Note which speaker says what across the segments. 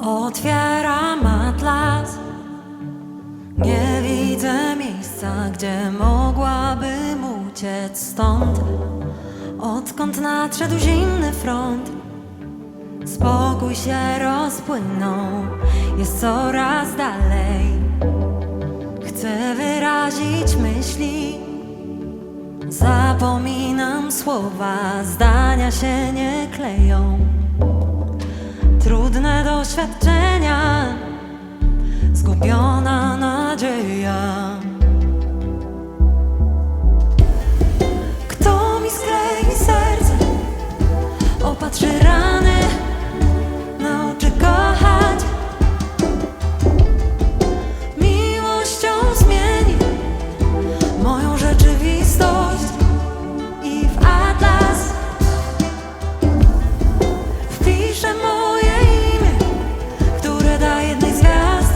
Speaker 1: Otwieram atlas. Nie widzę miejsca, gdzie mogłabym uciec stąd. Odkąd nadszedł zimny front, spokój się rozpłynął, jest coraz dalej. Chcę wyrazić myśli, zapominam słowa, zdania się nie kleją. Trudne doświadczenia, zgubiona nadzieja. Kto mi sklei serce, opatrzy rany, nauczy kochać, miłością zmieni moją rzeczywistość i w atlas wpiszę moje imię, które da jednej z gwiazd,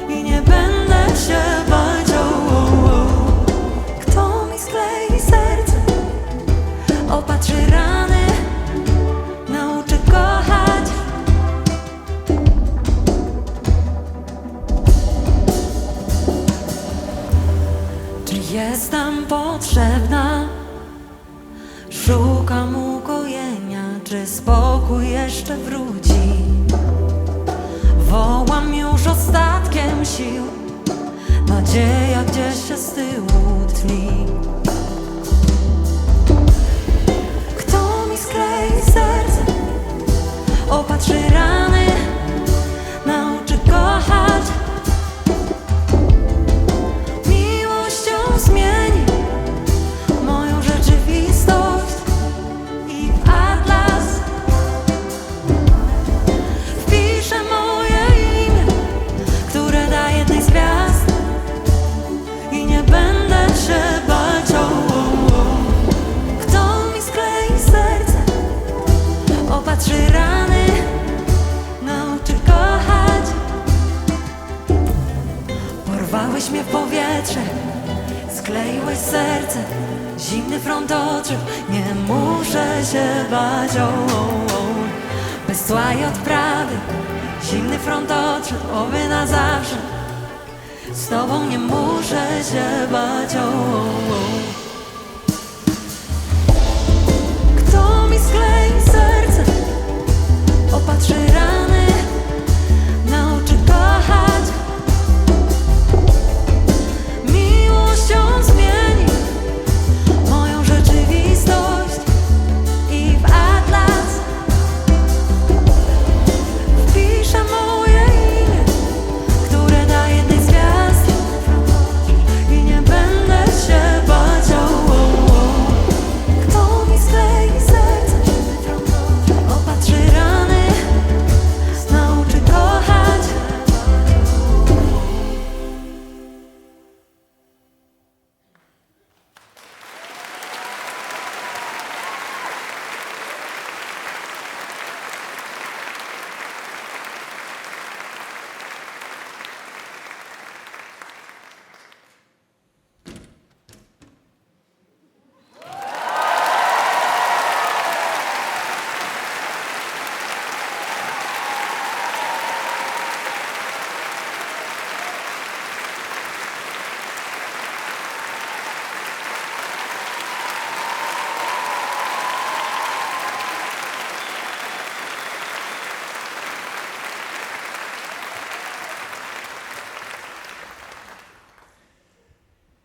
Speaker 1: i nie będę się bać. Kto mi sklei serce, opatrzy rany, nauczy kochać. Czy jestem potrzebna? Szukam ukojenia, czy spokój jeszcze wróci? Wołam już ostatkiem sił, nadzieja gdzieś się z tyłu tli. Kto mi sklei serce, opatrzy rany, nauczy kochać, miłością zmieni moją rzeczywistość i w atlas wpiszę moje imię, które da jednej z gwiazd, i nie będę się bać. Kto mi sklei serce, opatrzy rany, nauczy kochać. Porwałeś mnie w powietrze, skleiłeś serce, zimny front odszedł, nie muszę się bać. Bez tła i odprawy, zimny front odszedł, oby na zawsze. Z tobą nie muszę się bać. Kto mi sklei serce, opatrzy rany, nauczy kochać, miłością zmieni moją rzeczywistość i w atlas wpiszę moje imię, które da jednej z gwiazd, i nie będę się bać. Kto mi sklei serce, opatrzy rany, nauczy kochać.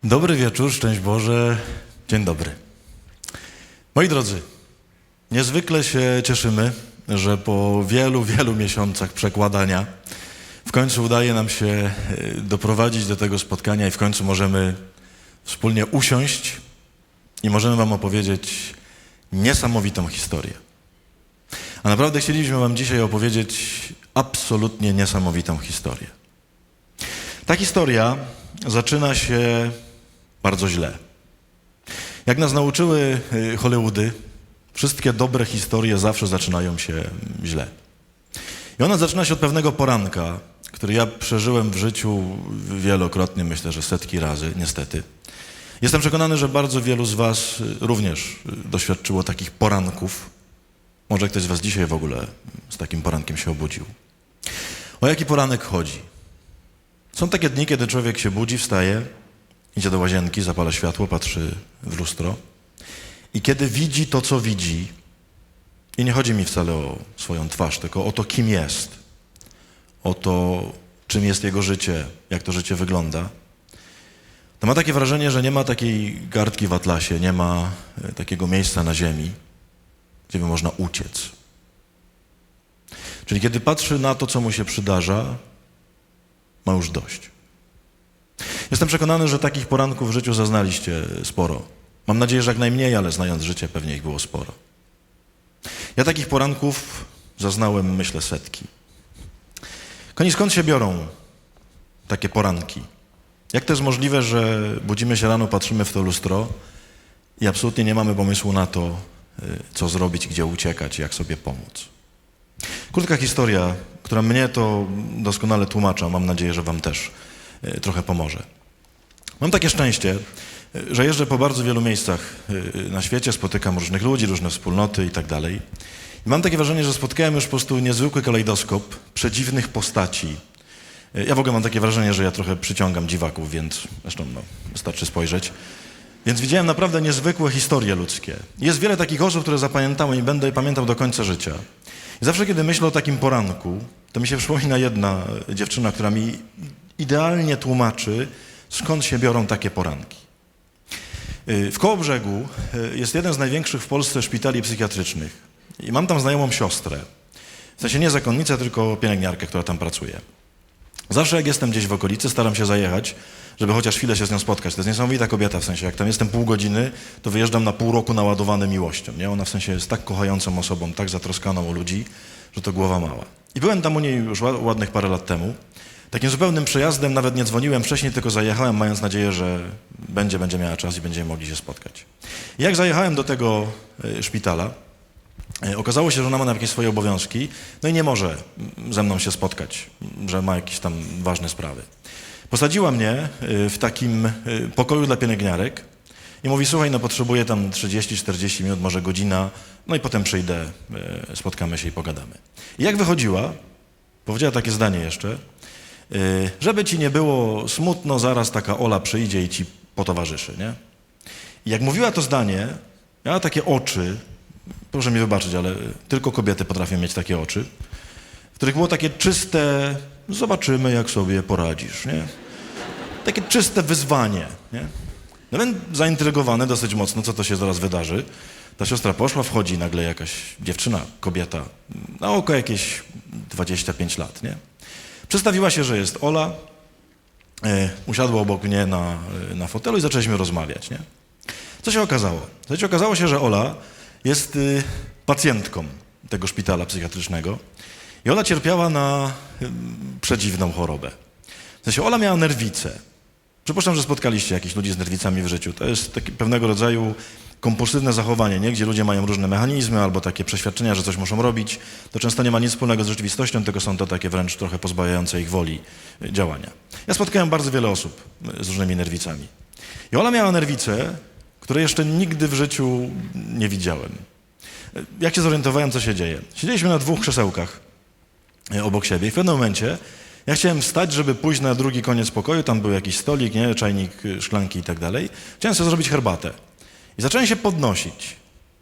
Speaker 2: Dobry wieczór, szczęść Boże, dzień dobry. Moi drodzy, niezwykle się cieszymy, że po wielu miesiącach przekładania w końcu udaje nam się doprowadzić do tego spotkania i w końcu możemy wspólnie usiąść i możemy wam opowiedzieć niesamowitą historię. A naprawdę chcielibyśmy wam dzisiaj opowiedzieć absolutnie niesamowitą historię. Ta historia zaczyna się bardzo źle. Jak nas nauczyły Hollywoody, wszystkie dobre historie zawsze zaczynają się źle. I ona zaczyna się od pewnego poranka, który ja przeżyłem w życiu wielokrotnie, myślę, że setki razy, niestety. Jestem przekonany, że bardzo wielu z was również doświadczyło takich poranków, Może ktoś z was dzisiaj w ogóle z takim porankiem się obudził. O jaki poranek chodzi? Są takie dni, kiedy człowiek się budzi, wstaje, idzie do łazienki, zapala światło, patrzy w lustro i kiedy widzi to, co widzi, i nie chodzi mi wcale o swoją twarz, tylko o to, kim jest, o to, czym jest jego życie, jak to życie wygląda, to ma takie wrażenie, że nie ma takiej kartki w atlasie, nie ma takiego miejsca na ziemi, gdzie by można uciec. Czyli kiedy patrzy na to, co mu się przydarza, ma już dość. Jestem przekonany, że takich poranków w życiu zaznaliście sporo. Mam nadzieję, że jak najmniej, ale znając życie, pewnie ich było sporo. Ja takich poranków zaznałem, myślę, setki. Kochani, skąd się biorą takie poranki? Jak to jest możliwe, że budzimy się rano, patrzymy w to lustro i absolutnie nie mamy pomysłu na to, co zrobić, gdzie uciekać, jak sobie pomóc? Krótka historia, która mnie to doskonale tłumacza, mam nadzieję, że wam też trochę pomoże. Mam takie szczęście, że jeżdżę po bardzo wielu miejscach na świecie, spotykam różnych ludzi, różne wspólnoty i tak dalej. I mam takie wrażenie, że spotkałem już po prostu niezwykły kalejdoskop przedziwnych postaci. Ja w ogóle mam takie wrażenie, że ja trochę przyciągam dziwaków, więc zresztą wystarczy spojrzeć. Więc widziałem naprawdę niezwykłe historie ludzkie. Jest wiele takich osób, które zapamiętałem i będę je pamiętał do końca życia. I zawsze, kiedy myślę o takim poranku, to mi się przypomina jedna dziewczyna, która mi idealnie tłumaczy, skąd się biorą takie poranki. W Kołobrzegu jest jeden z największych w Polsce szpitali psychiatrycznych. I mam tam znajomą siostrę. W sensie nie zakonnicę, tylko pielęgniarkę, która tam pracuje. Zawsze jak jestem gdzieś w okolicy, staram się zajechać, żeby chociaż chwilę się z nią spotkać. To jest niesamowita kobieta, w sensie jak tam jestem pół godziny, to wyjeżdżam na pół roku naładowany miłością. Nie? Ona w sensie jest tak kochającą osobą, tak zatroskaną o ludzi, że to głowa mała. I byłem tam u niej już ładnych parę lat temu. Takim zupełnym przejazdem, nawet nie dzwoniłem wcześniej, tylko zajechałem, mając nadzieję, że będzie miała czas i będziemy mogli się spotkać. I jak zajechałem do tego szpitala, okazało się, że ona ma jakieś swoje obowiązki, no i nie może ze mną się spotkać, że ma jakieś tam ważne sprawy. Posadziła mnie w takim pokoju dla pielęgniarek i mówi, słuchaj, no potrzebuję tam 30-40 minut, może godzina, no i potem przyjdę, spotkamy się i pogadamy. I jak wychodziła, powiedziała takie zdanie jeszcze, żeby ci nie było smutno, zaraz taka Ola przyjdzie i ci potowarzyszy, nie? I jak mówiła to zdanie, miała takie oczy, proszę mi wybaczyć, ale tylko kobiety potrafią mieć takie oczy, w których było takie czyste, zobaczymy jak sobie poradzisz, nie? Takie czyste wyzwanie, nie? No więc zaintrygowany dosyć mocno, co to się zaraz wydarzy. Ta siostra poszła, wchodzi nagle jakaś dziewczyna, kobieta, na oko jakieś 25 lat, nie? Przedstawiła się, że jest Ola, usiadła obok mnie na fotelu i zaczęliśmy rozmawiać, nie? Co się okazało? Słuchajcie, okazało się, że Ola jest pacjentką tego szpitala psychiatrycznego i ona cierpiała na przedziwną chorobę. W sensie Ola miała nerwicę. Przypuszczam, że spotkaliście jakichś ludzi z nerwicami w życiu. To jest takie pewnego rodzaju kompulsywne zachowanie, nie? Gdzie ludzie mają różne mechanizmy albo takie przeświadczenia, że coś muszą robić. To często nie ma nic wspólnego z rzeczywistością, tylko są to takie wręcz trochę pozbawiające ich woli działania. Ja spotkałem bardzo wiele osób z różnymi nerwicami. I Ola miała nerwicę, której jeszcze nigdy w życiu nie widziałem. Jak się zorientowałem, co się dzieje? Siedzieliśmy na dwóch krzesełkach obok siebie i w pewnym momencie ja chciałem wstać, żeby pójść na drugi koniec pokoju, tam był jakiś stolik, nie, czajnik, szklanki i tak dalej. Chciałem sobie zrobić herbatę. I zacząłem się podnosić.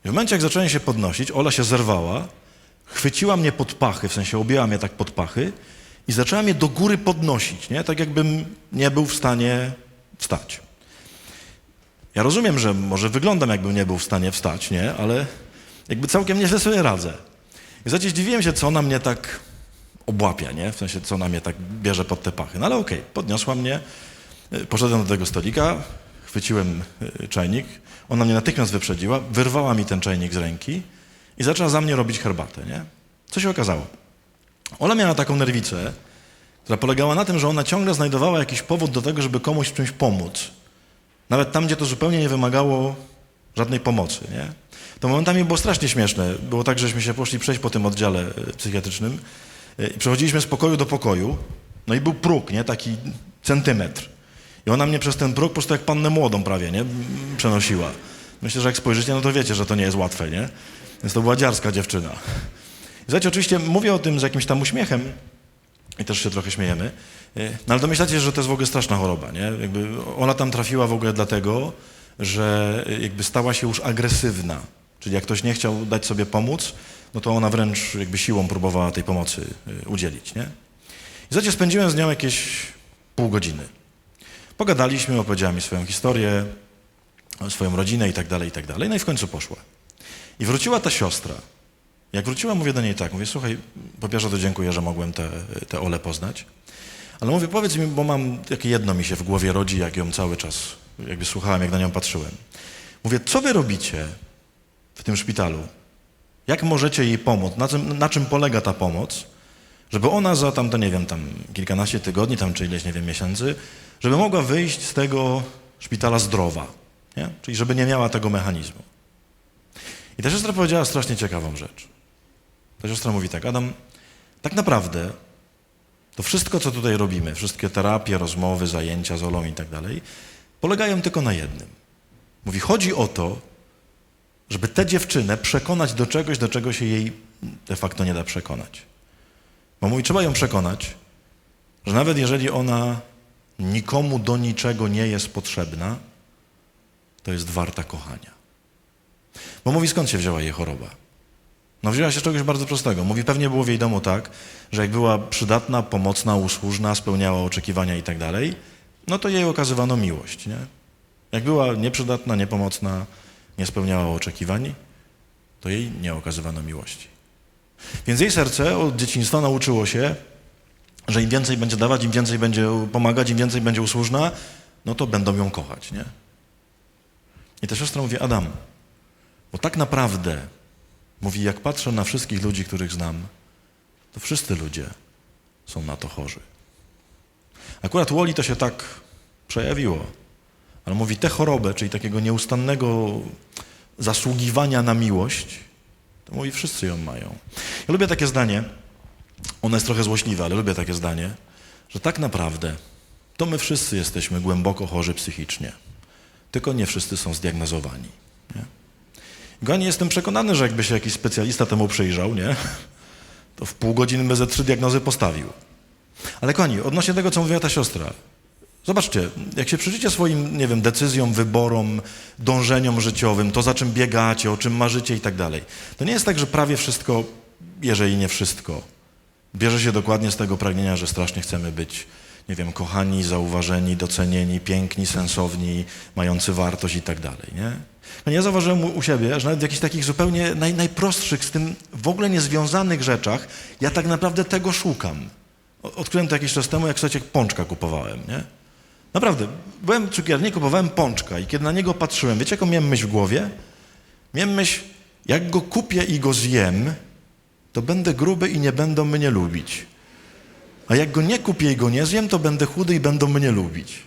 Speaker 2: I w momencie, jak zacząłem się podnosić, Ola się zerwała, chwyciła mnie pod pachy, w sensie objęła mnie tak pod pachy i zaczęła mnie do góry podnosić, nie? Tak jakbym nie był w stanie wstać. Ja rozumiem, że może wyglądam, jakbym nie był w stanie wstać, nie? Ale jakby całkiem nieźle sobie radzę. I zaś zdziwiłem się, co ona mnie tak obłapia, nie? W sensie, co ona mnie tak bierze pod te pachy. No ale okej, podniosła mnie, poszedłem do tego stolika, chwyciłem czajnik, ona mnie natychmiast wyprzedziła, wyrwała mi ten czajnik z ręki i zaczęła za mnie robić herbatę, nie? Co się okazało? Ola miała taką nerwicę, która polegała na tym, że ona ciągle znajdowała jakiś powód do tego, żeby komuś w czymś pomóc. Nawet tam, gdzie to zupełnie nie wymagało żadnej pomocy, nie? To momentami było strasznie śmieszne. Było tak, żeśmy się poszli przejść po tym oddziale psychiatrycznym i przechodziliśmy z pokoju do pokoju, no i był próg, nie? Taki centymetr. I ona mnie przez ten próg po prostu jak pannę młodą prawie, nie? Przenosiła. Myślę, że jak spojrzycie, no to wiecie, że to nie jest łatwe, nie? Więc to była dziarska dziewczyna. I słuchajcie, oczywiście mówię o tym z jakimś tam uśmiechem i też się trochę śmiejemy, no ale domyślacie się, że to jest w ogóle straszna choroba, nie? Jakby ona tam trafiła w ogóle dlatego, że jakby stała się już agresywna. Czyli jak ktoś nie chciał dać sobie pomóc, no to ona wręcz jakby siłą próbowała tej pomocy udzielić, nie? I słuchajcie, spędziłem z nią jakieś pół godziny. Pogadaliśmy, opowiedziała mi swoją historię, swoją rodzinę i tak dalej, no i w końcu poszła. I wróciła ta siostra. Jak wróciła, mówię do niej tak, mówię, słuchaj, po pierwsze to dziękuję, że mogłem tę Olę poznać, ale mówię, powiedz mi, bo mam, takie jedno mi się w głowie rodzi, jak ją cały czas jakby słuchałem, jak na nią patrzyłem. Mówię, co wy robicie w tym szpitalu? Jak możecie jej pomóc? Na czym polega ta pomoc? Żeby ona za tam, to nie wiem, tam kilkanaście tygodni, tam czy ileś, nie wiem, miesięcy, żeby mogła wyjść z tego szpitala zdrowa, nie? Czyli żeby nie miała tego mechanizmu. I ta siostra powiedziała strasznie ciekawą rzecz. Ta siostra mówi tak, Adam, tak naprawdę to wszystko, co tutaj robimy, wszystkie terapie, rozmowy, zajęcia z Olą i tak dalej, polegają tylko na jednym. Mówi, chodzi o to, żeby tę dziewczynę przekonać do czegoś, do czego się jej de facto nie da przekonać. Bo mówi, trzeba ją przekonać, że nawet jeżeli ona nikomu do niczego nie jest potrzebna, to jest warta kochania. Bo mówi, skąd się wzięła jej choroba? No wzięła się z czegoś bardzo prostego. Mówi, pewnie było w jej domu tak, że jak była przydatna, pomocna, usłużna, spełniała oczekiwania i tak dalej, no to jej okazywano miłość, nie? Jak była nieprzydatna, niepomocna, nie spełniała oczekiwań, to jej nie okazywano miłości. Więc jej serce od dzieciństwa nauczyło się, że im więcej będzie dawać, im więcej będzie pomagać, im więcej będzie usłużna, no to będą ją kochać, nie? I ta siostra mówi, Adam, bo tak naprawdę, mówi, jak patrzę na wszystkich ludzi, których znam, to wszyscy ludzie są na to chorzy. Akurat u Oli to się tak przejawiło, ale mówi, tę chorobę, czyli takiego nieustannego zasługiwania na miłość, to mówi, wszyscy ją mają. Ja lubię takie zdanie, ono jest trochę złośliwe, ale lubię takie zdanie, że tak naprawdę to my wszyscy jesteśmy głęboko chorzy psychicznie, tylko nie wszyscy są zdiagnozowani. Nie? Kochani, jestem przekonany, że jakby się jakiś specjalista temu przyjrzał, nie? To w pół godziny by ze 3 diagnozy postawił. Ale kochani, odnośnie tego, co mówiła ta siostra, zobaczcie, jak się przyjrzycie swoim, nie wiem, decyzjom, wyborom, dążeniom życiowym, to za czym biegacie, o czym marzycie i tak dalej, to nie jest tak, że prawie wszystko, jeżeli nie wszystko, bierze się dokładnie z tego pragnienia, że strasznie chcemy być, nie wiem, kochani, zauważeni, docenieni, piękni, sensowni, mający wartość i tak dalej, nie? Ja zauważyłem u siebie, że nawet w jakichś takich zupełnie najprostszych, z tym w ogóle niezwiązanych rzeczach, ja tak naprawdę tego szukam. Odkryłem to jakiś czas temu, jak słuchajcie, pączka kupowałem, nie? Naprawdę, byłem w cukierni, kupowałem pączka i kiedy na niego patrzyłem, wiecie, jaką miałem myśl w głowie? Miałem myśl, jak go kupię i go zjem, to będę gruby i nie będą mnie lubić. A jak go nie kupię i go nie zjem, to będę chudy i będą mnie lubić.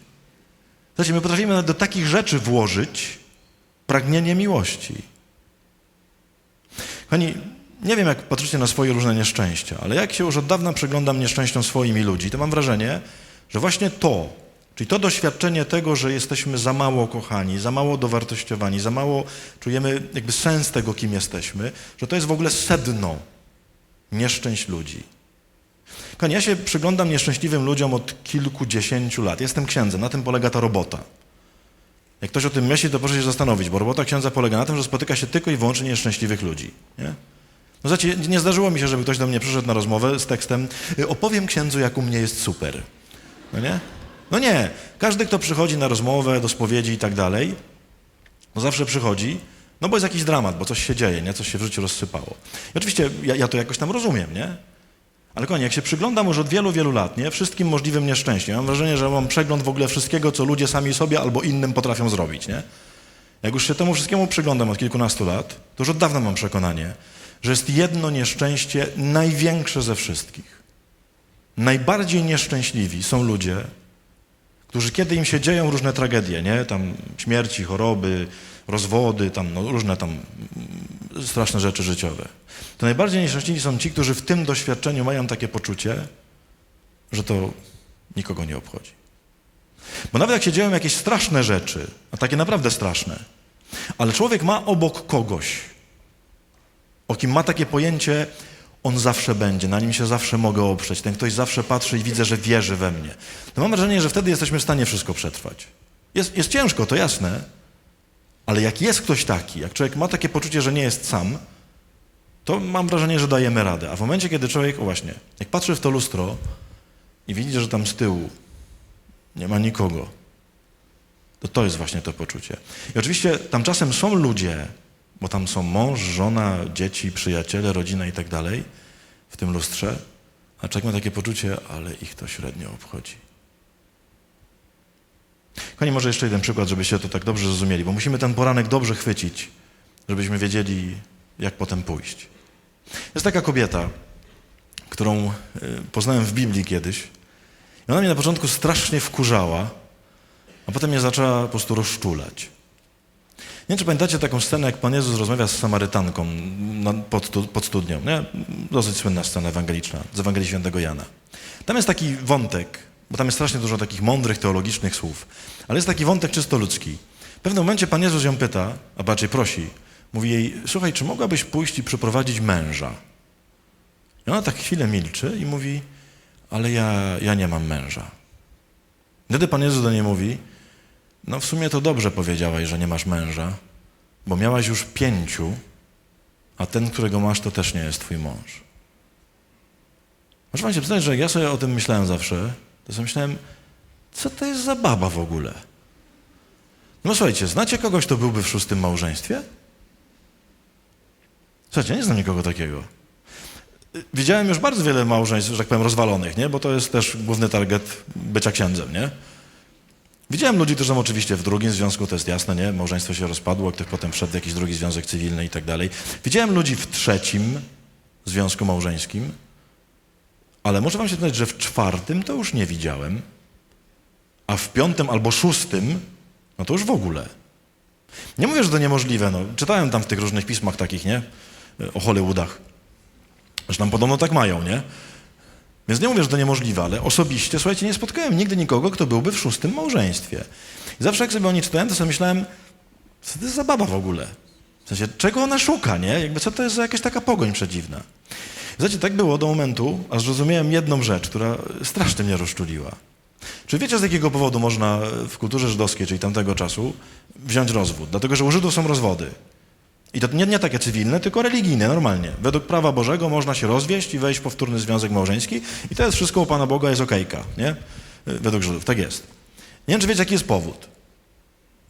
Speaker 2: Słuchajcie, my potrafimy do takich rzeczy włożyć pragnienie miłości. Kochani, nie wiem, jak patrzycie na swoje różne nieszczęścia, ale jak się już od dawna przyglądam nieszczęściom swoim i ludzi, to mam wrażenie, że właśnie to, czyli to doświadczenie tego, że jesteśmy za mało kochani, za mało dowartościowani, za mało czujemy jakby sens tego, kim jesteśmy, że to jest w ogóle sedno nieszczęść ludzi. Kochani, ja się przyglądam nieszczęśliwym ludziom od kilkudziesięciu lat. Jestem księdzem, na tym polega ta robota. Jak ktoś o tym myśli, to proszę się zastanowić, bo robota księdza polega na tym, że spotyka się tylko i wyłącznie nieszczęśliwych ludzi. Nie? No znaczy, nie zdarzyło mi się, żeby ktoś do mnie przyszedł na rozmowę z tekstem opowiem księdzu, jak u mnie jest super. No nie? No nie. Każdy, kto przychodzi na rozmowę, do spowiedzi i tak dalej, no zawsze przychodzi, no bo jest jakiś dramat, bo coś się dzieje, nie? Coś się w życiu rozsypało. I oczywiście ja to jakoś tam rozumiem, nie? Ale kochani, jak się przyglądam już od wielu, wielu lat, nie? Wszystkim możliwym nieszczęściem, mam wrażenie, że mam przegląd w ogóle wszystkiego, co ludzie sami sobie albo innym potrafią zrobić, nie? Jak już się temu wszystkiemu przyglądam od kilkunastu lat, to już od dawna mam przekonanie, że jest jedno nieszczęście największe ze wszystkich. Najbardziej nieszczęśliwi są ludzie, którzy kiedy im się dzieją różne tragedie, nie? Tam śmierci, choroby, rozwody, tam no, różne tam straszne rzeczy życiowe. To najbardziej nieszczęśliwi są ci, którzy w tym doświadczeniu mają takie poczucie, że to nikogo nie obchodzi. Bo nawet jak się dzieją jakieś straszne rzeczy, a takie naprawdę straszne, ale człowiek ma obok kogoś, O kim ma takie pojęcie, on zawsze będzie, na nim się zawsze mogę oprzeć. Ten ktoś zawsze patrzy i widzę, że wierzy we mnie. To mam wrażenie, że wtedy jesteśmy w stanie wszystko przetrwać. Jest ciężko, to jasne, ale jak jest ktoś taki, jak człowiek ma takie poczucie, że nie jest sam, to mam wrażenie, że dajemy radę. A w momencie, kiedy człowiek, o właśnie, jak patrzy w to lustro i widzi, że tam z tyłu nie ma nikogo, to jest właśnie to poczucie. I oczywiście tam czasem są ludzie, bo tam są mąż, żona, dzieci, przyjaciele, rodzina i tak dalej w tym lustrze, a człowiek ma takie poczucie, ale ich to średnio obchodzi. Kochani, może jeszcze jeden przykład, żebyście to tak dobrze zrozumieli, bo musimy ten poranek dobrze chwycić, żebyśmy wiedzieli, jak potem pójść. Jest taka kobieta, którą poznałem w Biblii kiedyś i ona mnie na początku strasznie wkurzała, a potem mnie zaczęła po prostu rozczulać. Nie wiem, czy pamiętacie taką scenę, jak Pan Jezus rozmawia z Samarytanką pod studnią. Nie? Dosyć słynna scena ewangeliczna z Ewangelii Świętego Jana. Tam jest taki wątek, bo tam jest strasznie dużo takich mądrych, teologicznych słów, ale jest taki wątek czysto ludzki. W pewnym momencie Pan Jezus ją pyta, a raczej prosi, mówi jej, słuchaj, czy mogłabyś pójść i przyprowadzić męża? I ona tak chwilę milczy i mówi, ale ja nie mam męża. Wtedy Pan Jezus do niej mówi, no w sumie to dobrze powiedziałaś, że nie masz męża, bo miałaś już 5, a ten, którego masz, to też nie jest twój mąż. Muszę wam się przyznać, że jak ja sobie o tym myślałem zawsze, to sobie myślałem, co to jest za baba w ogóle? No słuchajcie, znacie kogoś, kto byłby w 6. małżeństwie? Słuchajcie, ja nie znam nikogo takiego. Widziałem już bardzo wiele małżeństw, że tak powiem, rozwalonych, nie? Bo to jest też główny target bycia księdzem, nie? Widziałem ludzi, którzy są oczywiście w 2. związku, to jest jasne, nie? Małżeństwo się rozpadło, ktoś potem wszedł w jakiś 2. związek cywilny i tak dalej. Widziałem ludzi w 3. związku małżeńskim, ale muszę wam się przyznać, że w 4. to już nie widziałem, a w 5. albo 6. no to już w ogóle. Nie mówię, że to niemożliwe, no. Czytałem tam w tych różnych pismach takich, nie? O Hollywoodach. Że tam podobno tak mają, nie? Więc nie mówię, że to niemożliwe, ale osobiście, słuchajcie, nie spotkałem nigdy nikogo, kto byłby w 6. małżeństwie. I zawsze jak sobie o niej czytałem, to sobie myślałem, co to jest za baba w ogóle? W sensie, czego ona szuka, nie? Jakby co to jest za jakaś taka pogoń przedziwna. Słuchajcie, tak było do momentu, aż zrozumiałem jedną rzecz, która strasznie mnie rozczuliła. Czy wiecie, z jakiego powodu można w kulturze żydowskiej, czyli tamtego czasu, wziąć rozwód? Dlatego, że u Żydów są rozwody. I to nie takie cywilne, tylko religijne, normalnie. Według prawa Bożego można się rozwieść i wejść w powtórny związek małżeński i to jest wszystko u Pana Boga, jest okejka, nie? Według Żydów, tak jest. Nie wiem, czy wiecie, jaki jest powód.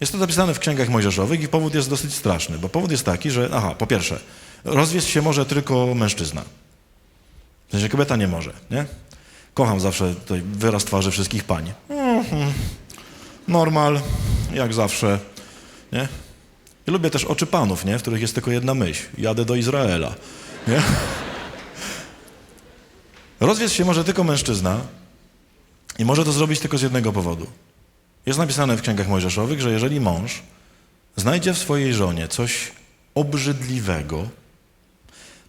Speaker 2: Jest to zapisane w księgach mojżeszowych i powód jest dosyć straszny, bo powód jest taki, że, po pierwsze, rozwieść się może tylko mężczyzna. W sensie kobieta nie może, nie? Kocham zawsze tutaj wyraz twarzy wszystkich pań. Normal, jak zawsze, nie? I lubię też oczy panów, nie? W których jest tylko jedna myśl. Jadę do Izraela, nie? Rozwieść się może tylko mężczyzna i może to zrobić tylko z jednego powodu. Jest napisane w księgach mojżeszowych, że jeżeli mąż znajdzie w swojej żonie coś obrzydliwego,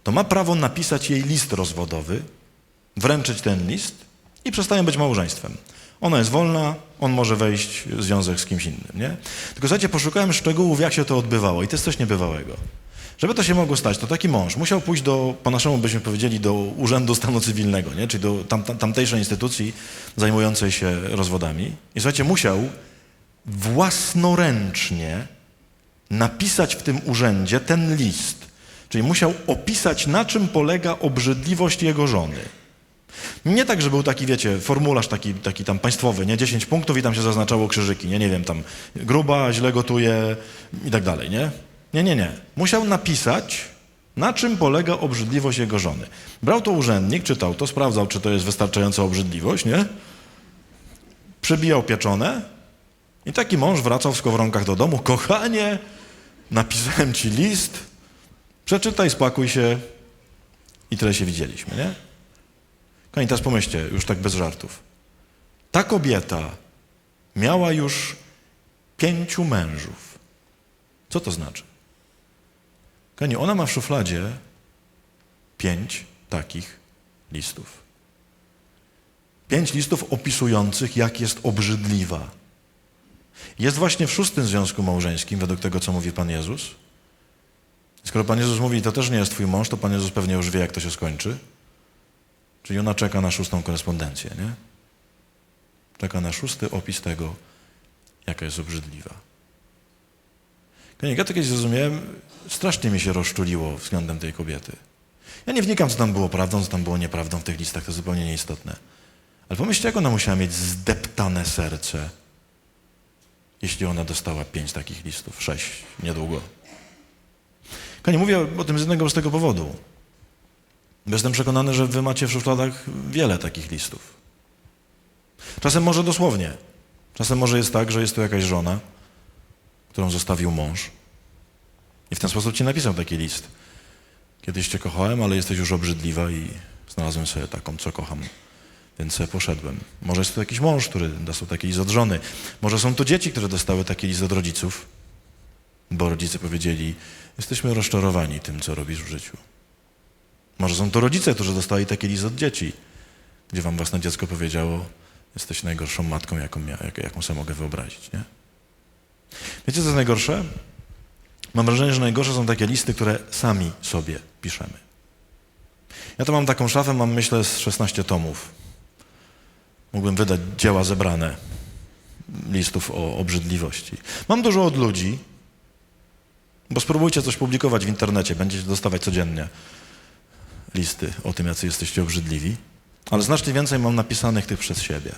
Speaker 2: to ma prawo napisać jej list rozwodowy, wręczyć ten list i przestają być małżeństwem. Ona jest wolna, on może wejść w związek z kimś innym, nie? Tylko słuchajcie, poszukałem szczegółów, jak się to odbywało i to jest coś niebywałego. Żeby to się mogło stać, to taki mąż musiał pójść po naszemu byśmy powiedzieli, do Urzędu Stanu Cywilnego, nie? Czyli do tamtejszej instytucji zajmującej się rozwodami. I słuchajcie, musiał własnoręcznie napisać w tym urzędzie ten list. Czyli musiał opisać, na czym polega obrzydliwość jego żony. Nie tak, że był taki, wiecie, formularz taki tam państwowy, nie? 10 punktów i tam się zaznaczało krzyżyki, nie wiem, tam gruba, źle gotuje i tak dalej, nie? Nie. Musiał napisać, na czym polega obrzydliwość jego żony. Brał to urzędnik, czytał to, sprawdzał, czy to jest wystarczająca obrzydliwość, nie? Przebijał pieczone i taki mąż wracał w skowronkach do domu. Kochanie, napisałem ci list, przeczytaj, spakuj się i tyle się widzieliśmy, nie? Kochani, teraz pomyślcie, już tak bez żartów. Ta kobieta miała już 5 mężów. Co to znaczy? Kochani, ona ma w szufladzie 5 takich listów. 5 listów opisujących, jak jest obrzydliwa. Jest właśnie w 6. związku małżeńskim, według tego, co mówi Pan Jezus, Skoro Pan Jezus mówi, to też nie jest twój mąż, to Pan Jezus pewnie już wie, jak to się skończy. Czyli ona czeka na 6. korespondencję, nie? Czeka na 6. opis tego, jaka jest obrzydliwa. Ja to kiedyś zrozumiałem, strasznie mi się rozczuliło względem tej kobiety. Ja nie wnikam, co tam było prawdą, co tam było nieprawdą w tych listach, to zupełnie nieistotne. Ale pomyślcie, jak ona musiała mieć zdeptane serce, jeśli ona dostała 5 takich listów, 6 niedługo. Nie mówię o tym z jednego prostego powodu. Bo jestem przekonany, że wy macie w szufladach wiele takich listów. Czasem może dosłownie. Czasem może jest tak, że jest to jakaś żona, którą zostawił mąż i w ten sposób ci napisał taki list. Kiedyś cię kochałem, ale jesteś już obrzydliwa i znalazłem sobie taką, co kocham, więc sobie poszedłem. Może jest to jakiś mąż, który dostał taki list od żony. Może są to dzieci, które dostały taki list od rodziców, bo rodzice powiedzieli, jesteśmy rozczarowani tym, co robisz w życiu. Może są to rodzice, którzy dostali taki list od dzieci, gdzie wam własne dziecko powiedziało, jesteś najgorszą matką, jaką sobie mogę wyobrazić, nie? Wiecie, co jest najgorsze? Mam wrażenie, że najgorsze są takie listy, które sami sobie piszemy. Ja to mam taką szafę, mam myślę z 16 tomów. Mógłbym wydać dzieła zebrane listów o obrzydliwości. Mam dużo od ludzi, bo spróbujcie coś publikować w internecie, będziecie dostawać codziennie listy o tym, jacy jesteście obrzydliwi, ale znacznie więcej mam napisanych tych przez siebie.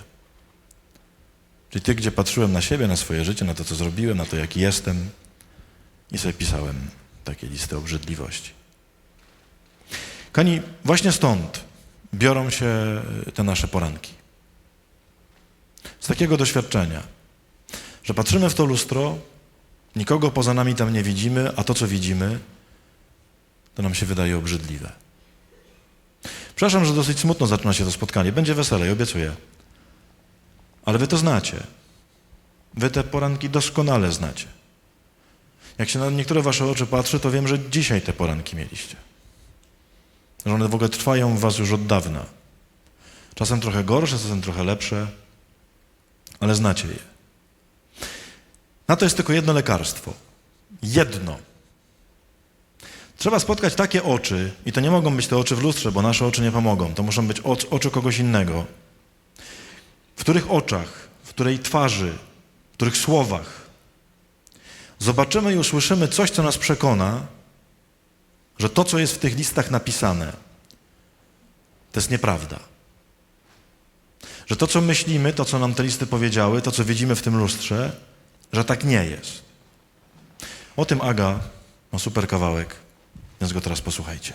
Speaker 2: Czyli tych, gdzie patrzyłem na siebie, na swoje życie, na to, co zrobiłem, na to, jaki jestem i sobie pisałem takie listy obrzydliwości. Kochani, właśnie stąd biorą się te nasze poranki. Z takiego doświadczenia, że patrzymy w to lustro, nikogo poza nami tam nie widzimy, a to, co widzimy, to nam się wydaje obrzydliwe. Przepraszam, że dosyć smutno zaczyna się to spotkanie. Będzie weselej, obiecuję. Ale wy to znacie. Wy te poranki doskonale znacie. Jak się na niektóre wasze oczy patrzy, to wiem, że dzisiaj te poranki mieliście. Że one w ogóle trwają w was już od dawna. Czasem trochę gorsze, czasem trochę lepsze, ale znacie je. Na to jest tylko jedno lekarstwo. Jedno. Trzeba spotkać takie oczy, i to nie mogą być te oczy w lustrze, bo nasze oczy nie pomogą. To muszą być oczy kogoś innego. W których oczach, w której twarzy, w których słowach zobaczymy i usłyszymy coś, co nas przekona, że to, co jest w tych listach napisane, to jest nieprawda. Że to, co myślimy, to, co nam te listy powiedziały, to, co widzimy w tym lustrze, że tak nie jest. O tym Aga ma super kawałek, więc go teraz posłuchajcie.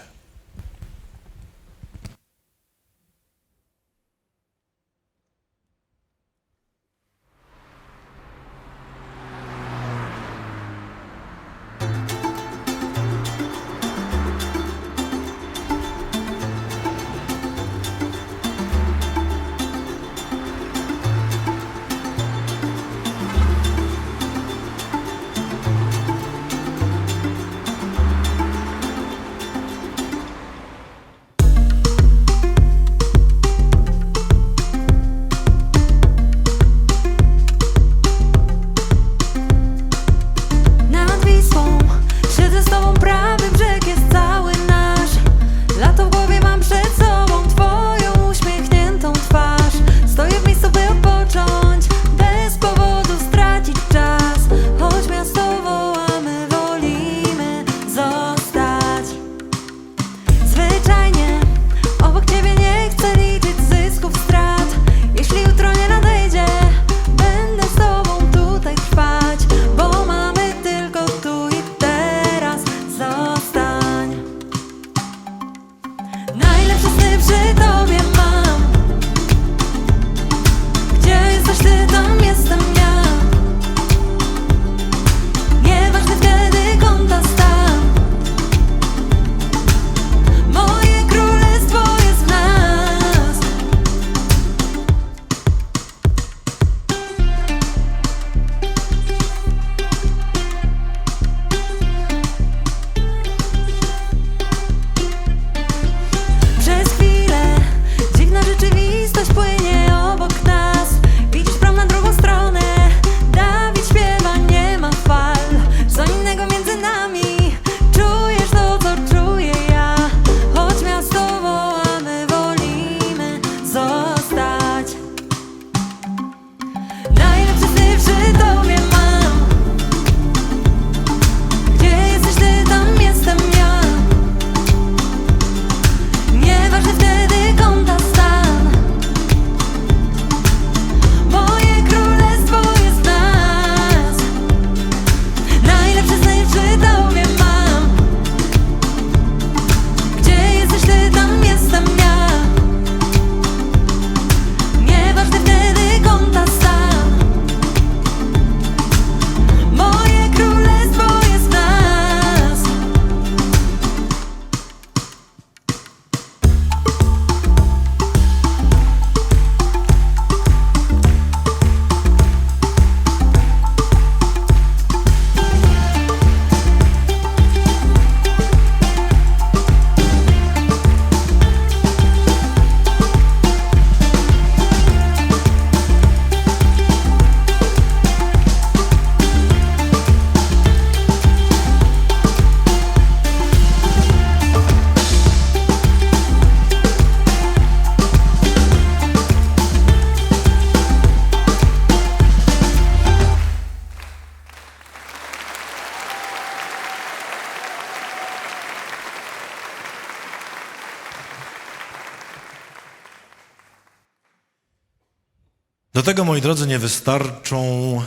Speaker 2: Do tego, moi drodzy, nie wystarczą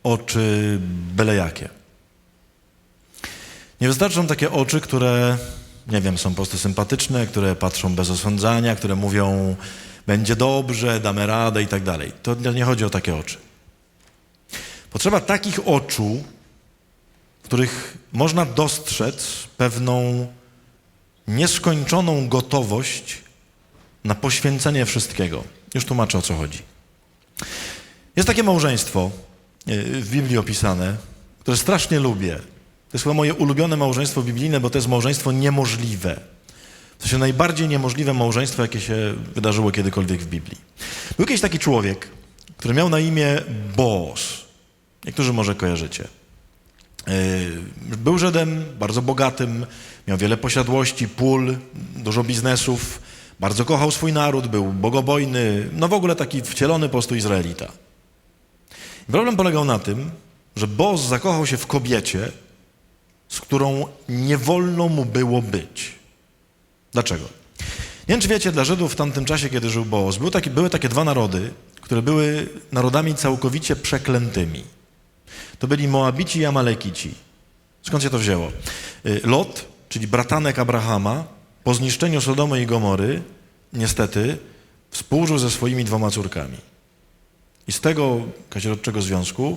Speaker 2: oczy byle jakie. Nie wystarczą takie oczy, które, nie wiem, są po prostu sympatyczne, które patrzą bez osądzania, które mówią, będzie dobrze, damy radę i tak dalej. To nie chodzi o takie oczy. Potrzeba takich oczu, w których można dostrzec pewną nieskończoną gotowość na poświęcenie wszystkiego. Już tłumaczę, o co chodzi. Jest takie małżeństwo w Biblii opisane, które strasznie lubię. To jest chyba moje ulubione małżeństwo biblijne, bo to jest małżeństwo niemożliwe. To jest najbardziej niemożliwe małżeństwo, jakie się wydarzyło kiedykolwiek w Biblii. Był kiedyś taki człowiek, który miał na imię Boaz. Niektórzy może kojarzycie. Był Żydem, bardzo bogatym, miał wiele posiadłości, pól, dużo biznesów, bardzo kochał swój naród, był bogobojny, no w ogóle taki wcielony po prostu Izraelita. I problem polegał na tym, że Boaz zakochał się w kobiecie, z którą nie wolno mu było być. Dlaczego? Nie wiem, czy wiecie, dla Żydów w tamtym czasie, kiedy żył Boaz, były takie dwa narody, które były narodami całkowicie przeklętymi. To byli Moabici i Amalekici. Skąd się to wzięło? Lot, czyli bratanek Abrahama, po zniszczeniu Sodomy i Gomory, niestety, współżył ze swoimi 2 córkami. I z tego kazirodczego związku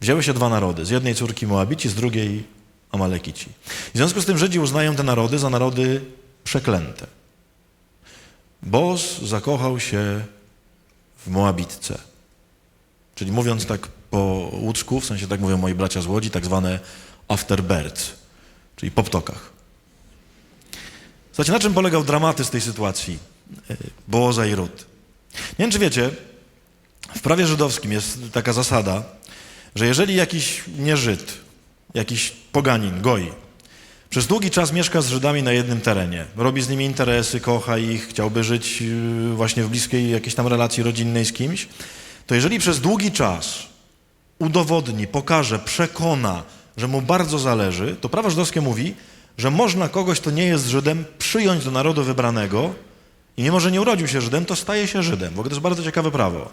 Speaker 2: wzięły się 2 narody. Z jednej córki Moabici, z drugiej Amalekici. W związku z tym Żydzi uznają te narody za narody przeklęte. Boaz zakochał się w Moabitce. Czyli mówiąc tak po łódzku, w sensie tak mówią moi bracia z Łodzi, tak zwane afterbirds, czyli po ptokach. Słuchajcie, na czym polegał dramatyzm tej sytuacji Boaza i Rut? Nie wiem, czy wiecie, w prawie żydowskim jest taka zasada, że jeżeli jakiś nieżyd, jakiś poganin, goj, przez długi czas mieszka z Żydami na jednym terenie, robi z nimi interesy, kocha ich, chciałby żyć właśnie w bliskiej jakiejś tam relacji rodzinnej z kimś, to jeżeli przez długi czas udowodni, pokaże, przekona, że mu bardzo zależy, to prawo żydowskie mówi, że można kogoś, kto nie jest Żydem, przyjąć do narodu wybranego i mimo, że nie urodził się Żydem, to staje się Żydem. W ogóle to jest bardzo ciekawe prawo.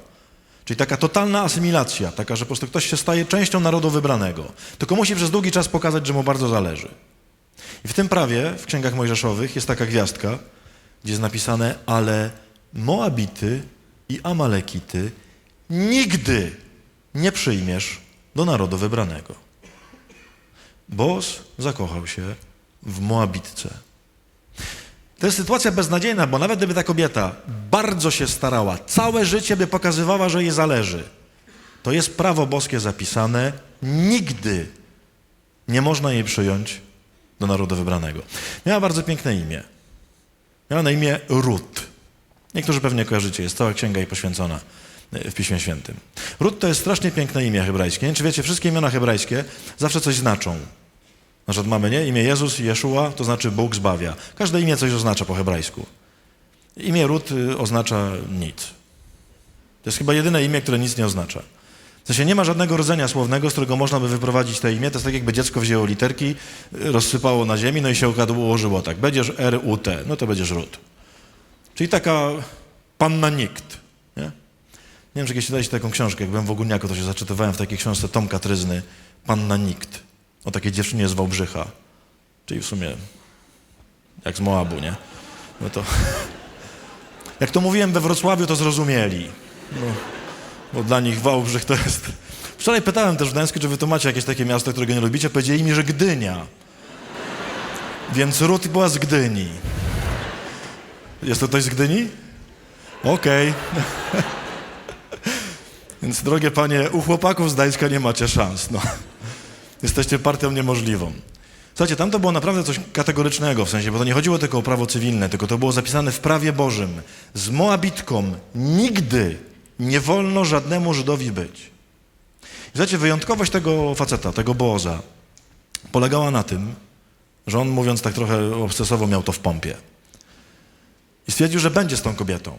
Speaker 2: Czyli taka totalna asymilacja, taka, że po prostu ktoś się staje częścią narodu wybranego. Tylko musi przez długi czas pokazać, że mu bardzo zależy. I w tym prawie, w księgach mojżeszowych jest taka gwiazdka, gdzie jest napisane, ale Moabity i Amalekity nigdy nie przyjmiesz do narodu wybranego. Boaz zakochał się w Moabitce. To jest sytuacja beznadziejna, bo nawet gdyby ta kobieta bardzo się starała, całe życie by pokazywała, że jej zależy, to jest prawo boskie zapisane, nigdy nie można jej przyjąć do narodu wybranego. Miała bardzo piękne imię. Miała na imię Rut. Niektórzy pewnie kojarzycie, jest cała księga jej poświęcona w Piśmie Świętym. Rut to jest strasznie piękne imię hebrajskie. Nie wiem, czy wiecie, wszystkie imiona hebrajskie zawsze coś znaczą. Na przykład mamy, nie? Imię Jezus i Jeszua, to znaczy Bóg zbawia. Każde imię coś oznacza po hebrajsku. Imię Rut oznacza nic. To jest chyba jedyne imię, które nic nie oznacza. W sensie nie ma żadnego rdzenia słownego, z którego można by wyprowadzić to imię. To jest tak, jakby dziecko wzięło literki, rozsypało na ziemi, no i się ułożyło tak. Będziesz R-U-T, no to będziesz Rut. Czyli taka panna nikt. Nie? Nie wiem, czy kiedyś czytaliście taką książkę, jak byłem w Ogólniaku, to się zaczytywałem w takiej książce Tomka Tryzny, Panna nikt. O takiej dziewczynie z Wałbrzycha. Czyli w sumie jak z Moabu, nie? No to... Jak to mówiłem we Wrocławiu, to zrozumieli. Bo dla nich Wałbrzych to jest... Wczoraj pytałem też w Gdańsku, czy wy to macie jakieś takie miasto, którego nie lubicie. Powiedzieli mi, że Gdynia. Więc Rut była z Gdyni. Jest to ktoś z Gdyni? Okej. Więc drogie panie, u chłopaków z Gdańska nie macie szans, no. Jesteście partią niemożliwą. Słuchajcie, tam to było naprawdę coś kategorycznego, w sensie, bo to nie chodziło tylko o prawo cywilne, tylko to było zapisane w prawie Bożym. Z Moabitką nigdy nie wolno żadnemu Żydowi być. I słuchajcie, wyjątkowość tego faceta, tego Boaza, polegała na tym, że on, mówiąc tak trochę obcesowo, miał to w pompie. I stwierdził, że będzie z tą kobietą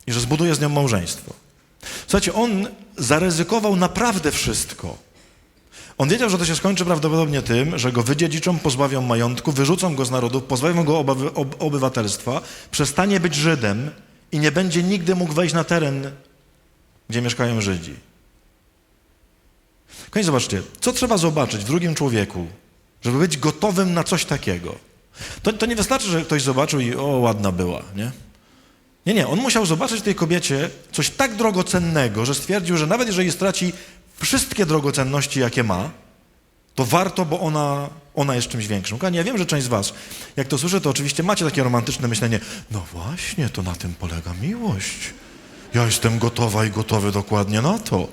Speaker 2: i że zbuduje z nią małżeństwo. Słuchajcie, on zaryzykował naprawdę wszystko. On wiedział, że to się skończy prawdopodobnie tym, że go wydziedziczą, pozbawią majątku, wyrzucą go z narodu, pozbawią go obywatelstwa, przestanie być Żydem i nie będzie nigdy mógł wejść na teren gdzie mieszkają Żydzi. Kochani, zobaczcie, co trzeba zobaczyć w drugim człowieku, żeby być gotowym na coś takiego. To nie wystarczy, że ktoś zobaczył i o, ładna była, nie? Nie, on musiał zobaczyć w tej kobiecie coś tak drogocennego, że stwierdził, że nawet jeżeli straci wszystkie drogocenności, jakie ma, to warto, bo ona jest czymś większym. Kochani, ja wiem, że część z was, jak to słyszę, to oczywiście macie takie romantyczne myślenie, no właśnie, to na tym polega miłość. Ja jestem gotowa i gotowy dokładnie na to.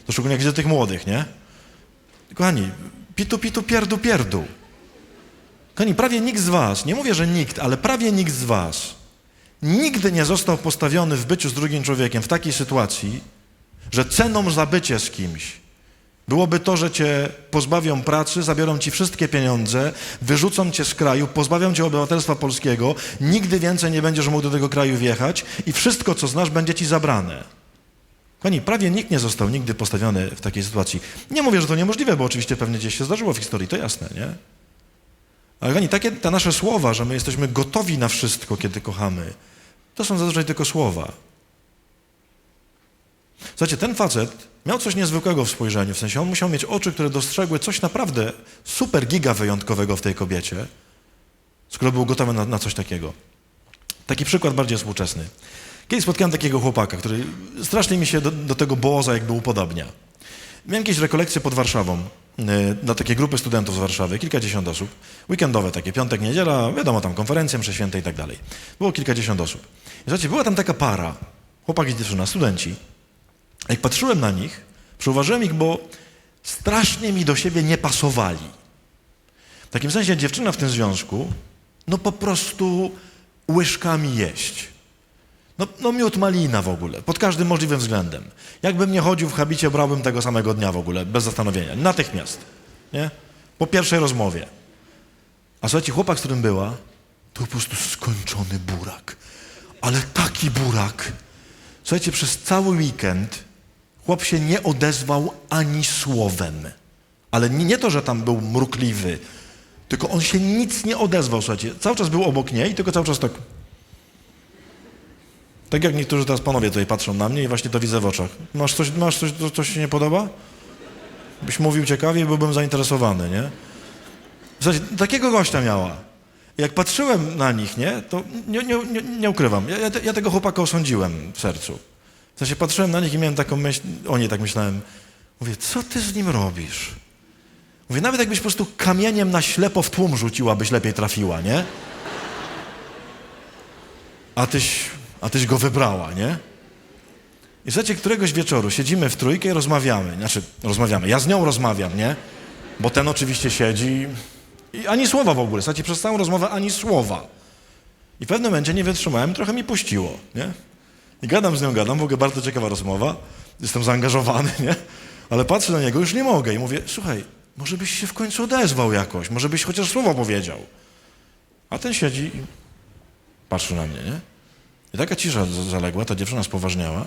Speaker 2: To szczególnie jak widzę tych młodych, nie? Kochani, pitu, pitu, pierdu, pierdu. Kochani, prawie nikt z was, nie mówię, że nikt, ale prawie nikt z was nigdy nie został postawiony w byciu z drugim człowiekiem w takiej sytuacji, że ceną za bycie z kimś byłoby to, że cię pozbawią pracy, zabiorą ci wszystkie pieniądze, wyrzucą cię z kraju, pozbawią cię obywatelstwa polskiego, nigdy więcej nie będziesz mógł do tego kraju wjechać i wszystko, co znasz, będzie ci zabrane. Kochani, prawie nikt nie został nigdy postawiony w takiej sytuacji. Nie mówię, że to niemożliwe, bo oczywiście pewnie gdzieś się zdarzyło w historii, to jasne, nie? Ale kochani, takie te nasze słowa, że my jesteśmy gotowi na wszystko, kiedy kochamy, to są zazwyczaj tylko słowa. Słuchajcie, ten facet miał coś niezwykłego w spojrzeniu, w sensie on musiał mieć oczy, które dostrzegły coś naprawdę super giga wyjątkowego w tej kobiecie, skoro był gotowy na coś takiego. Taki przykład bardziej współczesny. Kiedyś spotkałem takiego chłopaka, który strasznie mi się do tego Boaza jakby upodabnia. Miałem jakieś rekolekcje pod Warszawą dla takiej grupy studentów z Warszawy, kilkadziesiąt osób, weekendowe takie, piątek, niedziela, wiadomo, tam konferencje, msze święte i tak dalej. Było kilkadziesiąt osób. I słuchajcie, była tam taka para, chłopak i dziewczyna, studenci. Jak patrzyłem na nich, zauważyłem ich, bo strasznie mi do siebie nie pasowali. W takim sensie dziewczyna w tym związku, no po prostu łyżkami jeść. No miód malina w ogóle, pod każdym możliwym względem. Jakbym nie chodził w habicie, brałbym tego samego dnia w ogóle, bez zastanowienia, natychmiast, nie? Po pierwszej rozmowie. A słuchajcie, chłopak, z którym była, to po prostu skończony burak. Ale taki burak. Słuchajcie, przez cały weekend chłop się nie odezwał ani słowem. Ale nie to, że tam był mrukliwy, tylko on się nic nie odezwał, słuchajcie. Cały czas był obok niej, tylko cały czas tak... Tak jak niektórzy teraz panowie tutaj patrzą na mnie i właśnie to widzę w oczach. Masz coś ci nie podoba? Byś mówił ciekawie, byłbym zainteresowany, nie? Słuchajcie, takiego gościa miała. Jak patrzyłem na nich, nie, to nie ukrywam. Ja tego chłopaka osądziłem w sercu. W sensie patrzyłem na nich i miałem taką myśl, o niej tak myślałem. Mówię, co ty z nim robisz? Mówię, nawet jakbyś po prostu kamieniem na ślepo w tłum rzuciła, byś lepiej trafiła, nie? A tyś go wybrała, nie? I słuchajcie, któregoś wieczoru siedzimy w trójkę i rozmawiamy. Rozmawiamy. Ja z nią rozmawiam, nie? Bo ten oczywiście siedzi i ani słowa w ogóle. Słuchajcie, przez całą rozmowę ani słowa. I w pewnym momencie nie wytrzymałem, trochę mi puściło, nie? I gadam z nią, w ogóle bardzo ciekawa rozmowa. Jestem zaangażowany, nie? Ale patrzę na niego, już nie mogę i mówię, słuchaj, może byś się w końcu odezwał jakoś, może byś chociaż słowo powiedział. A ten siedzi i patrzy na mnie, nie? I taka cisza zaległa, ta dziewczyna spoważniała.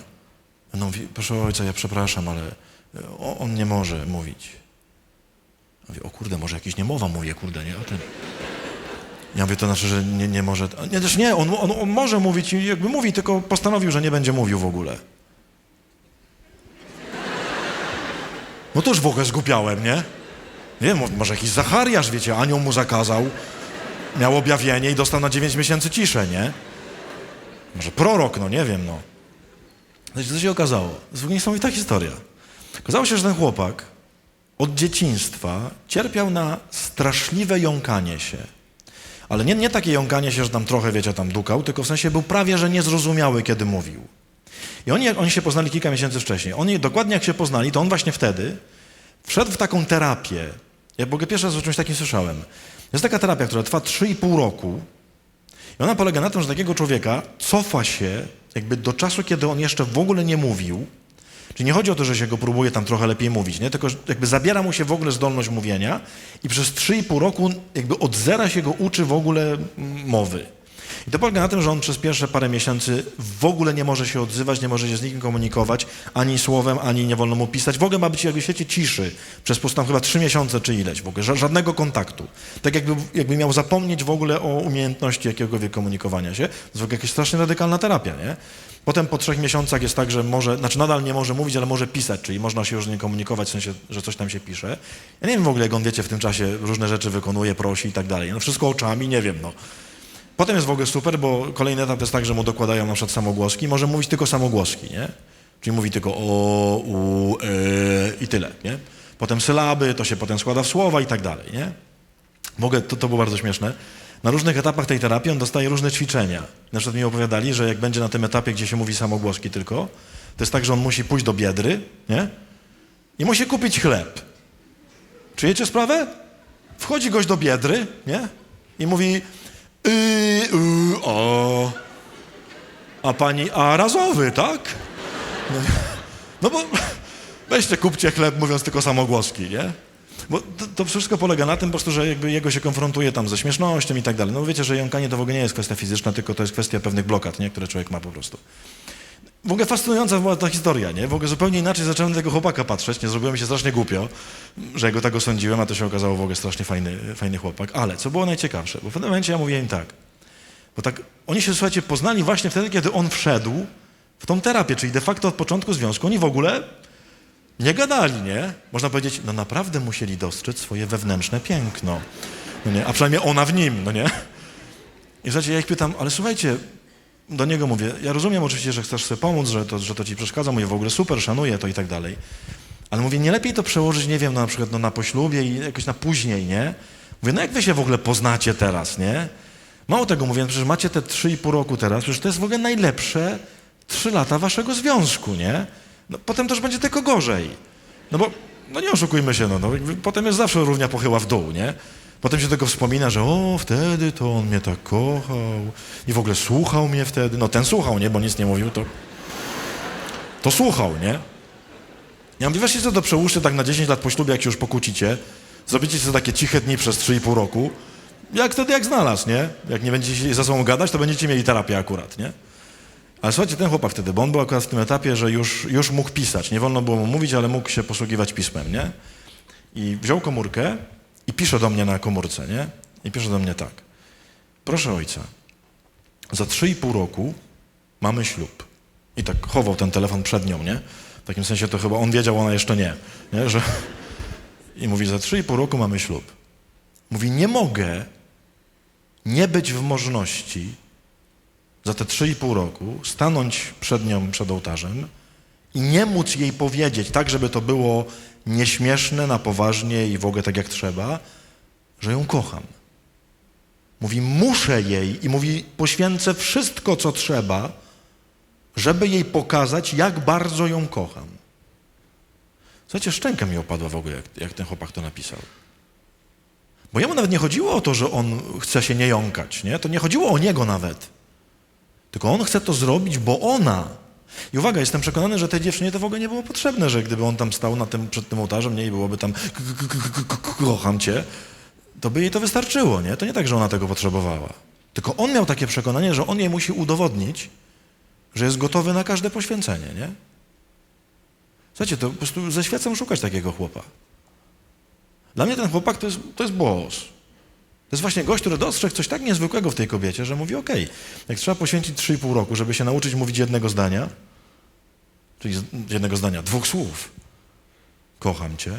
Speaker 2: No mówi, proszę ojca, ja przepraszam, ale on nie może mówić. Ja mówię, o kurde, może jakiś niemowa mówi, kurde, nie? Ja mówię, to znaczy, że nie może... Nie, też nie, on może mówić i jakby mówi, tylko postanowił, że nie będzie mówił w ogóle. No to już w ogóle zgłupiałem, nie? Nie wiem, może jakiś Zachariasz, wiecie, anioł mu zakazał, miał objawienie i dostał na 9 miesięcy ciszę, nie? Może prorok, no nie wiem, no. Znaczy, co się okazało? To jest w ogóle niesamowita historia. Okazało się, że ten chłopak od dzieciństwa cierpiał na straszliwe jąkanie się. Ale nie takie jąkanie się, że tam trochę, wiecie, tam dukał, tylko w sensie był prawie, że niezrozumiały, kiedy mówił. I oni się poznali kilka miesięcy wcześniej. Dokładnie jak się poznali, to on właśnie wtedy wszedł w taką terapię. Ja w ogóle pierwszy raz o czymś takim słyszałem. Jest taka terapia, która trwa 3,5 roku. I ona polega na tym, że takiego człowieka cofa się jakby do czasu, kiedy on jeszcze w ogóle nie mówił. Czyli nie chodzi o to, że się go próbuje tam trochę lepiej mówić, nie? Tylko jakby zabiera mu się w ogóle zdolność mówienia i przez 3,5 roku jakby od zera się go uczy w ogóle mowy. I to polega na tym, że on przez pierwsze parę miesięcy w ogóle nie może się odzywać, nie może się z nikim komunikować, ani słowem, ani nie wolno mu pisać. W ogóle ma być jakby w świecie ciszy przez tam chyba 3 miesiące czy ileś w ogóle, żadnego kontaktu. Tak jakby miał zapomnieć w ogóle o umiejętności jakiegokolwiek komunikowania się. To jest w ogóle jakaś strasznie radykalna terapia, nie? Potem po 3 miesiącach jest tak, że może, znaczy nadal nie może mówić, ale może pisać, czyli można się już nie komunikować, w sensie, że coś tam się pisze. Ja nie wiem w ogóle, jak on, wiecie, w tym czasie różne rzeczy wykonuje, prosi i tak dalej. No wszystko oczami, nie wiem, no. Potem jest w ogóle super, bo kolejny etap jest tak, że mu dokładają na przykład samogłoski, może mówić tylko samogłoski, nie? Czyli mówi tylko o, u, i tyle, nie? Potem sylaby, to się potem składa w słowa i tak dalej, nie? W ogóle to było bardzo śmieszne. Na różnych etapach tej terapii on dostaje różne ćwiczenia. Na przykład mi opowiadali, że jak będzie na tym etapie, gdzie się mówi samogłoski tylko, to jest tak, że on musi pójść do Biedry, nie? I musi kupić chleb. Czujecie sprawę? Wchodzi gość do Biedry, nie? I mówi o. A pani, a razowy, tak? No bo weźcie, kupcie chleb, mówiąc tylko samogłoski, nie? Bo to wszystko polega na tym po prostu, że jakby jego się konfrontuje tam ze śmiesznością i tak dalej. No wiecie, że jąkanie to w ogóle nie jest kwestia fizyczna, tylko to jest kwestia pewnych blokad, nie? Które człowiek ma po prostu. W ogóle fascynująca była ta historia, nie? W ogóle zupełnie inaczej zacząłem na tego chłopaka patrzeć, nie zrobiło mi się strasznie głupio, że go tak osądziłem, a to się okazało w ogóle strasznie fajny chłopak. Ale co było najciekawsze, bo w pewnym momencie ja mówiłem im tak, bo tak, oni się, słuchajcie, poznali właśnie wtedy, kiedy on wszedł w tą terapię, czyli de facto od początku związku. Oni w ogóle nie gadali, nie? Można powiedzieć, no naprawdę musieli dostrzec swoje wewnętrzne piękno, no nie? A przynajmniej ona w nim, no nie? I słuchajcie, ja ich pytam, ale słuchajcie, do niego mówię, ja rozumiem oczywiście, że chcesz sobie pomóc, że to ci przeszkadza, mówię, w ogóle super, szanuję to i tak dalej, ale mówię, nie lepiej to przełożyć, nie wiem, na przykład na poślubie i jakoś na później, nie? Mówię, no jak wy się w ogóle poznacie teraz, nie? Mało tego mówię, przecież macie te 3,5 roku teraz, przecież to jest w ogóle najlepsze 3 lata waszego związku, nie? No, potem też będzie tylko gorzej. No bo, no nie oszukujmy się, no, potem jest zawsze równia pochyła w dół, nie? Potem się tylko wspomina, że o, wtedy to on mnie tak kochał i w ogóle słuchał mnie wtedy. No ten słuchał, nie? Bo nic nie mówił, to słuchał, nie? Ja mówię, weźcie sobie to przełóżcie tak na 10 lat po ślubie, jak się już pokłócicie, zrobicie sobie takie ciche dni przez 3,5 roku, jak wtedy jak znalazł, nie? Jak nie będziecie ze sobą gadać, to będziecie mieli terapię akurat, nie? Ale słuchajcie, ten chłopak wtedy, bo on był akurat w tym etapie, że już mógł pisać. Nie wolno było mu mówić, ale mógł się posługiwać pismem, nie? I wziął komórkę i pisze do mnie na komórce, nie? I pisze do mnie tak. Proszę ojca, za 3,5 roku mamy ślub. I tak chował ten telefon przed nią, nie? W takim sensie to chyba on wiedział, ona jeszcze nie? Że... I mówi, za 3,5 roku mamy ślub. Mówi, nie mogę nie być w możności za te 3,5 roku stanąć przed nią, przed ołtarzem i nie móc jej powiedzieć, tak żeby to było nieśmieszne, na poważnie i w ogóle tak jak trzeba, że ją kocham. Mówi, muszę jej i mówi, poświęcę wszystko, co trzeba, żeby jej pokazać, jak bardzo ją kocham. Słuchajcie, szczęka mi opadła w ogóle, jak ten chłopak to napisał. Bo jemu nawet nie chodziło o to, że on chce się nie jąkać, nie? To nie chodziło o niego nawet. Tylko on chce to zrobić, bo ona. I uwaga, jestem przekonany, że tej dziewczynie to w ogóle nie było potrzebne, że gdyby on tam stał przed tym ołtarzem, nie, i byłoby tam kocham cię, to by jej to wystarczyło, nie? To nie tak, że ona tego potrzebowała. Tylko on miał takie przekonanie, że on jej musi udowodnić, że jest gotowy na każde poświęcenie, nie? Słuchajcie, to po prostu ze świecą szukać takiego chłopa. Dla mnie ten chłopak to jest boss. To jest właśnie gość, który dostrzegł coś tak niezwykłego w tej kobiecie, że mówi, okej, jak trzeba poświęcić 3,5 roku, żeby się nauczyć mówić jednego zdania, czyli jednego zdania, 2 słów, kocham cię,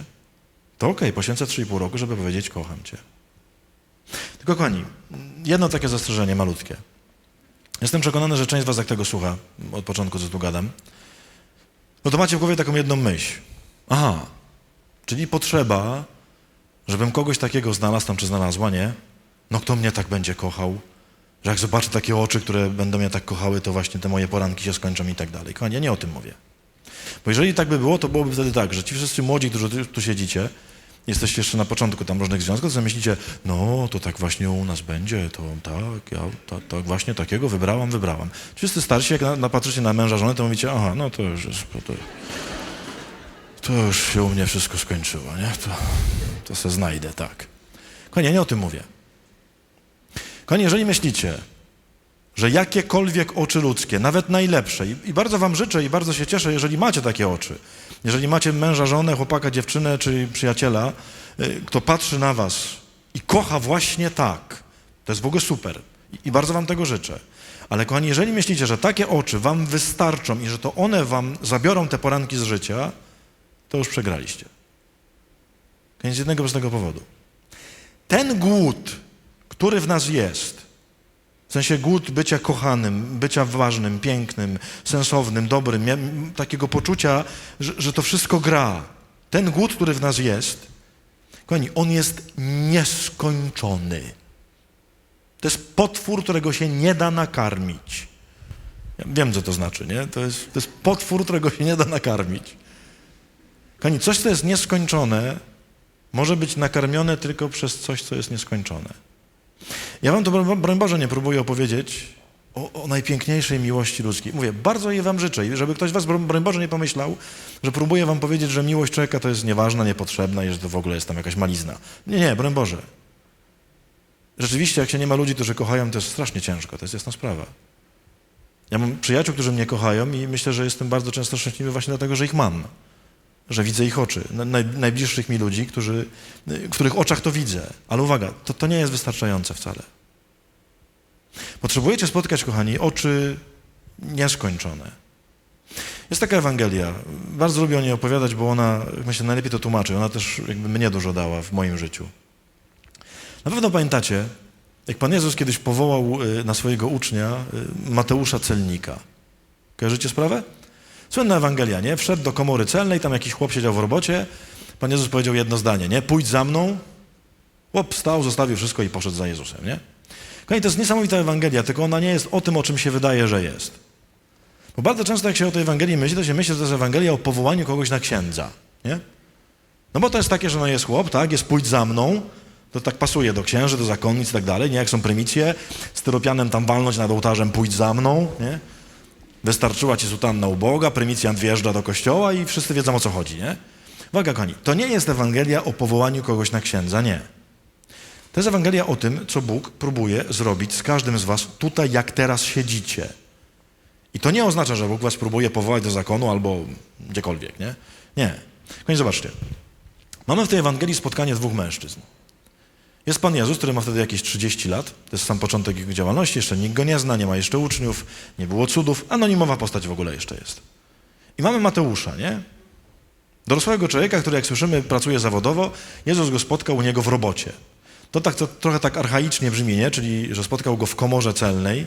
Speaker 2: to okej, poświęcę 3,5 roku, żeby powiedzieć kocham cię. Tylko kochani, jedno takie zastrzeżenie malutkie. Jestem przekonany, że część z was jak tego słucha, od początku co tu gadam, no to macie w głowie taką jedną myśl. Aha, czyli potrzeba, żebym kogoś takiego znalazł tam czy znalazła, nie? No kto mnie tak będzie kochał? Że jak zobaczę takie oczy, które będą mnie tak kochały, to właśnie te moje poranki się skończą i tak dalej. Kochani, ja nie o tym mówię. Bo jeżeli tak by było, to byłoby wtedy tak, że ci wszyscy młodzi, którzy tu siedzicie, jesteście jeszcze na początku tam różnych związków, to sobie myślicie, no to tak właśnie u nas będzie, to tak, ja tak właśnie takiego wybrałam. Wszyscy starsi, jak napatrzycie na męża, żonę, to mówicie, aha, no to już jest, to już się u mnie wszystko skończyło, nie? To se znajdę, tak. Kochani, ja nie o tym mówię. Kochani, jeżeli myślicie, że jakiekolwiek oczy ludzkie, nawet najlepsze, i bardzo wam życzę i bardzo się cieszę, jeżeli macie takie oczy, jeżeli macie męża, żonę, chłopaka, dziewczynę czy przyjaciela, kto patrzy na was i kocha właśnie tak, to jest w ogóle super i bardzo wam tego życzę. Ale kochani, jeżeli myślicie, że takie oczy wam wystarczą i że to one wam zabiorą te poranki z życia, to już przegraliście. Z jednego prostego powodu. Ten głód, który w nas jest, w sensie głód bycia kochanym, bycia ważnym, pięknym, sensownym, dobrym, takiego poczucia, że to wszystko gra. Ten głód, który w nas jest, kochani, on jest nieskończony. To jest potwór, którego się nie da nakarmić. Ja wiem, co to znaczy, nie? To jest potwór, którego się nie da nakarmić. Kochani, coś, co jest nieskończone, może być nakarmione tylko przez coś, co jest nieskończone. Ja wam to, broń Boże, nie próbuję opowiedzieć o najpiękniejszej miłości ludzkiej. Mówię, bardzo jej wam życzę i żeby ktoś z was, broń Boże, nie pomyślał, że próbuję wam powiedzieć, że miłość człowieka to jest nieważna, niepotrzebna i że to w ogóle jest tam jakaś malizna. Nie, broń Boże. Rzeczywiście, jak się nie ma ludzi, którzy kochają, to jest strasznie ciężko, to jest jasna sprawa. Ja mam przyjaciół, którzy mnie kochają i myślę, że jestem bardzo często szczęśliwy właśnie dlatego, że ich mam. Że widzę ich oczy, najbliższych mi ludzi, w których oczach to widzę. Ale uwaga, to nie jest wystarczające wcale. Potrzebujecie spotkać, kochani, oczy nieskończone. Jest taka Ewangelia, bardzo lubię o niej opowiadać, bo ona, myślę, najlepiej to tłumaczy. Ona też jakby mnie dużo dała w moim życiu. Na pewno pamiętacie, jak Pan Jezus kiedyś powołał na swojego ucznia Mateusza Celnika. Kojarzycie sprawę? Słynna Ewangelia, nie? Wszedł do komory celnej, tam jakiś chłop siedział w robocie. Pan Jezus powiedział jedno zdanie, nie? Pójdź za mną. Chłop wstał, zostawił wszystko i poszedł za Jezusem, nie? Kochani, to jest niesamowita Ewangelia, tylko ona nie jest o tym, o czym się wydaje, że jest. Bo bardzo często, jak się o tej Ewangelii myśli, to się myśli, że to jest Ewangelia o powołaniu kogoś na księdza, nie? No bo to jest takie, że no jest chłop, tak? Jest pójdź za mną. To tak pasuje do księży, do zakonnic i tak dalej, nie? Jak są prymicje, styropianem tam walnąć nad ołtarzem, pójdź za mną, nie? Wystarczyła ci sutanna uboga, prymitjant wjeżdża do kościoła i wszyscy wiedzą, o co chodzi, nie? Uwaga, kochani, to nie jest Ewangelia o powołaniu kogoś na księdza, nie. To jest Ewangelia o tym, co Bóg próbuje zrobić z każdym z was tutaj, jak teraz siedzicie. I to nie oznacza, że Bóg was próbuje powołać do zakonu albo gdziekolwiek, nie? Nie. Kochani, zobaczcie. Mamy w tej Ewangelii spotkanie dwóch mężczyzn. Jest Pan Jezus, który ma wtedy jakieś 30 lat, to jest sam początek jego działalności, jeszcze nikt go nie zna, nie ma jeszcze uczniów, nie było cudów, anonimowa postać w ogóle jeszcze jest. I mamy Mateusza, nie? Dorosłego człowieka, który jak słyszymy pracuje zawodowo, Jezus go spotkał u niego w robocie. To trochę tak archaicznie brzmi, nie? Czyli, że spotkał go w komorze celnej,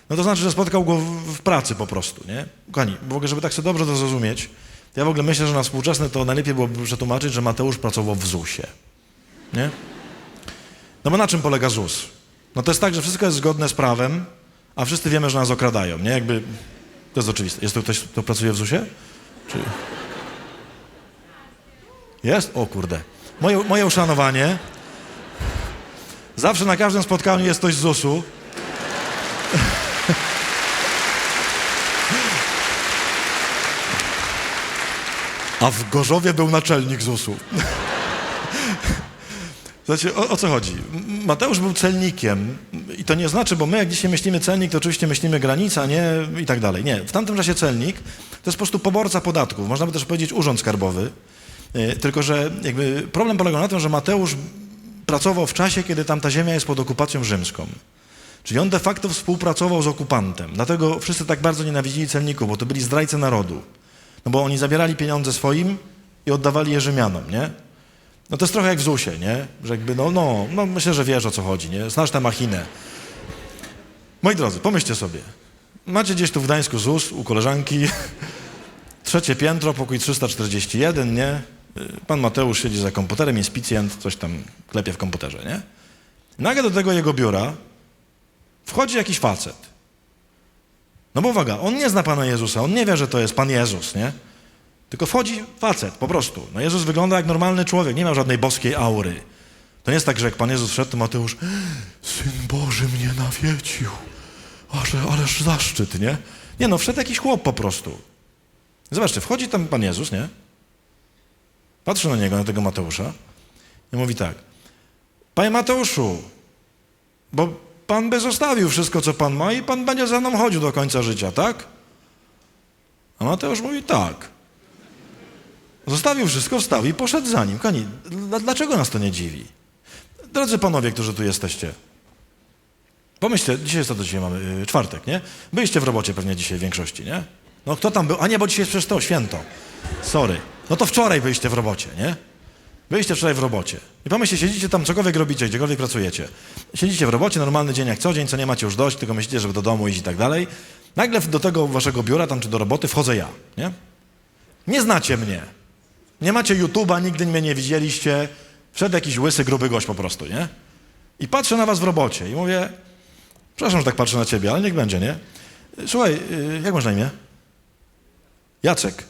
Speaker 2: no to znaczy, że spotkał go w pracy po prostu, nie? Kochani, w ogóle, żeby tak sobie dobrze to zrozumieć, to ja w ogóle myślę, że na współczesne to najlepiej byłoby przetłumaczyć, że Mateusz pracował w ZUS-ie, nie? No bo na czym polega ZUS? No to jest tak, że wszystko jest zgodne z prawem, a wszyscy wiemy, że nas okradają, nie? Jakby, to jest oczywiste. Jest tu ktoś, kto pracuje w ZUS-ie? Czy... Jest? O kurde. Moje uszanowanie. Zawsze na każdym spotkaniu jest ktoś z ZUS-u. A w Gorzowie był naczelnik ZUS-u. Znaczy, o co chodzi? Mateusz był celnikiem i to nie znaczy, bo my jak dzisiaj myślimy celnik, to oczywiście myślimy granica, nie? I tak dalej. Nie, w tamtym czasie celnik to jest po prostu poborca podatków. Można by też powiedzieć urząd skarbowy. Tylko, że jakby problem polegał na tym, że Mateusz pracował w czasie, kiedy tamta ziemia jest pod okupacją rzymską. Czyli on de facto współpracował z okupantem. Dlatego wszyscy tak bardzo nienawidzili celników, bo to byli zdrajcy narodu. No bo oni zabierali pieniądze swoim i oddawali je Rzymianom, nie? No to jest trochę jak w ZUS-ie, nie? Że jakby, no myślę, że wiesz, o co chodzi, nie? Znasz tę machinę. Moi drodzy, pomyślcie sobie. Macie gdzieś tu w Gdańsku ZUS u koleżanki, 3. piętro, pokój 341, nie? Pan Mateusz siedzi za komputerem, jest picjent, coś tam klepie w komputerze, nie? Nagle do tego jego biura wchodzi jakiś facet. No bo uwaga, on nie zna Pana Jezusa, on nie wie, że to jest Pan Jezus, nie? Tylko wchodzi facet, po prostu. No Jezus wygląda jak normalny człowiek, nie miał żadnej boskiej aury. To nie jest tak, że jak Pan Jezus wszedł, to Mateusz, Syn Boży mnie nawiedził. Ależ zaszczyt, nie? Nie no, wszedł jakiś chłop po prostu. Zobaczcie, wchodzi tam Pan Jezus, nie? Patrzy na niego, na tego Mateusza i mówi tak. Panie Mateuszu, bo pan by zostawił wszystko, co pan ma i pan będzie za mną chodził do końca życia, tak? A Mateusz mówi tak. Zostawił wszystko, wstał i poszedł za nim. Kochani, dlaczego nas to nie dziwi? Drodzy panowie, którzy tu jesteście, pomyślcie, dzisiaj jest to, dzisiaj mamy czwartek, nie? Byliście w robocie pewnie dzisiaj w większości, nie? No kto tam był? A nie, bo dzisiaj jest przecież to święto. Sorry. No to wczoraj byliście w robocie, nie? Byliście wczoraj w robocie. I pomyślcie, siedzicie tam, cokolwiek robicie, gdziekolwiek pracujecie. Siedzicie w robocie, normalny dzień jak co dzień, co nie macie już dość, tylko myślicie, żeby do domu iść i tak dalej. Nagle do tego waszego biura, tam czy do roboty wchodzę ja, nie? Nie znacie mnie. Nie macie YouTube'a, nigdy mnie nie widzieliście. Wszedł jakiś łysy, gruby gość po prostu, nie? I patrzę na was w robocie i mówię, przepraszam, że tak patrzę na ciebie, ale niech będzie, nie? Słuchaj, jak masz na imię? Jacek.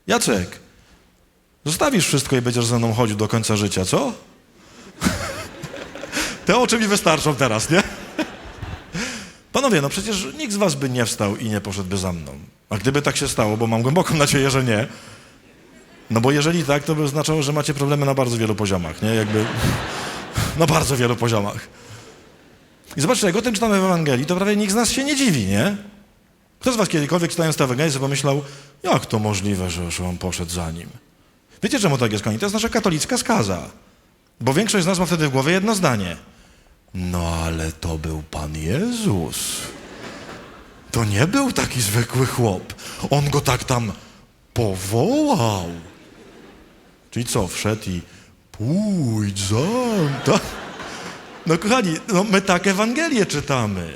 Speaker 2: Jacek, zostawisz wszystko i będziesz ze mną chodził do końca życia, co? Te oczy mi wystarczą teraz, nie? Panowie, no przecież nikt z was by nie wstał i nie poszedłby za mną. A gdyby tak się stało, bo mam głęboką nadzieję, że nie, no bo jeżeli tak, to by oznaczało, że macie problemy na bardzo wielu poziomach, nie? Jakby na bardzo wielu poziomach. I zobaczcie, jak o tym czytamy w Ewangelii, to prawie nikt z nas się nie dziwi, nie? Kto z was kiedykolwiek czytając tę Ewangelię sobie pomyślał, jak to możliwe, że on poszedł za nim? Wiecie, czemu tak jest, kochani? To jest nasza katolicka skaza. Bo większość z nas ma wtedy w głowie jedno zdanie. No ale to był Pan Jezus. To nie był taki zwykły chłop. On go tak tam powołał. Czyli co, wszedł i pójdź za mną. Tak? No kochani, no my tak Ewangelię czytamy.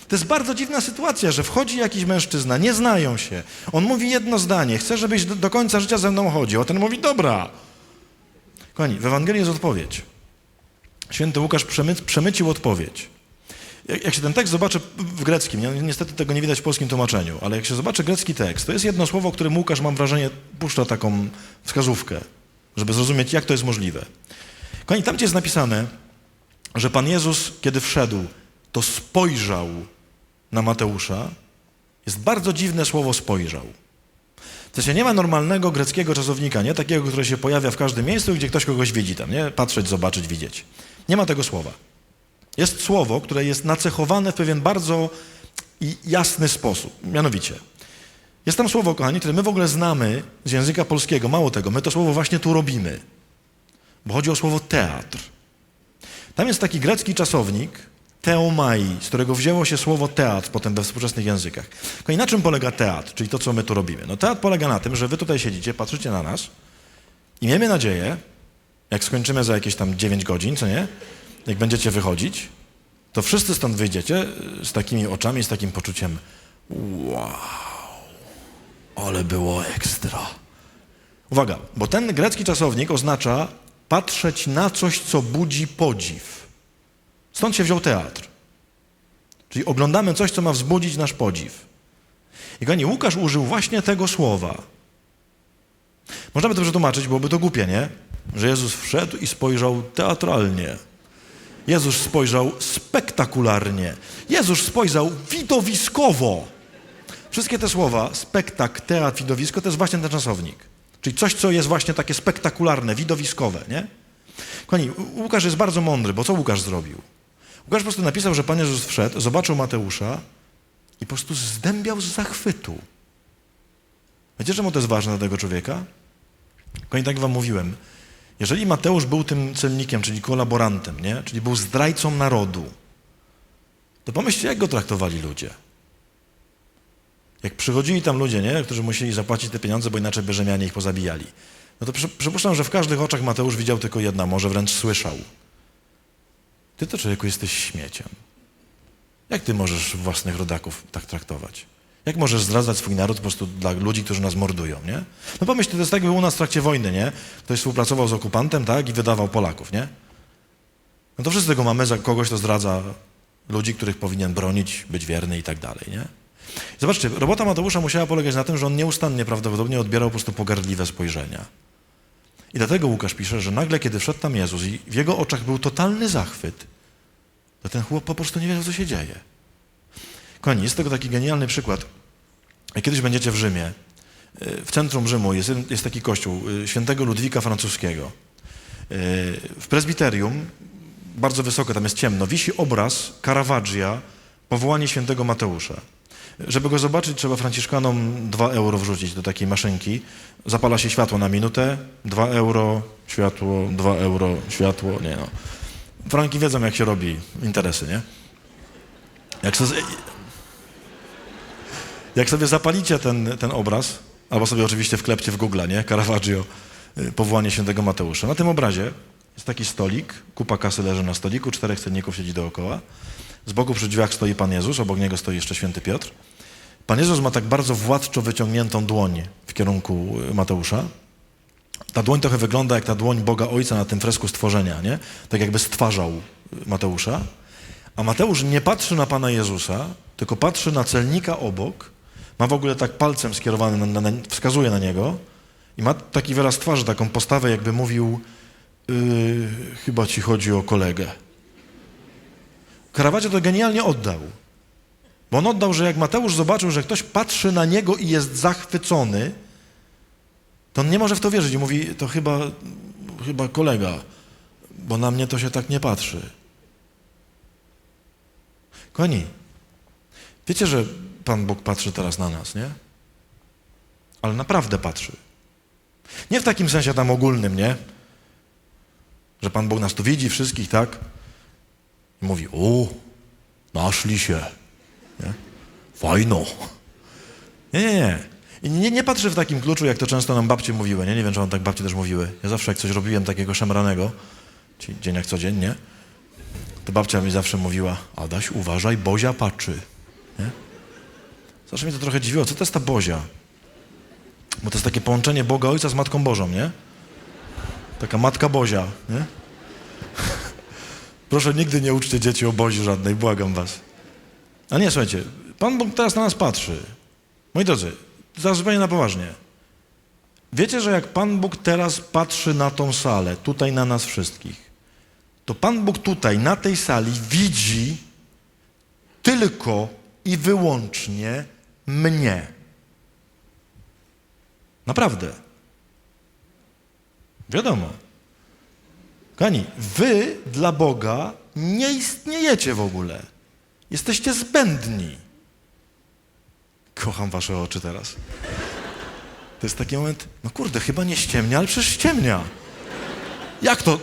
Speaker 2: To jest bardzo dziwna sytuacja, że wchodzi jakiś mężczyzna, nie znają się. On mówi jedno zdanie, chce, żebyś do końca życia ze mną chodził. A ten mówi, dobra. Kochani, w Ewangelii jest odpowiedź. Święty Łukasz przemycił odpowiedź. Jak się ten tekst zobaczy w greckim, niestety tego nie widać w polskim tłumaczeniu, ale jak się zobaczy grecki tekst, to jest jedno słowo, którym Łukasz, mam wrażenie, puszcza taką wskazówkę, żeby zrozumieć, jak to jest możliwe. Kochani, tam gdzie jest napisane, że Pan Jezus, kiedy wszedł, to spojrzał na Mateusza, jest bardzo dziwne słowo spojrzał. W sensie nie ma normalnego greckiego czasownika, nie? Takiego, które się pojawia w każdym miejscu, gdzie ktoś kogoś widzi tam, nie? Patrzeć, zobaczyć, widzieć. Nie ma tego słowa. Jest słowo, które jest nacechowane w pewien bardzo jasny sposób. Mianowicie, jest tam słowo, kochani, które my w ogóle znamy z języka polskiego. Mało tego, my to słowo właśnie tu robimy. Bo chodzi o słowo teatr. Tam jest taki grecki czasownik, teomai, z którego wzięło się słowo teatr potem we współczesnych językach. I na czym polega teatr, czyli to, co my tu robimy? No teatr polega na tym, że wy tutaj siedzicie, patrzycie na nas i miejmy nadzieję, jak skończymy za jakieś tam 9 godzin, co nie? Jak będziecie wychodzić, to wszyscy stąd wyjdziecie z takimi oczami, z takim poczuciem wow, ale było ekstra. Uwaga, bo ten grecki czasownik oznacza patrzeć na coś, co budzi podziw. Stąd się wziął teatr. Czyli oglądamy coś, co ma wzbudzić nasz podziw. I kochani, Łukasz użył właśnie tego słowa. Można by to przetłumaczyć, byłoby to głupie, nie? Że Jezus wszedł i spojrzał teatralnie. Jezus spojrzał spektakularnie. Jezus spojrzał widowiskowo. Wszystkie te słowa, spektakl, teatr, widowisko, to jest właśnie ten czasownik. Czyli coś, co jest właśnie takie spektakularne, widowiskowe, nie? Kochani, Łukasz jest bardzo mądry, bo co Łukasz zrobił? Łukasz po prostu napisał, że Pan Jezus wszedł, zobaczył Mateusza i po prostu zdębiał z zachwytu. Wiecie, czemu to jest ważne dla tego człowieka? Kochani, tak wam mówiłem, jeżeli Mateusz był tym celnikiem, czyli kolaborantem, nie? Czyli był zdrajcą narodu, to pomyślcie, jak go traktowali ludzie. Jak przychodzili tam ludzie, nie? Którzy musieli zapłacić te pieniądze, bo inaczej by Rzymianie ich pozabijali. No to przypuszczam, że w każdych oczach Mateusz widział tylko jedna, może wręcz słyszał. Ty to, człowieku, jesteś śmieciem. Jak ty możesz własnych rodaków tak traktować? Jak możesz zdradzać swój naród po prostu dla ludzi, którzy nas mordują, nie? No pomyśl, to jest tak, jakby u nas w trakcie wojny, nie? Ktoś współpracował z okupantem, tak? I wydawał Polaków, nie? No to wszyscy tego mamy, za kogoś to zdradza ludzi, których powinien bronić, być wierny i tak dalej, nie? Zobaczcie, robota Mateusza musiała polegać na tym, że on nieustannie prawdopodobnie odbierał po prostu pogardliwe spojrzenia. I dlatego Łukasz pisze, że nagle, kiedy wszedł tam Jezus i w jego oczach był totalny zachwyt, to ten chłop po prostu nie wiedział, co się dzieje. Kochani, jest tego taki genialny przykład. Jak kiedyś będziecie w Rzymie, w centrum Rzymu jest taki kościół świętego Ludwika Francuskiego. W prezbiterium bardzo wysoko, tam jest ciemno, wisi obraz Caravaggia, Powołanie świętego Mateusza. Żeby go zobaczyć, trzeba Franciszkanom 2 euro wrzucić do takiej maszynki. Zapala się światło na minutę, 2 euro, światło, 2 euro, światło, nie no. Franki wiedzą, jak się robi interesy, nie? Jak sobie zapalicie ten obraz, albo sobie oczywiście wklepcie w Google, nie? Caravaggio, Powołanie świętego Mateusza. Na tym obrazie jest taki stolik, kupa kasy leży na stoliku, 4 cenników siedzi dookoła. Z boku przy drzwiach stoi Pan Jezus, obok niego stoi jeszcze święty Piotr. Pan Jezus ma tak bardzo władczo wyciągniętą dłoń w kierunku Mateusza. Ta dłoń trochę wygląda jak ta dłoń Boga Ojca na tym fresku stworzenia, nie? Tak jakby stwarzał Mateusza. A Mateusz nie patrzy na Pana Jezusa, tylko patrzy na celnika obok. Ma w ogóle tak palcem skierowany, wskazuje na niego i ma taki wyraz twarzy, taką postawę, jakby mówił chyba ci chodzi o kolegę. Caravaggio to genialnie oddał. Bo on oddał, że jak Mateusz zobaczył, że ktoś patrzy na niego i jest zachwycony, to on nie może w to wierzyć i mówi, to chyba kolega, bo na mnie to się tak nie patrzy. Kochani, wiecie, że Pan Bóg patrzy teraz na nas, nie? Ale naprawdę patrzy. Nie w takim sensie tam ogólnym, nie? Że Pan Bóg nas tu widzi, wszystkich, tak? I mówi, naszli się, nie? Fajno. Nie. I nie patrzy w takim kluczu, jak to często nam babcie mówiły, nie? Nie wiem, czy wam tak babcie też mówiły. Ja zawsze, jak coś robiłem takiego szemranego, czyli dzień jak codzień, nie? To babcia mi zawsze mówiła, Adaś, uważaj, Bozia patrzy, nie? Zawsze mnie to trochę dziwiło. Co to jest ta Bozia? Bo to jest takie połączenie Boga Ojca z Matką Bożą, nie? Taka Matka Bozia, nie? Proszę, nigdy nie uczcie dzieci o Bozi żadnej, błagam was. A nie, słuchajcie, Pan Bóg teraz na nas patrzy. Moi drodzy, zaraz zupełnie na poważnie. Wiecie, że jak Pan Bóg teraz patrzy na tą salę, tutaj na nas wszystkich, to Pan Bóg tutaj, na tej sali widzi tylko i wyłącznie mnie. Naprawdę. Wiadomo. Kochani, wy dla Boga nie istniejecie w ogóle. Jesteście zbędni. Kocham wasze oczy teraz. To jest taki moment, no kurde, chyba nie ściemnia, ale przecież ściemnia. Jak to?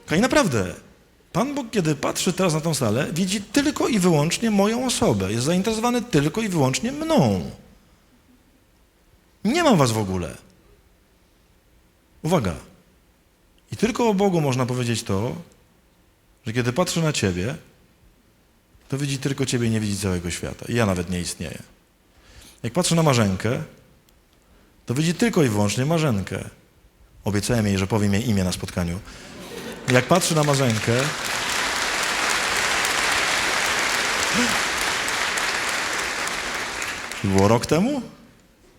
Speaker 2: Kochani, naprawdę. Pan Bóg, kiedy patrzy teraz na tą salę, widzi tylko i wyłącznie moją osobę. Jest zainteresowany tylko i wyłącznie mną. Nie mam was w ogóle. Uwaga. I tylko o Bogu można powiedzieć to, że kiedy patrzy na ciebie, to widzi tylko ciebie i nie widzi całego świata. I ja nawet nie istnieję. Jak patrzy na Marzenkę, to widzi tylko i wyłącznie Marzenkę. Obiecałem jej, że powiem jej imię na spotkaniu. Jak patrzy na Marzenkę, było rok temu?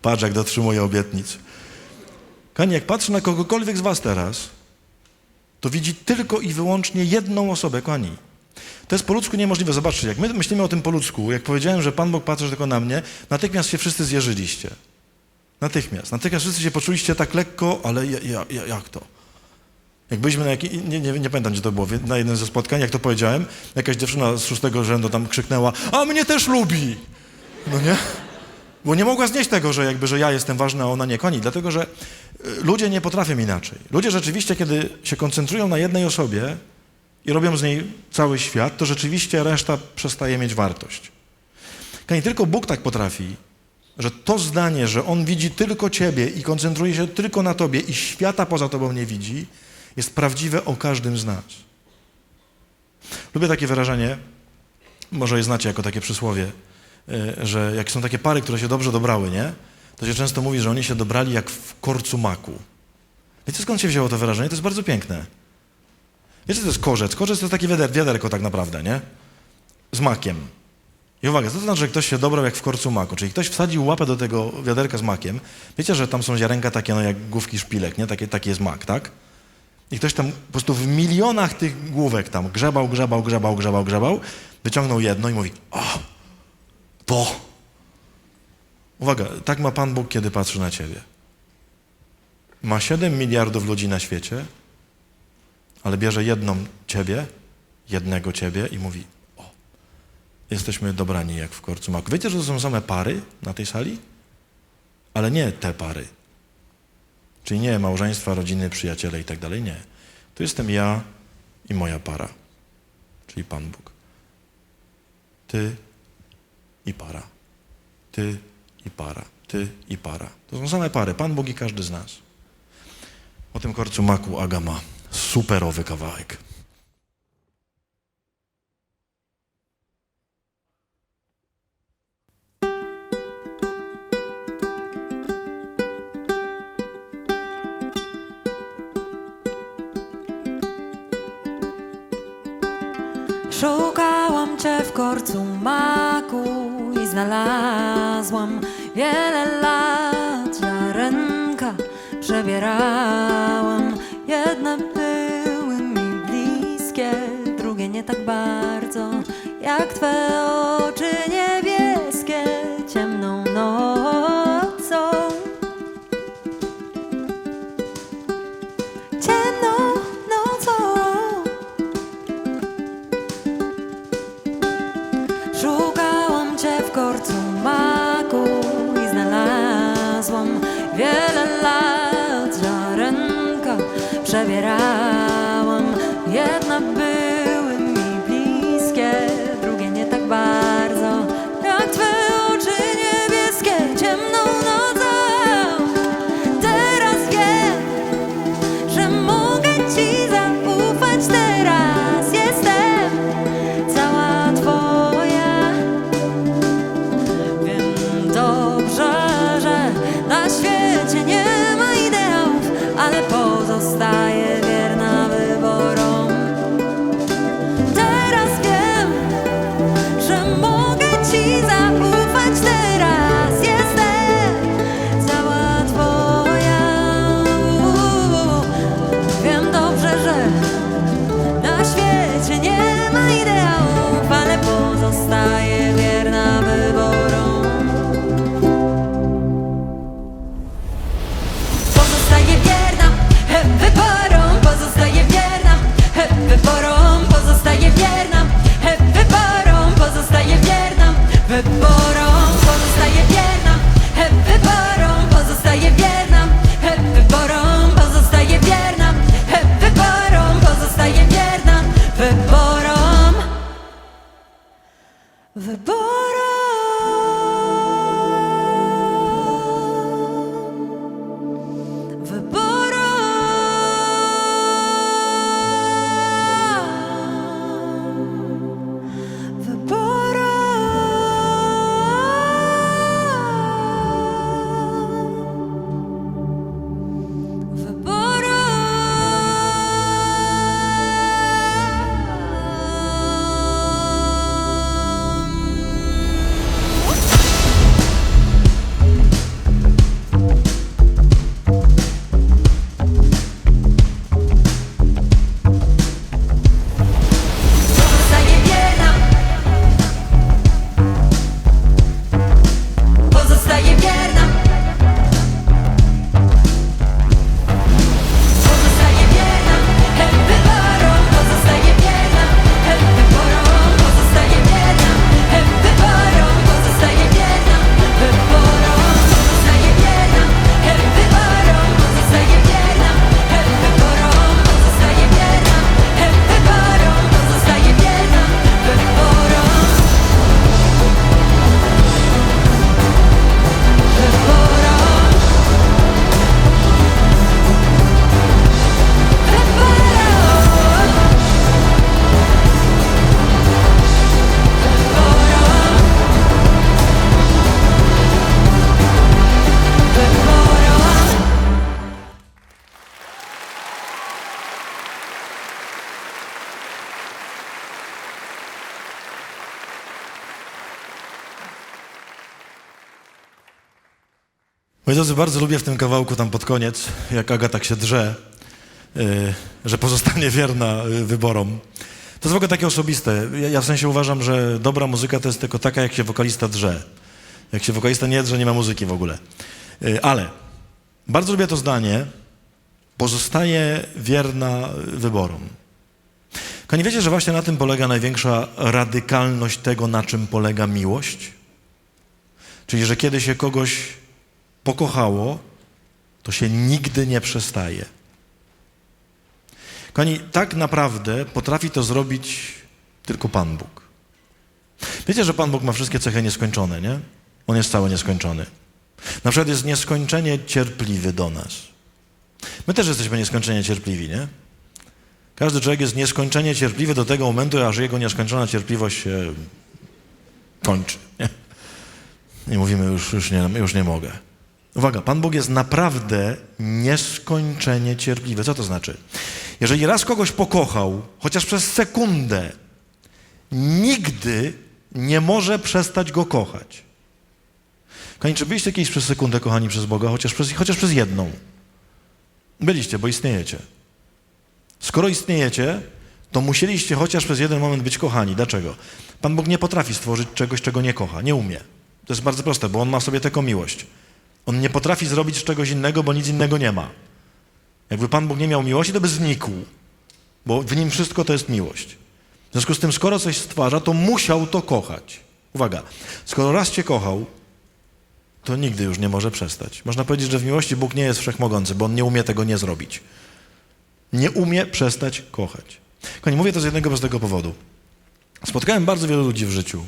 Speaker 2: Patrz, jak dotrzymuje obietnic. Kochani, jak patrzy na kogokolwiek z was teraz, to widzi tylko i wyłącznie jedną osobę, kochani. To jest po ludzku niemożliwe. Zobaczcie, jak my myślimy o tym po ludzku, jak powiedziałem, że Pan Bóg patrzy tylko na mnie, natychmiast się wszyscy zjeżyliście. Natychmiast wszyscy się poczuliście tak lekko, ale jak to? Jak byliśmy na nie pamiętam, gdzie to było, na jednym ze spotkań, jak to powiedziałem, jakaś dziewczyna z 6. rzędu tam krzyknęła, a mnie też lubi! No nie? Bo nie mogła znieść tego, że ja jestem ważny, a ona nie. Kochani, dlatego, że ludzie nie potrafią inaczej. Ludzie rzeczywiście, kiedy się koncentrują na jednej osobie i robią z niej cały świat, to rzeczywiście reszta przestaje mieć wartość. Kochani, tylko Bóg tak potrafi, że to zdanie, że On widzi tylko ciebie i koncentruje się tylko na tobie i świata poza tobą nie widzi, jest prawdziwe o każdym z nas. Lubię takie wyrażenie, może je znacie jako takie przysłowie, że jak są takie pary, które się dobrze dobrały, nie? To się często mówi, że oni się dobrali jak w korcu maku. Wiecie, skąd się wzięło to wyrażenie? To jest bardzo piękne. Wiecie, to jest korzec. Korzec to jest takie wiaderko tak naprawdę, nie? Z makiem. I uwaga, co to znaczy, że ktoś się dobrał jak w korcu maku? Czyli ktoś wsadził łapę do tego wiaderka z makiem. Wiecie, że tam są ziarenka takie, no jak główki szpilek, nie? Taki jest mak, tak? I ktoś tam po prostu w milionach tych główek tam grzebał, wyciągnął jedno i mówi, to. Uwaga, tak ma Pan Bóg, kiedy patrzy na ciebie. Ma 7 miliardów ludzi na świecie, ale bierze jedną ciebie ciebie, jednego ciebie i mówi: o, jesteśmy dobrani jak w korcu maku. Wiecie, że to są same pary na tej sali? Ale nie te pary. Czyli nie małżeństwa, rodziny, przyjaciele i tak dalej, nie. Tu jestem ja i moja para, czyli Pan Bóg. Ty i para. Ty i para. Ty i para. To są same pary, Pan Bóg i każdy z nas. O tym korcu maku Aga ma superowy kawałek.
Speaker 1: Szukałam cię w korcu maku i znalazłam wiele lat. Ziarenka przebierałam, jedne były mi bliskie, drugie nie tak bardzo, jak twe oczy niebieskie ciemną nocą. Ciemną nocą szukałam cię w korcu maku i znalazłam wiele lat. Ziarenka przebierałam, jedne były mi bliskie, drugie nie tak bardzo, jak twe oczy niebieskie ciemną nocą. Teraz wiem, że mogę ci zaufać, teraz jestem cała twoja. Wiem dobrze, że na świecie nie ma ideałów, ale pozostaję wierna wyborom. Teraz wiem, że mogę ci zaufać, teraz jestem cała twoja. Wiem dobrze, że na świecie nie ma ideałów, ale pozostaję wierna wyborom. Pozostaję wierna wyborom, pozostaję wierna wyborom, pozostaję wierna wyborom, pozostaję wierna wyborom, pozostaję wierna wyborom, pozostaję wierna wyborom, pozostaję wierna wyborom, pozostaję wierna wyborom. Pozostaję wierna, pozostaję wierna wyborom, pozostaję wierna wyborom, pozostaję wierna wyborom, pozostaję wierna wyborom, pozostaję wierna wyborom, pozostaję wierna wyborom, pozostaję wierna wyborom, pozostaję wierna wyborom.
Speaker 2: Moi drodzy, bardzo lubię w tym kawałku tam pod koniec, jak Aga tak się drze, że pozostanie wierna wyborom. To jest w ogóle takie osobiste. Ja w sensie uważam, że dobra muzyka to jest tylko taka, jak się wokalista drze. Jak się wokalista nie drze, nie ma muzyki w ogóle. Ale bardzo lubię to zdanie, pozostaje wierna wyborom. Kochani, wiecie, że właśnie na tym polega największa radykalność tego, na czym polega miłość? Czyli, że kiedy się kogoś pokochało, to się nigdy nie przestaje. Kochani, tak naprawdę potrafi to zrobić tylko Pan Bóg. Wiecie, że Pan Bóg ma wszystkie cechy nieskończone, nie? On jest cały nieskończony. Na przykład jest nieskończenie cierpliwy do nas. My też jesteśmy nieskończenie cierpliwi, nie? Każdy człowiek jest nieskończenie cierpliwy do tego momentu, aż jego nieskończona cierpliwość się kończy, nie? I mówimy, już nie mogę. Uwaga, Pan Bóg jest naprawdę nieskończenie cierpliwy. Co to znaczy? Jeżeli raz kogoś pokochał, chociaż przez sekundę, nigdy nie może przestać go kochać. Kochani, czy byliście kiedyś przez sekundę kochani przez Boga, chociaż przez jedną? Byliście, bo istniejecie. Skoro istniejecie, to musieliście chociaż przez jeden moment być kochani. Dlaczego? Pan Bóg nie potrafi stworzyć czegoś, czego nie kocha. Nie umie. To jest bardzo proste, bo On ma w sobie taką miłość. On nie potrafi zrobić czegoś innego, bo nic innego nie ma. Jakby Pan Bóg nie miał miłości, to by znikł. Bo w Nim wszystko to jest miłość. W związku z tym, skoro coś stwarza, to musiał to kochać. Uwaga, skoro raz Cię kochał, to nigdy już nie może przestać. Można powiedzieć, że w miłości Bóg nie jest wszechmogący, bo On nie umie tego nie zrobić. Nie umie przestać kochać. Kochani, mówię to z jednego prostego powodu. Spotkałem bardzo wielu ludzi w życiu.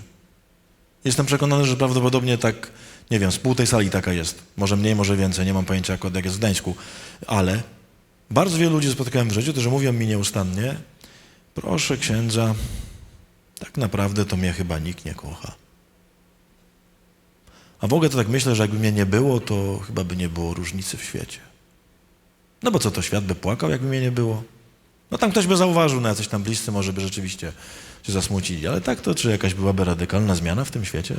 Speaker 2: Jestem przekonany, że prawdopodobnie tak, nie wiem, z pół tej sali taka jest. Może mniej, może więcej, nie mam pojęcia, jak jest w Gdańsku. Ale bardzo wielu ludzi spotkałem w życiu, którzy mówią mi nieustannie: proszę księdza, tak naprawdę to mnie chyba nikt nie kocha. A w ogóle to tak myślę, że jakby mnie nie było, to chyba by nie było różnicy w świecie. No bo co, to świat by płakał, jakby mnie nie było? No tam ktoś by zauważył, na jacyś tam bliscy może by rzeczywiście się zasmucili, ale tak to, czy jakaś byłaby radykalna zmiana w tym świecie,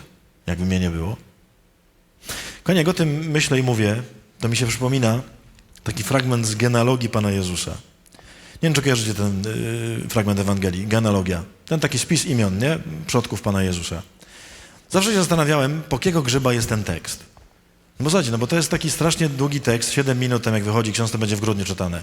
Speaker 2: jakby mnie nie było? Kochani, jak o tym myślę i mówię, to mi się przypomina taki fragment z genealogii Pana Jezusa. Nie wiem, czy kojarzycie ten fragment Ewangelii, genealogia. Ten taki spis imion, nie? Przodków Pana Jezusa. Zawsze się zastanawiałem, po jakiego grzyba jest ten tekst. No bo słuchajcie, no bo to jest taki strasznie długi tekst, 7 minut tam jak wychodzi ksiądz, to będzie w grudniu czytane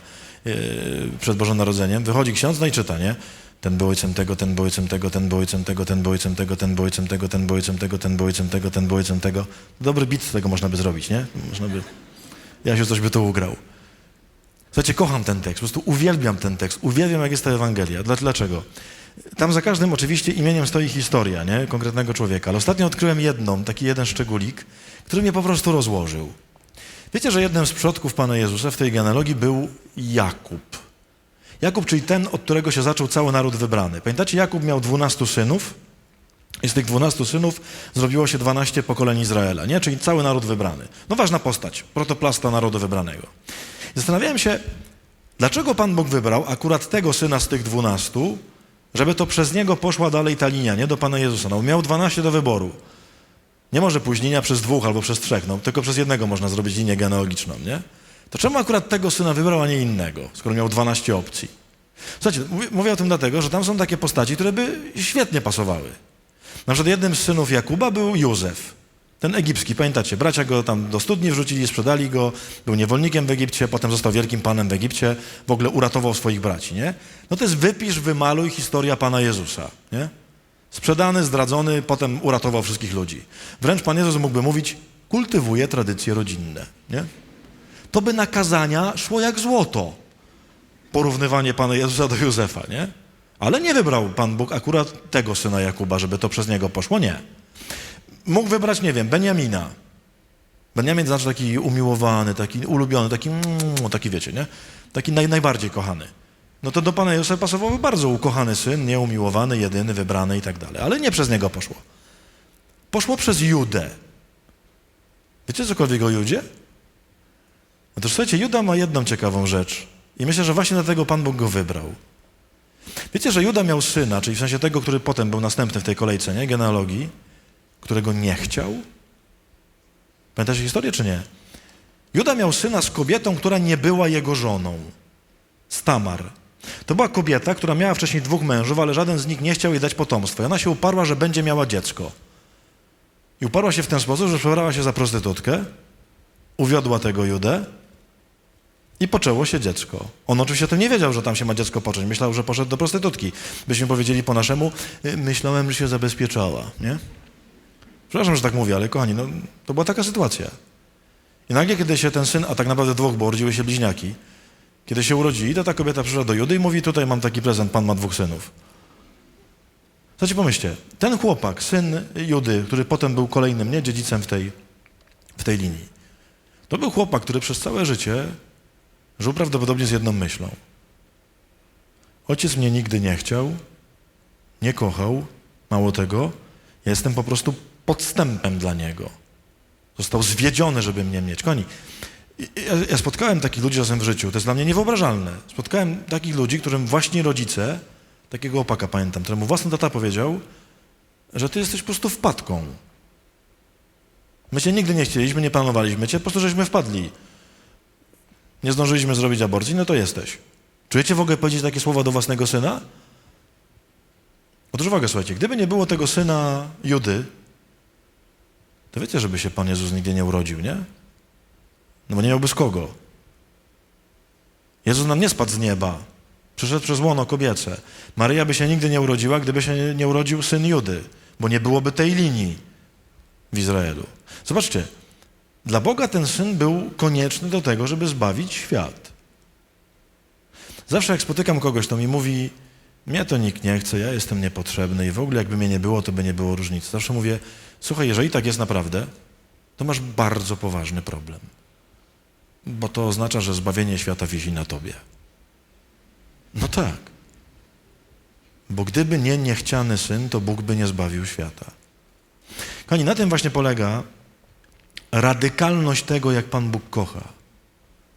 Speaker 2: przed Bożym Narodzeniem. Wychodzi ksiądz, no i czyta, nie? Ten był ojcem tego, ten był ojcem tego, ten był ojcem tego, ten był ojcem tego, ten był ojcem tego, ten był ojcem tego, ten był ojcem tego, ten był ojcem tego. Dobry bit z tego można by zrobić, nie? Można by... Jasiu coś by to ugrał. Słuchajcie, kocham ten tekst, po prostu uwielbiam ten tekst, uwielbiam jak jest ta Ewangelia. Dlaczego? Tam za każdym oczywiście imieniem stoi historia, nie? Konkretnego człowieka, ale ostatnio odkryłem taki jeden szczególik, który mnie po prostu rozłożył. Wiecie, że jednym z przodków Pana Jezusa w tej genealogii był Jakub. Jakub, czyli ten, od którego się zaczął cały naród wybrany. Pamiętacie, Jakub miał 12 synów i z tych 12 synów zrobiło się 12 pokoleń Izraela, nie? Czyli cały naród wybrany. No ważna postać, protoplasta narodu wybranego. Zastanawiałem się, dlaczego Pan Bóg wybrał akurat tego syna z tych 12, żeby to przez niego poszła dalej ta linia, nie do Pana Jezusa. No, miał 12 do wyboru. Nie może pójść linia przez 2 albo przez 3, no tylko przez jednego można zrobić linię genealogiczną, nie? To czemu akurat tego syna wybrał, a nie innego, skoro miał 12 opcji? Słuchajcie, mówię o tym dlatego, że tam są takie postaci, które by świetnie pasowały. Na przykład jednym z synów Jakuba był Józef, ten egipski, pamiętacie? Bracia go tam do studni wrzucili, sprzedali go, był niewolnikiem w Egipcie, potem został wielkim panem w Egipcie, w ogóle uratował swoich braci, nie? No to jest wypisz, wymaluj historia Pana Jezusa, nie? Sprzedany, zdradzony, potem uratował wszystkich ludzi. Wręcz Pan Jezus mógłby mówić, kultywuje tradycje rodzinne, nie? To by na kazania szło jak złoto. Porównywanie Pana Jezusa do Józefa, nie? Ale nie wybrał Pan Bóg akurat tego syna Jakuba, żeby to przez niego poszło, nie. Mógł wybrać, nie wiem, Beniamina. Beniamin znaczy taki umiłowany, taki ulubiony, taki wiecie, nie? Taki najbardziej kochany. No to do Pana Jezusa pasowałby bardzo ukochany syn, nieumiłowany, jedyny, wybrany i tak dalej. Ale nie przez niego poszło. Poszło przez Judę. Wiecie cokolwiek o Judzie? No to słuchajcie, Juda ma jedną ciekawą rzecz. I myślę, że właśnie dlatego Pan Bóg go wybrał. Wiecie, że Juda miał syna, czyli w sensie tego, który potem był następny w tej kolejce, nie? Genealogii, którego nie chciał. Pamiętacie historię, czy nie? Juda miał syna z kobietą, która nie była jego żoną. Z Tamar. To była kobieta, która miała wcześniej 2 mężów, ale żaden z nich nie chciał jej dać potomstwa. I ona się uparła, że będzie miała dziecko. I uparła się w ten sposób, że przebrała się za prostytutkę, uwiodła tego Judę i I poczęło się dziecko. On oczywiście o tym nie wiedział, że tam się ma dziecko począć. Myślał, że poszedł do prostytutki. Byśmy powiedzieli po naszemu, myślałem, że się zabezpieczała, nie? Przepraszam, że tak mówię, ale kochani, no, to była taka sytuacja. I nagle, kiedy się ten syn, a tak naprawdę dwóch, bo urodziły się bliźniaki, kiedy się urodzili, to ta kobieta przyszła do Judy i mówi, tutaj mam taki prezent, pan ma 2 synów. Słuchajcie, pomyślcie, ten chłopak, syn Judy, który potem był kolejnym, nie, dziedzicem w tej linii, to był chłopak, który przez całe życie żył prawdopodobnie z jedną myślą. Ojciec mnie nigdy nie chciał, nie kochał, mało tego, ja jestem po prostu podstępem dla niego. Został zwiedziony, żeby mnie mieć. Koni, ja spotkałem takich ludzi czasem w życiu, to jest dla mnie niewyobrażalne. Spotkałem takich ludzi, którym właśnie rodzice, takiego opaka pamiętam, któremu własny tata powiedział, że ty jesteś po prostu wpadką. My cię nigdy nie chcieliśmy, nie planowaliśmy cię, po prostu żeśmy wpadli. Nie zdążyliśmy zrobić aborcji, no to jesteś. Czujecie w ogóle powiedzieć takie słowa do własnego syna? Otóż uwaga, słuchajcie, gdyby nie było tego syna Judy, to wiecie, żeby się Pan Jezus nigdy nie urodził, nie? No bo nie miałby z kogo. Jezus nam nie spadł z nieba. Przyszedł przez łono kobiece. Maryja by się nigdy nie urodziła, gdyby się nie urodził syn Judy, bo nie byłoby tej linii w Izraelu. Zobaczcie, dla Boga ten syn był konieczny do tego, żeby zbawić świat. Zawsze jak spotykam kogoś, to mi mówi, mnie to nikt nie chce, ja jestem niepotrzebny i w ogóle jakby mnie nie było, to by nie było różnicy. Zawsze mówię, słuchaj, jeżeli tak jest naprawdę, to masz bardzo poważny problem. Bo to oznacza, że zbawienie świata wisi na tobie. No tak. Bo gdyby nie niechciany syn, to Bóg by nie zbawił świata. Kochani, na tym właśnie polega radykalność tego, jak Pan Bóg kocha.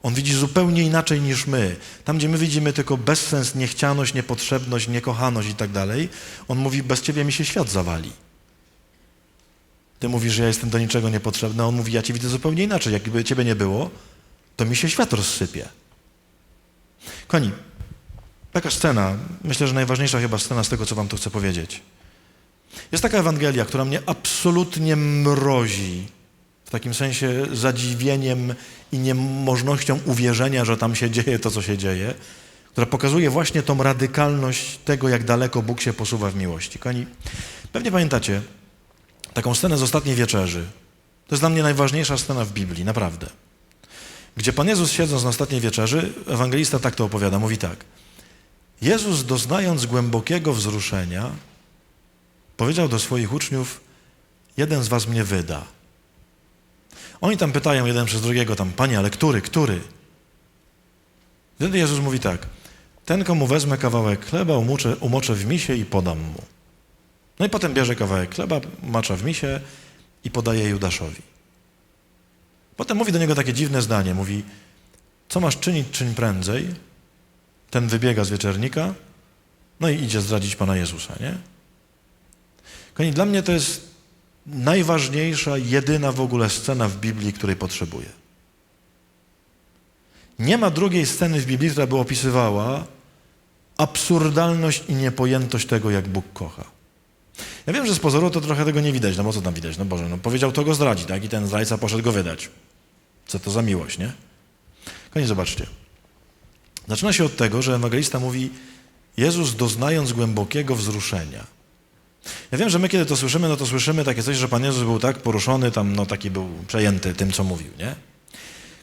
Speaker 2: On widzi zupełnie inaczej niż my. Tam, gdzie my widzimy tylko bezsens, niechcianość, niepotrzebność, niekochaność i tak dalej, on mówi, bez ciebie mi się świat zawali. Ty mówisz, że ja jestem do niczego niepotrzebny, a on mówi, ja cię widzę zupełnie inaczej. Jakby ciebie nie było, to mi się świat rozsypie. Kochani, taka scena, myślę, że najważniejsza chyba scena z tego, co wam tu chcę powiedzieć. Jest taka Ewangelia, która mnie absolutnie mrozi, w takim sensie zadziwieniem i niemożnością uwierzenia, że tam się dzieje to, co się dzieje, która pokazuje właśnie tą radykalność tego, jak daleko Bóg się posuwa w miłości. Kochani, pewnie pamiętacie taką scenę z Ostatniej Wieczerzy. To jest dla mnie najważniejsza scena w Biblii, naprawdę. Gdzie Pan Jezus, siedząc na Ostatniej Wieczerzy, ewangelista tak to opowiada, mówi tak. Jezus, doznając głębokiego wzruszenia, powiedział do swoich uczniów, jeden z was mnie wyda. Oni tam pytają jeden przez drugiego, tam, Panie, ale który? Wtedy Jezus mówi tak, ten, komu wezmę kawałek chleba, umoczę w misie i podam mu. No i potem bierze kawałek chleba, macza w misie i podaje Judaszowi. Potem mówi do niego takie dziwne zdanie, mówi, co masz czynić, czyń prędzej. Ten wybiega z wieczernika, no i idzie zdradzić Pana Jezusa, nie? Kochani, dla mnie to jest najważniejsza, jedyna w ogóle scena w Biblii, której potrzebuję. Nie ma drugiej sceny w Biblii, która by opisywała absurdalność i niepojętość tego, jak Bóg kocha. Ja wiem, że z pozoru to trochę tego nie widać, no bo co tam widać? No Boże, no powiedział, to go zdradzi, tak? I ten zdrajca poszedł go wydać. Co to za miłość, nie? Kochani, zobaczcie. Zaczyna się od tego, że ewangelista mówi, Jezus doznając głębokiego wzruszenia. Ja wiem, że my kiedy to słyszymy, no to słyszymy takie coś, że Pan Jezus był tak poruszony, tam no taki był przejęty tym, co mówił, nie?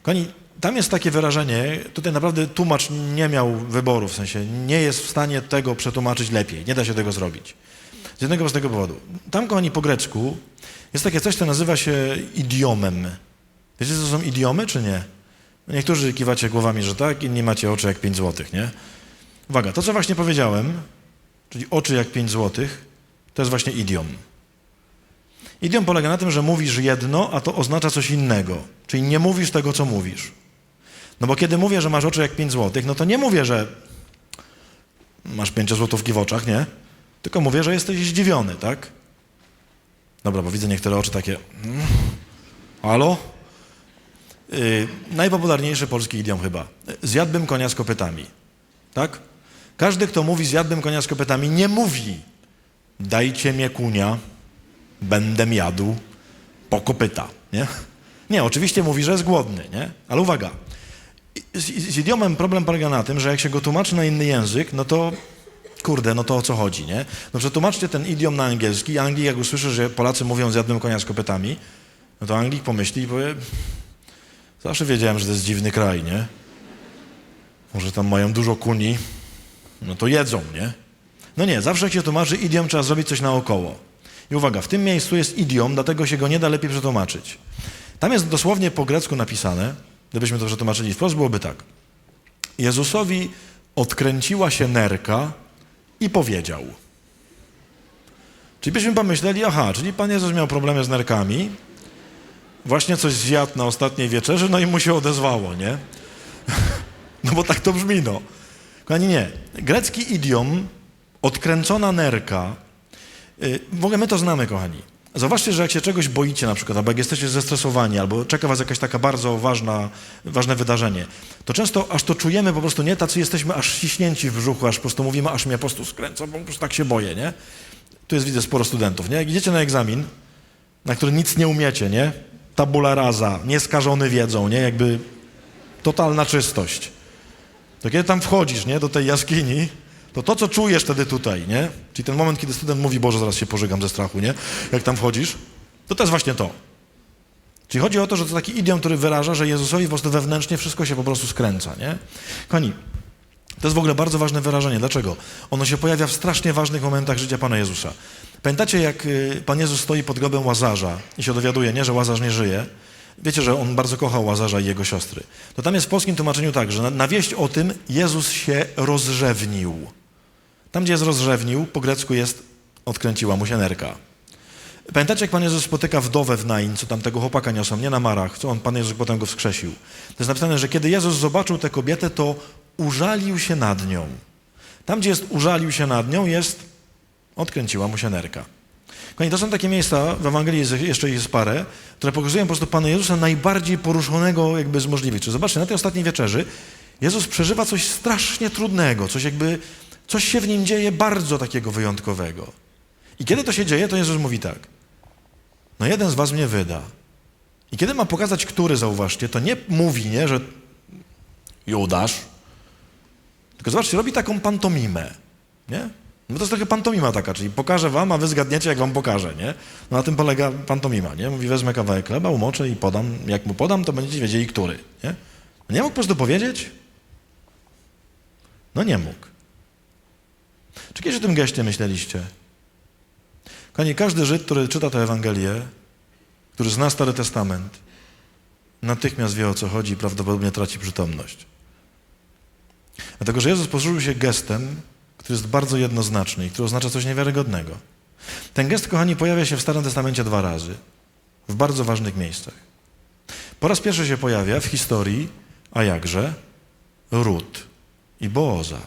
Speaker 2: Kochani, tam jest takie wyrażenie, tutaj naprawdę tłumacz nie miał wyboru, w sensie nie jest w stanie tego przetłumaczyć lepiej, nie da się tego zrobić. Z jednego prostego powodu. Tam, kochani, po grecku jest takie coś, co nazywa się idiomem. Wiecie, co są idiomy, czy nie? Niektórzy kiwacie głowami, że tak, inni macie oczy jak 5 złotych, nie? Uwaga, to co właśnie powiedziałem, czyli oczy jak 5 złotych, to jest właśnie idiom. Idiom polega na tym, że mówisz jedno, a to oznacza coś innego. Czyli nie mówisz tego, co mówisz. No bo kiedy mówię, że masz oczy jak 5 złotych, no to nie mówię, że masz 5 złotówki w oczach, nie? Tylko mówię, że jesteś zdziwiony, tak? Dobra, bo widzę niektóre oczy takie... Halo? Najpopularniejszy polski idiom chyba. Zjadłbym konia z kopytami. Tak? Każdy, kto mówi zjadłbym konia z kopytami, nie mówi dajcie mnie kunia, będę jadł po kopyta, nie? Nie, oczywiście mówi, że jest głodny, nie? Ale uwaga, z idiomem problem polega na tym, że jak się go tłumaczy na inny język, no to kurde, no to o co chodzi, nie? No przetłumaczcie ten idiom na angielski, Anglik jak usłyszy, że Polacy mówią zjadłem konia z kopytami, no to Anglik pomyśli i powie, zawsze wiedziałem, że to jest dziwny kraj, nie? Może tam mają dużo kuni, no to jedzą, nie? No nie, zawsze jak się tłumaczy idiom, trzeba zrobić coś naokoło. I uwaga, w tym miejscu jest idiom, dlatego się go nie da lepiej przetłumaczyć. Tam jest dosłownie po grecku napisane, gdybyśmy to przetłumaczyli wprost, byłoby tak. Jezusowi odkręciła się nerka i powiedział. Czyli byśmy pomyśleli, aha, czyli Pan Jezus miał problemy z nerkami, właśnie coś zjadł na ostatniej wieczerzy, no i mu się odezwało, nie? No bo tak to brzmi, no. Kochani, nie. Grecki idiom, odkręcona nerka, w ogóle my to znamy, kochani. Zauważcie, że jak się czegoś boicie na przykład, albo jak jesteście zestresowani, albo czeka was jakaś taka bardzo ważne wydarzenie, to często aż to czujemy po prostu nie, tacy jesteśmy aż ściśnięci w brzuchu, aż po prostu mówimy, aż mnie po prostu skręca, bo po prostu tak się boję, nie? Tu jest, widzę, sporo studentów, nie? Jak idziecie na egzamin, na który nic nie umiecie, nie? Tabula rasa, nieskażony wiedzą, nie? Jakby totalna czystość. To kiedy tam wchodzisz, nie? Do tej jaskini, to co czujesz wtedy tutaj, nie? Czyli ten moment, kiedy student mówi, Boże, zaraz się pożygam ze strachu, nie? Jak tam wchodzisz, to jest właśnie to. Czyli chodzi o to, że to taki idiom, który wyraża, że Jezusowi po prostu wewnętrznie wszystko się po prostu skręca, nie? Kochani, to jest w ogóle bardzo ważne wyrażenie. Dlaczego? Ono się pojawia w strasznie ważnych momentach życia Pana Jezusa. Pamiętacie, jak Pan Jezus stoi pod grobem Łazarza i się dowiaduje, nie, że Łazarz nie żyje? Wiecie, że on bardzo kochał Łazarza i jego siostry. To tam jest w polskim tłumaczeniu tak, że na wieść o tym Jezus się rozrzewnił. Tam, gdzie jest rozrzewnił, po grecku jest odkręciła mu się nerka. Pamiętacie, jak Pan Jezus spotyka wdowę w Nain, co tam tego chłopaka niosą, nie na marach, co Pan Jezus potem go wskrzesił. To jest napisane, że kiedy Jezus zobaczył tę kobietę, to użalił się nad nią. Tam, gdzie jest użalił się nad nią, jest odkręciła mu się nerka. Kochani, to są takie miejsca, w Ewangelii jeszcze jest parę, które pokazują po prostu Pana Jezusa najbardziej poruszonego jakby z możliwych. Czy zobaczcie, na tej ostatniej wieczerzy Jezus przeżywa coś strasznie trudnego, coś się w nim dzieje bardzo takiego wyjątkowego. I kiedy to się dzieje, to Jezus mówi tak. No jeden z was mnie wyda. I kiedy ma pokazać, który, zauważcie, to nie mówi, nie, że Judasz, tylko zobaczcie, robi taką pantomimę, nie? No to jest trochę pantomima taka, czyli pokażę wam, a wy zgadniecie, jak wam pokażę, nie? No na tym polega pantomima, nie? Mówi, wezmę kawałek chleba, umoczę i podam. Jak mu podam, to będziecie wiedzieli, który, nie? Nie mógł po prostu powiedzieć? No nie mógł. Czy kiedyś o tym geście myśleliście? Kochani, każdy Żyd, który czyta tę Ewangelię, który zna Stary Testament, natychmiast wie, o co chodzi i prawdopodobnie traci przytomność. Dlatego, że Jezus posłużył się gestem, który jest bardzo jednoznaczny i który oznacza coś niewiarygodnego. Ten gest, kochani, pojawia się w Starym Testamencie 2 razy, w bardzo ważnych miejscach. Po raz pierwszy się pojawia w historii, a jakże, Rut i Booza.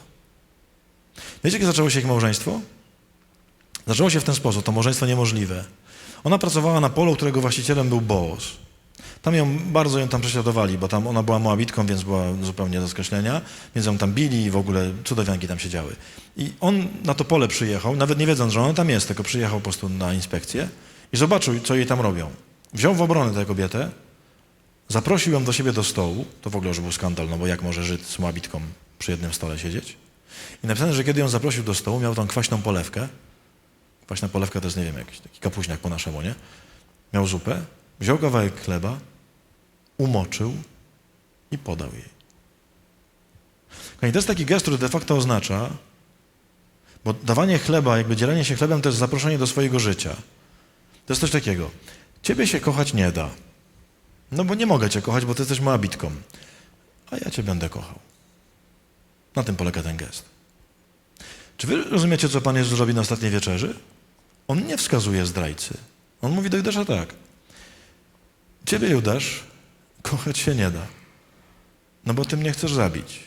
Speaker 2: Wiecie, kiedy zaczęło się ich małżeństwo? Zaczęło się w ten sposób, to małżeństwo niemożliwe. Ona pracowała na polu, którego właścicielem był Booz. Bardzo ją tam prześladowali, bo tam ona była Moabitką, więc była zupełnie do skreślenia, więc ją tam bili i w ogóle cudawianki tam się działy. I on na to pole przyjechał, nawet nie wiedząc, że ona tam jest, tylko przyjechał po prostu na inspekcję i zobaczył, co jej tam robią. Wziął w obronę tę kobietę, zaprosił ją do siebie do stołu, to w ogóle już był skandal, no bo jak może Żyd z Moabitką przy jednym stole siedzieć? I napisane, że kiedy ją zaprosił do stołu, miał tam kwaśną polewkę. Kwaśna polewka to jest, nie wiem, jakiś taki kapuśniak po naszemu, nie? Miał zupę, wziął kawałek chleba, umoczył i podał jej. I to jest taki gest, który de facto oznacza, bo dawanie chleba, jakby dzielenie się chlebem, to jest zaproszenie do swojego życia. To jest coś takiego. Ciebie się kochać nie da. No bo nie mogę cię kochać, bo ty jesteś Moabitką. A ja cię będę kochał. Na tym polega ten gest. Czy wy rozumiecie, co Pan Jezus robi na ostatniej wieczerzy? On nie wskazuje zdrajcy. On mówi do Judasza tak. Ciebie, Judasz, kochać się nie da. No bo ty mnie chcesz zabić.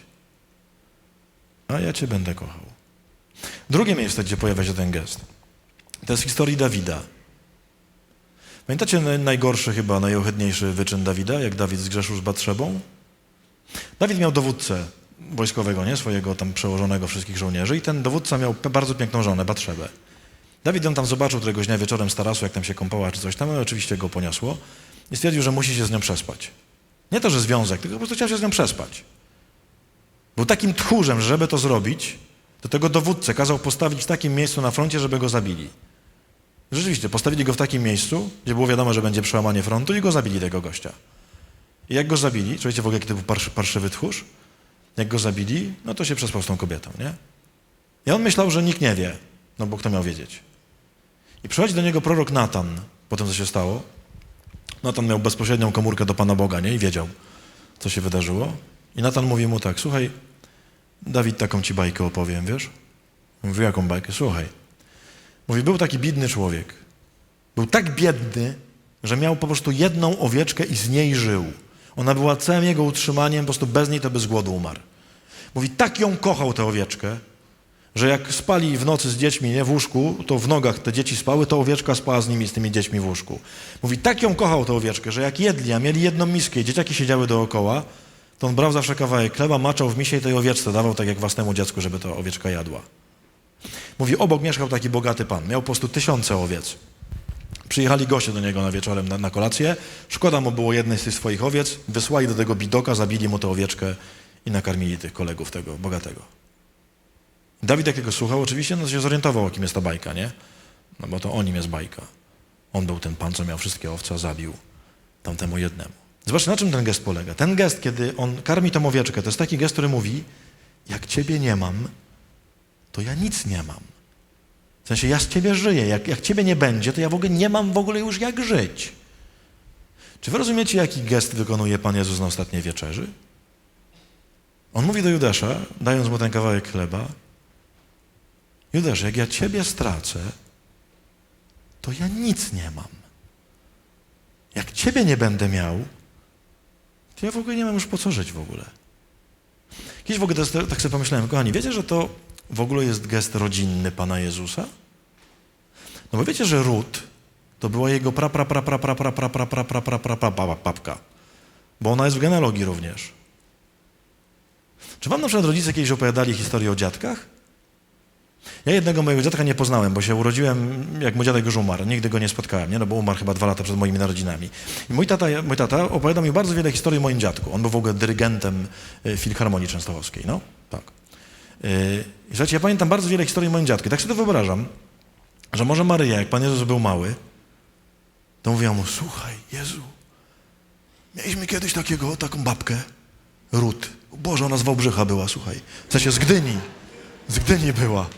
Speaker 2: A ja cię będę kochał. Drugie miejsce, gdzie pojawia się ten gest, to jest w historii Dawida. Pamiętacie najgorszy chyba, najohydniejszy wyczyn Dawida, jak Dawid zgrzeszył z Batszebą? Dawid miał dowódcę wojskowego, nie? Swojego tam przełożonego wszystkich żołnierzy i ten dowódca miał bardzo piękną żonę, Batszebę. Dawid ją tam zobaczył któregoś dnia wieczorem z tarasu, jak tam się kąpała czy coś tam, ale oczywiście go poniosło i stwierdził, że musi się z nią przespać. Nie to, że związek, tylko po prostu chciał się z nią przespać. Był takim tchórzem, że żeby to zrobić, to tego dowódcę kazał postawić w takim miejscu na froncie, żeby go zabili. Rzeczywiście, postawili go w takim miejscu, gdzie było wiadomo, że będzie przełamanie frontu i go zabili, tego gościa. I jak go zabili, czy wiecie w ogóle, jaki to był parszywy tchórz? Jak go zabili, no to się przespał z tą kobietą, nie? I on myślał, że nikt nie wie, no bo kto miał wiedzieć. I przychodzi do niego prorok Natan, po tym, co się stało. Natan miał bezpośrednią komórkę do Pana Boga, nie? I wiedział, co się wydarzyło. I Natan mówi mu tak, słuchaj, Dawid, taką ci bajkę opowiem, wiesz? Mówi, jaką bajkę? Słuchaj. Mówi, był taki biedny człowiek. Był tak biedny, że miał po prostu jedną owieczkę i z niej żył. Ona była całym jego utrzymaniem, po prostu bez niej to by z głodu umarł. Mówi, tak ją kochał tę owieczkę, że jak spali w nocy z dziećmi, nie, w łóżku, to w nogach te dzieci spały, to owieczka spała z nimi, z tymi dziećmi w łóżku. Mówi, tak ją kochał tę owieczkę, że jak jedli, a mieli jedną miskę i dzieciaki siedziały dookoła, to on brał zawsze kawałek chleba, maczał w misie i tej owieczce dawał tak jak własnemu dziecku, żeby ta owieczka jadła. Mówi, obok mieszkał taki bogaty pan, miał po prostu 1000 owiec. Przyjechali goście do niego na wieczorem na kolację, szkoda mu było jednej z tych swoich owiec, wysłali do tego bidoka, zabili mu tę owieczkę i nakarmili tych kolegów tego bogatego. Dawid jak tego słuchał, oczywiście no, się zorientował, o kim jest ta bajka, nie? No bo to o nim jest bajka. On był ten pan, co miał wszystkie owce, a zabił tamtemu jednemu. Zobaczcie, na czym ten gest polega. Ten gest, kiedy on karmi tą owieczkę, to jest taki gest, który mówi, jak ciebie nie mam, to ja nic nie mam. W sensie, ja z ciebie żyję. Jak ciebie nie będzie, to ja w ogóle nie mam w ogóle już jak żyć. Czy wy rozumiecie, jaki gest wykonuje Pan Jezus na ostatniej wieczerzy? On mówi do Judasza, dając mu ten kawałek chleba, Judasz, jak ja ciebie stracę, to ja nic nie mam. Jak ciebie nie będę miał, to ja w ogóle nie mam już po co żyć w ogóle. Kiedyś w ogóle tak sobie pomyślałem, kochani, wiecie, że to w ogóle jest gest rodzinny Pana Jezusa? No bo wiecie, że Rut to była jego babka, bo ona jest w genealogii również. Czy wam na przykład rodzice kiedyś opowiadali historię o dziadkach? Ja jednego mojego dziadka nie poznałem, bo się urodziłem, jak mój dziadek już umarł. Nigdy go nie spotkałem, nie? No bo umarł chyba 2 lata przed moimi narodzinami. I mój tata opowiadał mi bardzo wiele historii o moim dziadku. On był w ogóle dyrygentem Filharmonii Częstochowskiej, no? Tak. I słuchajcie, ja pamiętam bardzo wiele historii o moim dziadku. I tak sobie to wyobrażam, że może Maryja, jak Pan Jezus był mały, to mówiła mu, słuchaj, Jezu, mieliśmy kiedyś taką babkę, Rut. Boże, ona z Wałbrzycha była, słuchaj. W sensie z Gdyni była.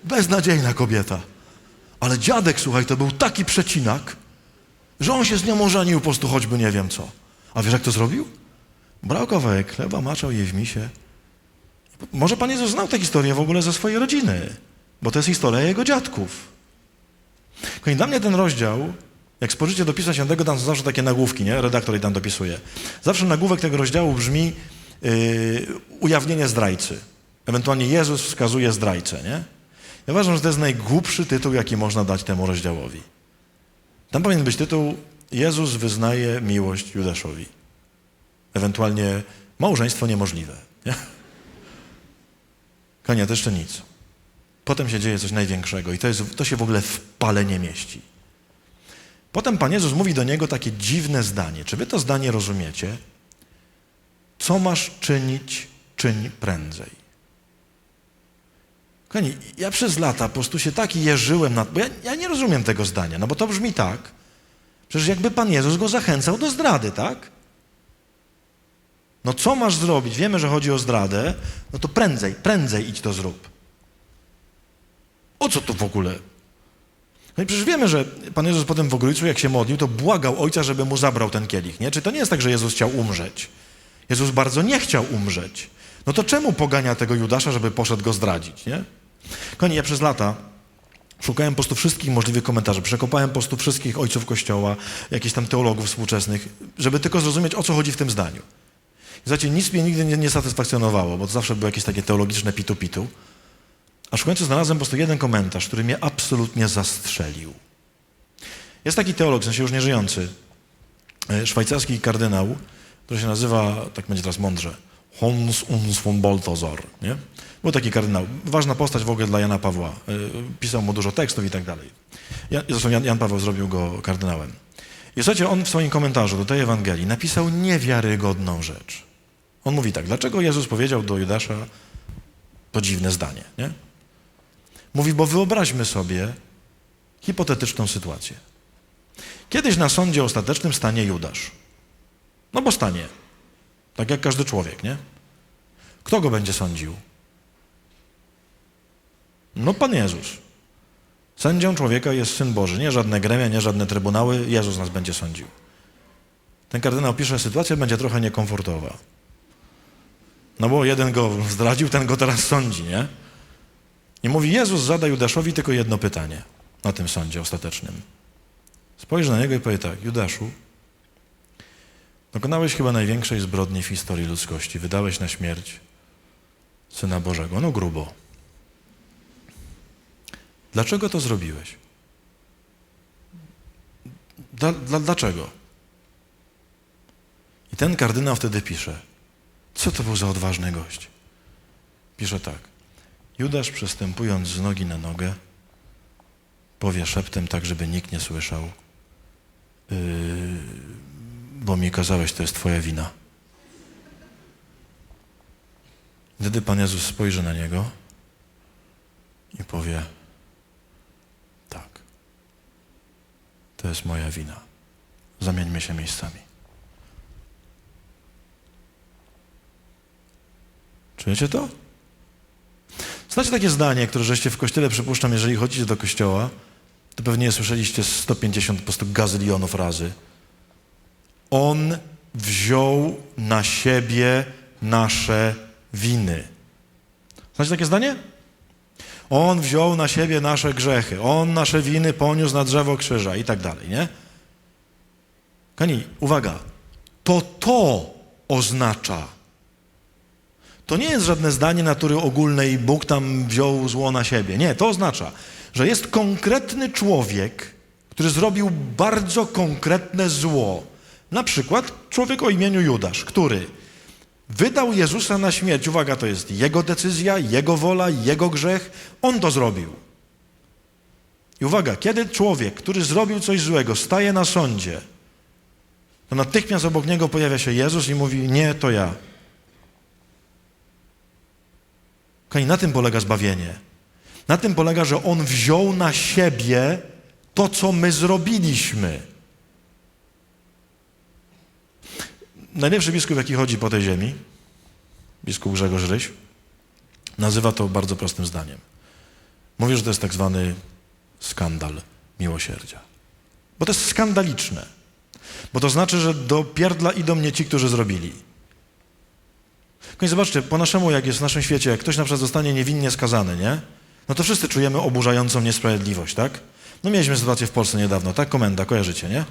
Speaker 2: Beznadziejna kobieta. Ale dziadek, słuchaj, to był taki przecinak, że on się z nią ożenił po prostu choćby nie wiem co. A wiesz, jak to zrobił? Brał kawałek chleba, maczał jej w misie. Może Pan Jezus znał tę historię w ogóle ze swojej rodziny, bo to jest historia jego dziadków. I dla mnie ten rozdział, jak spojrzycie do Pisma Świętego, tam są zawsze takie nagłówki, nie? Redaktor jej tam dopisuje. Zawsze nagłówek tego rozdziału brzmi ujawnienie zdrajcy. Ewentualnie Jezus wskazuje zdrajcę, nie? Ja uważam, że to jest najgłupszy tytuł, jaki można dać temu rozdziałowi. Tam powinien być tytuł Jezus wyznaje miłość Judaszowi. Ewentualnie małżeństwo niemożliwe, nie? Konie, to jeszcze nic. Potem się dzieje coś największego i to się w ogóle w pale nie mieści. Potem Pan Jezus mówi do niego takie dziwne zdanie. Czy wy to zdanie rozumiecie? Co masz czynić, czyń prędzej. Kochani, ja przez lata po prostu się tak jeżyłem, bo ja nie rozumiem tego zdania, no bo to brzmi tak, przecież jakby Pan Jezus go zachęcał do zdrady, tak? No co masz zrobić? Wiemy, że chodzi o zdradę, no to prędzej idź to zrób. O co tu w ogóle? No i przecież wiemy, że Pan Jezus potem w Ogrójcu, jak się modlił, to błagał Ojca, żeby mu zabrał ten kielich, nie? Czy to nie jest tak, że Jezus chciał umrzeć? Jezus bardzo nie chciał umrzeć. No to czemu pogania tego Judasza, żeby poszedł go zdradzić, nie? Kochani, ja przez lata szukałem po prostu wszystkich możliwych komentarzy, przekopałem po prostu wszystkich ojców Kościoła, jakichś tam teologów współczesnych, żeby tylko zrozumieć, o co chodzi w tym zdaniu. I zobaczcie, nic mnie nigdy nie satysfakcjonowało, bo to zawsze były jakieś takie teologiczne pitu-pitu. Aż w końcu znalazłem po prostu jeden komentarz, który mnie absolutnie zastrzelił. Jest taki teolog, w sensie już nieżyjący, szwajcarski kardynał, który się nazywa, tak będzie teraz mądrze, Hans uns von Balthasar, nie? Był taki kardynał. Ważna postać w ogóle dla Jana Pawła. Pisał mu dużo tekstów i tak dalej. Zresztą Jan Paweł zrobił go kardynałem. I słuchajcie, on w swoim komentarzu do tej Ewangelii napisał niewiarygodną rzecz. On mówi tak, dlaczego Jezus powiedział do Judasza to dziwne zdanie, nie? Mówi, bo wyobraźmy sobie hipotetyczną sytuację. Kiedyś na sądzie ostatecznym stanie Judasz. No bo stanie. Tak jak każdy człowiek, nie? Kto go będzie sądził? No Pan Jezus. Sędzią człowieka jest Syn Boży. Nie żadne gremia, nie żadne trybunały. Jezus nas będzie sądził. Ten kardynał pisze, sytuacja będzie trochę niekomfortowa. No bo jeden go zdradził, ten go teraz sądzi, nie? I mówi, Jezus zada Judaszowi tylko jedno pytanie na tym sądzie ostatecznym. Spojrzy na niego i powie tak, Judaszu, dokonałeś chyba największej zbrodni w historii ludzkości. Wydałeś na śmierć Syna Bożego. No grubo. Dlaczego to zrobiłeś? Dlaczego? I ten kardynał wtedy pisze, co to był za odważny gość? Pisze tak, Judasz przestępując z nogi na nogę, powie szeptem tak, żeby nikt nie słyszał, bo mi kazałeś, to jest twoja wina. Wtedy Pan Jezus spojrzy na niego i powie, tak, to jest moja wina. Zamieńmy się miejscami. Czujecie to? Znacie takie zdanie, które żeście w kościele, przypuszczam, jeżeli chodzicie do kościoła, to pewnie je słyszeliście 150 po prostu gazylionów razy. On wziął na siebie nasze winy. Znacie takie zdanie? On wziął na siebie nasze grzechy. On nasze winy poniósł na drzewo krzyża i tak dalej, nie? Kochani, uwaga. To oznacza. To nie jest żadne zdanie natury ogólnej, Bóg tam wziął zło na siebie. Nie, to oznacza, że jest konkretny człowiek, który zrobił bardzo konkretne zło. Na przykład człowiek o imieniu Judasz, który wydał Jezusa na śmierć. Uwaga, to jest jego decyzja, jego wola, jego grzech. On to zrobił. I uwaga, kiedy człowiek, który zrobił coś złego, staje na sądzie, to natychmiast obok niego pojawia się Jezus i mówi, nie, to ja. I na tym polega zbawienie. Na tym polega, że On wziął na siebie to, co my zrobiliśmy. Najlepszy biskup, jaki chodzi po tej ziemi, biskup Grzegorz Ryś, nazywa to bardzo prostym zdaniem. Mówi, że to jest tak zwany skandal miłosierdzia. Bo to jest skandaliczne. Bo to znaczy, że do pierdla idą nie ci, którzy zrobili. Zobaczcie, po naszemu, jak jest w naszym świecie, jak ktoś na przykład zostanie niewinnie skazany, nie? No to wszyscy czujemy oburzającą niesprawiedliwość, tak? No mieliśmy sytuację w Polsce niedawno, tak? Komenda, kojarzycie, nie?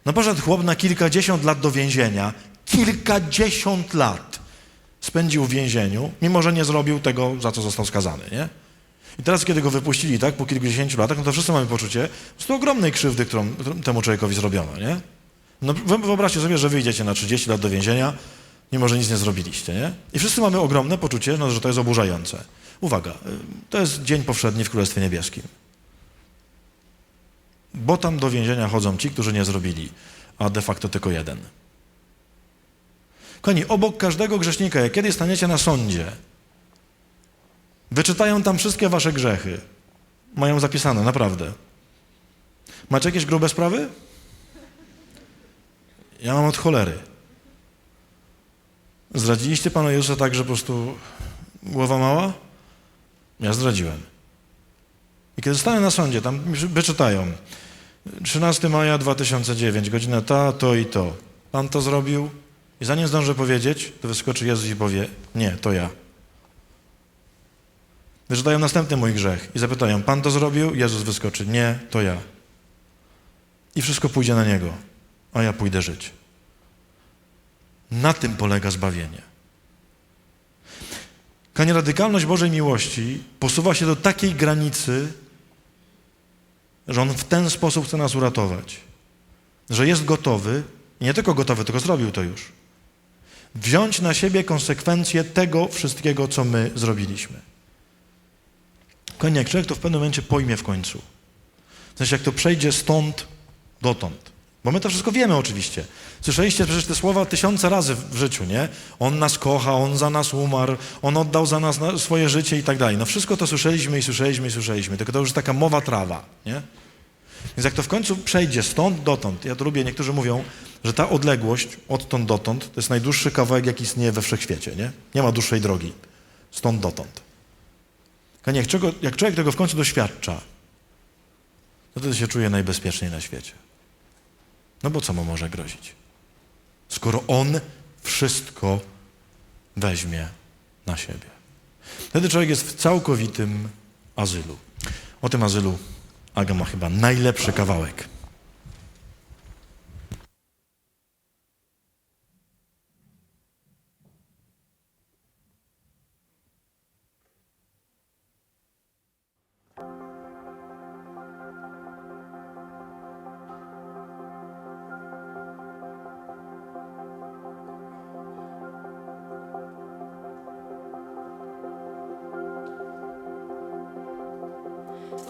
Speaker 2: No poszedł chłop na kilkadziesiąt lat do więzienia, kilkadziesiąt lat spędził w więzieniu, mimo że nie zrobił tego, za co został skazany, nie? I teraz, kiedy go wypuścili, tak, po kilkudziesięciu latach, no to wszyscy mamy poczucie po prostu ogromnej krzywdy, którą temu człowiekowi zrobiono, nie? No wyobraźcie sobie, że wyjdziecie na 30 lat do więzienia, mimo że nic nie zrobiliście, nie? I wszyscy mamy ogromne poczucie, no, że to jest oburzające. Uwaga, to jest dzień powszedni w Królestwie Niebieskim. Bo tam do więzienia chodzą ci, którzy nie zrobili, a de facto tylko jeden. Kochani, obok każdego grzesznika, jak kiedy staniecie na sądzie, wyczytają tam wszystkie wasze grzechy. Mają zapisane, naprawdę. Macie jakieś grube sprawy? Ja mam od cholery. Zdradziliście Pana Jezusa tak, że po prostu głowa mała? Ja zdradziłem. I kiedy stanę na sądzie, tam wyczytają 13 maja 2009, godzina ta, to i to. Pan to zrobił i zanim zdążę powiedzieć, to wyskoczy Jezus i powie, nie, to ja. Wyczytają następny mój grzech i zapytają, Pan to zrobił? Jezus wyskoczy, nie, to ja. I wszystko pójdzie na Niego, a ja pójdę żyć. Na tym polega zbawienie. Kochani, radykalność Bożej miłości posuwa się do takiej granicy, że On w ten sposób chce nas uratować. Że jest gotowy, i nie tylko gotowy, tylko zrobił to już, wziąć na siebie konsekwencje tego wszystkiego, co my zrobiliśmy. Kochani, jak człowiek to w pewnym momencie pojmie w końcu, w sensie jak to przejdzie stąd dotąd, Bo my to wszystko wiemy oczywiście. Słyszeliście przecież te słowa 1000 razy w życiu, nie? On nas kocha, On za nas umarł, On oddał za nas swoje życie i tak dalej. No wszystko to słyszeliśmy i słyszeliśmy i słyszeliśmy, tylko to już taka mowa trawa, nie? Więc jak to w końcu przejdzie stąd dotąd, ja to lubię, niektórzy mówią, że ta odległość odtąd dotąd to jest najdłuższy kawałek, jaki istnieje we wszechświecie, nie? Nie ma dłuższej drogi. Stąd dotąd. Jak człowiek tego w końcu doświadcza, to wtedy się czuje najbezpieczniej na świecie. No bo co mu może grozić? Skoro On wszystko weźmie na siebie. Wtedy człowiek jest w całkowitym azylu. O tym azylu Aga ma chyba najlepszy kawałek.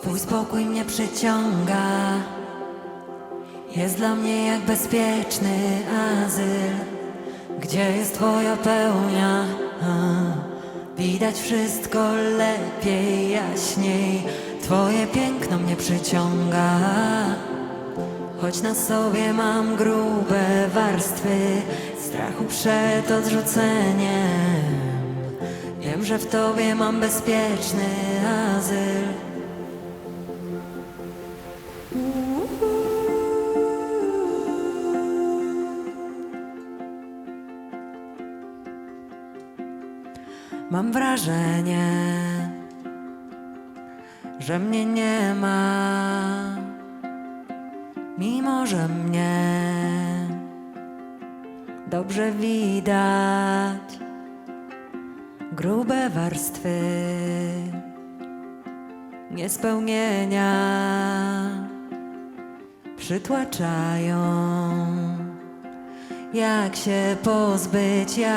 Speaker 1: Twój spokój mnie przyciąga, jest dla mnie jak bezpieczny azyl, gdzie jest Twoja pełnia. Widać wszystko lepiej, jaśniej, Twoje piękno mnie przyciąga. Choć na sobie mam grube warstwy strachu przed odrzuceniem, wiem, że w Tobie mam bezpieczny azyl. Mam wrażenie, że mnie nie ma, mimo że mnie dobrze widać. Grube warstwy niespełnienia przytłaczają. Jak się pozbyć ich?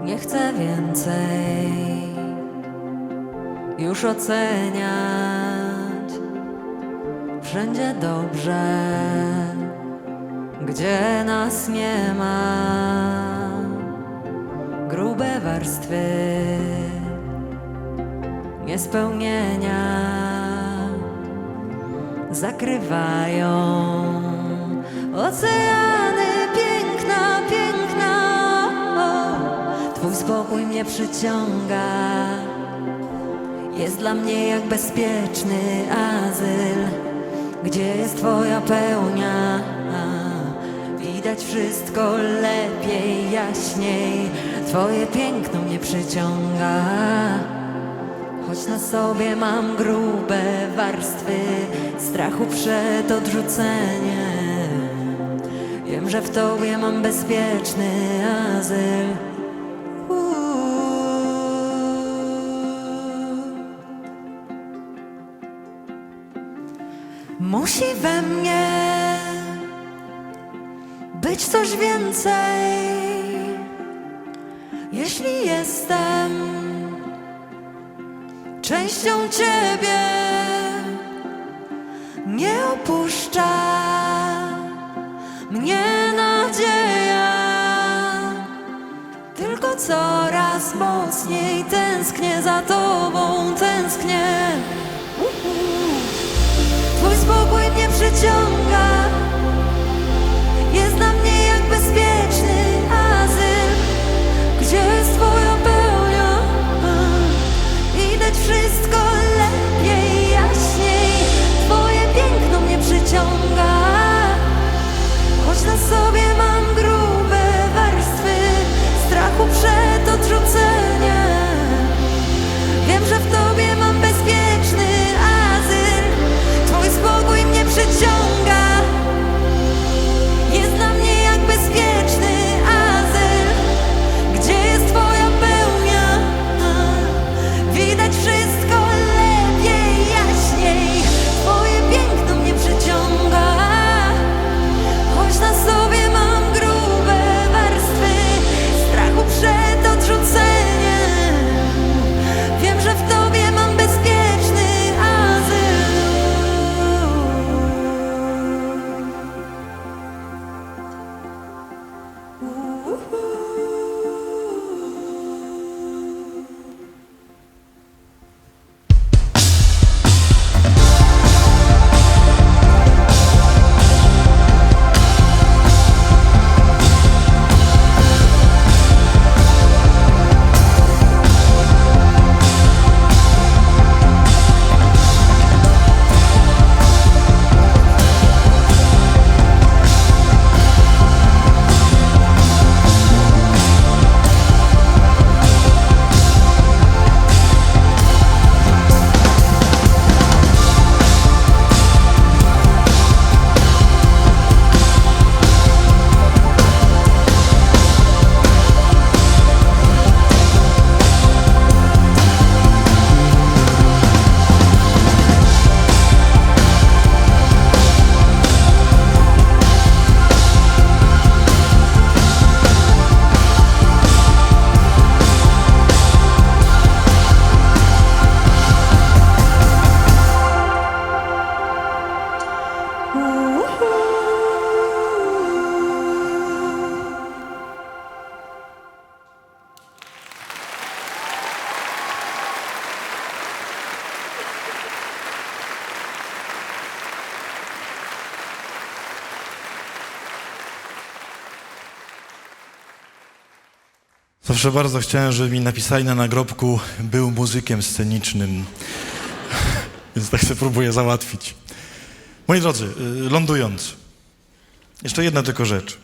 Speaker 1: Nie chcę więcej już oceniać. Wszędzie dobrze, gdzie nas nie ma. Grube warstwy niespełnienia zakrywają oceany piękna, piękna. Twój spokój mnie przyciąga, jest dla mnie jak bezpieczny azyl, gdzie jest Twoja pełnia. Widać wszystko lepiej, jaśniej, Twoje piękno mnie przyciąga. Choć na sobie mam grube warstwy strachu przed odrzuceniem, wiem, że w Tobie mam bezpieczny azyl. Musi we mnie być coś więcej, jeśli jestem częścią Ciebie. Nie opuszcza mnie nadzieja, tylko coraz mocniej tęsknię za Tobą, tęsknię. Twój spokój mnie przyciąga, jest dla mnie jak bezpieczny azyl, gdzie jest Twoja pełnia. Widać wszystko lepiej, jaśniej, Twoje piękno mnie przyciąga. Choć na sobie mam grube warstwy strachu przed odrzuceniem, wiem, że w Tobie mam bezpieczny azyl. Twój spokój mnie przyciąga, jest dla mnie jak bezpieczny azyl, gdzie jest Twoja pełnia. Widać wszystko lepiej, jaśniej, Twoje piękno mnie przyciąga.
Speaker 2: Zawsze bardzo chciałem, żeby mi napisali na nagrobku był muzykiem scenicznym. Więc tak sobie próbuję załatwić. Moi drodzy, lądując, jeszcze jedna tylko rzecz.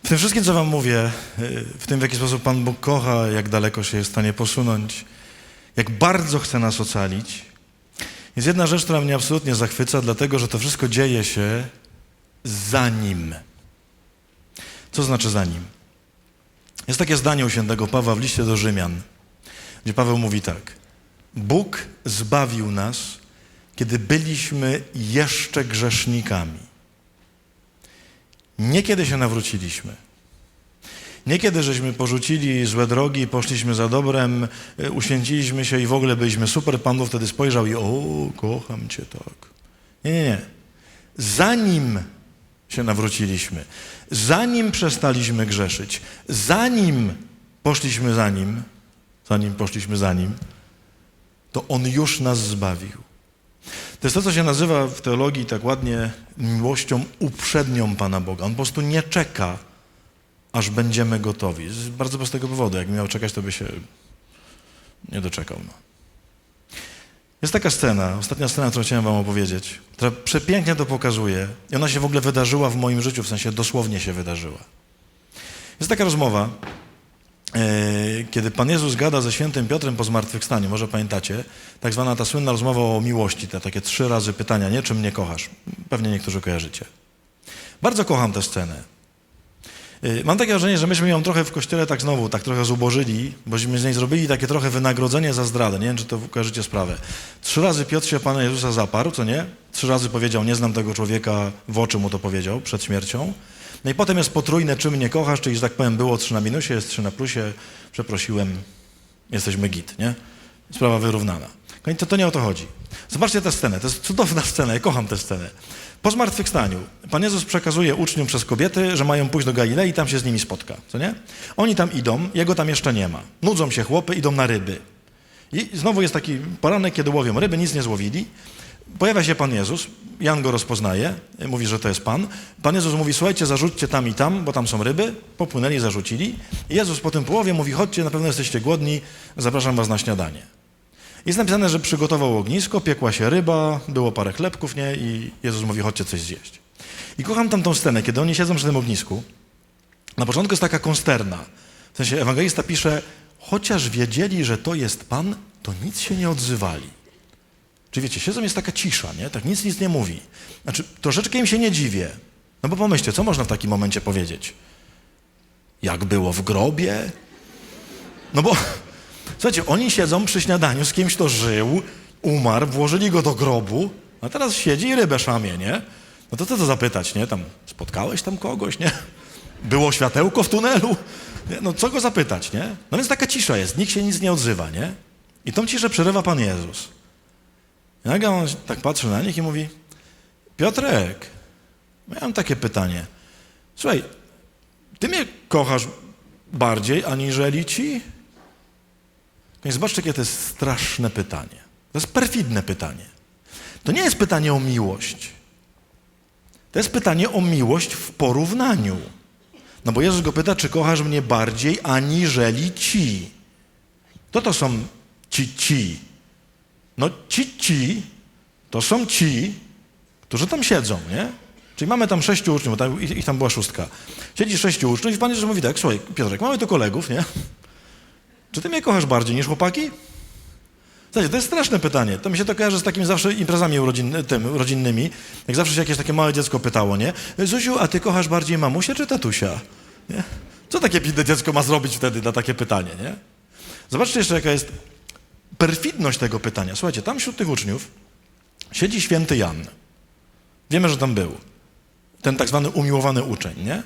Speaker 2: W tym wszystkim, co wam mówię, w tym, w jaki sposób Pan Bóg kocha, jak daleko się jest w stanie posunąć, jak bardzo chce nas ocalić, jest jedna rzecz, która mnie absolutnie zachwyca, dlatego, że to wszystko dzieje się za Nim. Co znaczy za Nim? Jest takie zdanie u świętego Pawła w liście do Rzymian, gdzie Paweł mówi tak. Bóg zbawił nas, kiedy byliśmy jeszcze grzesznikami. Nie kiedy się nawróciliśmy. Nie kiedy żeśmy porzucili złe drogi, poszliśmy za dobrem, uświęciliśmy się i w ogóle byliśmy super. Pan Bóg wtedy spojrzał i kocham Cię tak. Nie. Zanim się nawróciliśmy, zanim przestaliśmy grzeszyć, zanim poszliśmy za Nim, to On już nas zbawił. To jest to, co się nazywa w teologii tak ładnie miłością uprzednią Pana Boga. On po prostu nie czeka, aż będziemy gotowi. Z bardzo prostego powodu. Jakby miał czekać, to by się nie doczekał. Jest taka scena, ostatnia scena, którą chciałem wam opowiedzieć, która przepięknie to pokazuje i ona się w ogóle wydarzyła w moim życiu, w sensie dosłownie się wydarzyła. Jest taka rozmowa, kiedy Pan Jezus gada ze świętym Piotrem po zmartwychwstaniu, może pamiętacie, tak zwana ta słynna rozmowa o miłości, te takie 3 razy pytania, nie? Czym mnie kochasz? Pewnie niektórzy kojarzycie. Bardzo kocham tę scenę. Mam takie wrażenie, że myśmy ją trochę w Kościele tak trochę zubożyli, bośmy z niej zrobili takie trochę wynagrodzenie za zdradę. Nie wiem, czy to kojarzycie sprawę. 3 razy Piotr się Pana Jezusa zaparł, co nie? 3 razy powiedział, nie znam tego człowieka, w oczy mu to powiedział przed śmiercią. No i potem jest potrójne, czym mnie kochasz, czyli, że tak powiem, było 3 na minusie, jest 3 na plusie, przeprosiłem, jesteśmy git, nie? Sprawa wyrównana. To nie o to chodzi. Zobaczcie tę scenę, to jest cudowna scena, ja kocham tę scenę. Po zmartwychwstaniu Pan Jezus przekazuje uczniom przez kobiety, że mają pójść do Galilei i tam się z nimi spotka, co nie? Oni tam idą, Jego tam jeszcze nie ma. Nudzą się chłopy, idą na ryby. I znowu jest taki poranek, kiedy łowią ryby, nic nie złowili. Pojawia się Pan Jezus, Jan go rozpoznaje, mówi, że to jest Pan. Pan Jezus mówi, słuchajcie, zarzućcie tam i tam, bo tam są ryby. Popłynęli, zarzucili. I Jezus po tym połowie mówi, chodźcie, na pewno jesteście głodni, zapraszam was na śniadanie. Jest napisane, że przygotował ognisko, piekła się ryba, było parę chlebków, nie? I Jezus mówi, chodźcie coś zjeść. I kocham tamtą scenę, kiedy oni siedzą przy tym ognisku. Na początku jest taka konsterna. W sensie ewangelista pisze, chociaż wiedzieli, że to jest Pan, to nic się nie odzywali. Czyli wiecie, siedzą, jest taka cisza, nie? Tak nic nie mówi. Znaczy, troszeczkę im się nie dziwię. No bo pomyślcie, co można w takim momencie powiedzieć? Jak było w grobie? No bo... Słuchajcie, oni siedzą przy śniadaniu z kimś, kto żył, umarł, włożyli go do grobu, a teraz siedzi i rybę szamie, nie? No to co to zapytać, nie? Tam, spotkałeś tam kogoś, nie? Było światełko w tunelu? Nie? No co go zapytać, nie? No więc taka cisza jest, nikt się nic nie odzywa, nie? I tą ciszę przerywa Pan Jezus. I nagle on tak patrzy na nich i mówi, Piotrek, miałem takie pytanie. Słuchaj, ty mnie kochasz bardziej aniżeli ci? No i zobaczcie, jakie to jest straszne pytanie. To jest perfidne pytanie. To nie jest pytanie o miłość. To jest pytanie o miłość w porównaniu. No bo Jezus go pyta, czy kochasz mnie bardziej aniżeli ci. Kto to są ci? No ci to są ci, którzy tam siedzą, nie? Czyli mamy tam 6 uczniów, bo ich tam była 6. Siedzi 6 uczniów i Pan Jezus mówi tak, słuchaj, Piotrek, mamy tu kolegów, nie? Czy ty mnie kochasz bardziej niż chłopaki? Słuchajcie, to jest straszne pytanie. To mi się to kojarzy z takimi zawsze imprezami rodzinnymi. Jak zawsze się jakieś takie małe dziecko pytało, nie? Zuziu, a ty kochasz bardziej mamusię czy tatusia? Nie? Co takie dziecko ma zrobić wtedy na takie pytanie, nie? Zobaczcie jeszcze, jaka jest perfidność tego pytania. Słuchajcie, tam wśród tych uczniów siedzi święty Jan. Wiemy, że tam był. Ten tak zwany umiłowany uczeń, nie?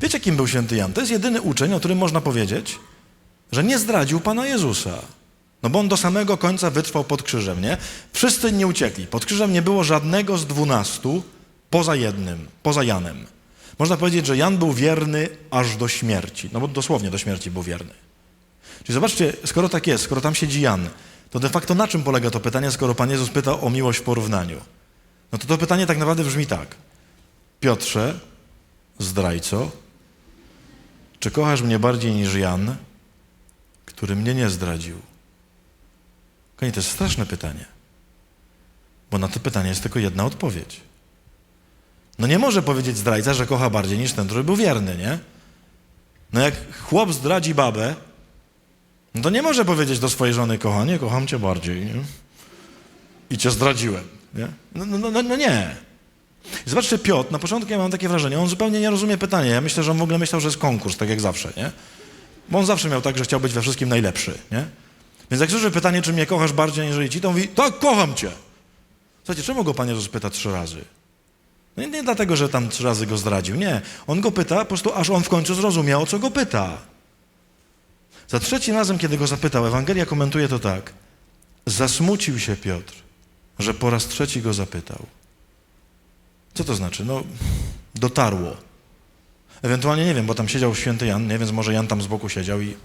Speaker 2: Wiecie, kim był święty Jan? To jest jedyny uczeń, o którym można powiedzieć, że nie zdradził Pana Jezusa. No bo on do samego końca wytrwał pod krzyżem, nie? Wszyscy nie uciekli. Pod krzyżem nie było żadnego z 12 poza jednym, poza Janem. Można powiedzieć, że Jan był wierny aż do śmierci. No bo dosłownie do śmierci był wierny. Czyli zobaczcie, skoro tak jest, skoro tam siedzi Jan, to de facto na czym polega to pytanie, skoro Pan Jezus pyta o miłość w porównaniu? No to pytanie tak naprawdę brzmi tak. Piotrze, zdrajco, Czy kochasz mnie bardziej niż Jan, który mnie nie zdradził? Kochani, to jest straszne pytanie, bo na to pytanie jest tylko jedna odpowiedź. No nie może powiedzieć zdrajca, że kocha bardziej niż ten, który był wierny, nie? No jak chłop zdradzi babę, no to nie może powiedzieć do swojej żony, kochanie, kocham cię bardziej, nie? I cię zdradziłem, nie? No nie. I zobaczcie, Piotr, na początku ja mam takie wrażenie, on zupełnie nie rozumie pytania. Ja myślę, że on w ogóle myślał, że jest konkurs, tak jak zawsze, nie? Bo on zawsze miał tak, że chciał być we wszystkim najlepszy, nie? Więc jak słyszy pytanie, czy mnie kochasz bardziej niż ci, to mówi, tak, kocham cię. Słuchajcie, czemu go Pan Jezus pyta 3 razy? No nie dlatego, że tam 3 razy go zdradził, nie. On go pyta po prostu, aż on w końcu zrozumiał, o co go pyta. Za 3. razem, kiedy go zapytał, Ewangelia komentuje to tak. Zasmucił się Piotr, że po raz 3 go zapytał. Co to znaczy? No, dotarło. Ewentualnie, nie wiem, bo tam siedział święty Jan, nie? Więc może Jan tam z boku siedział i...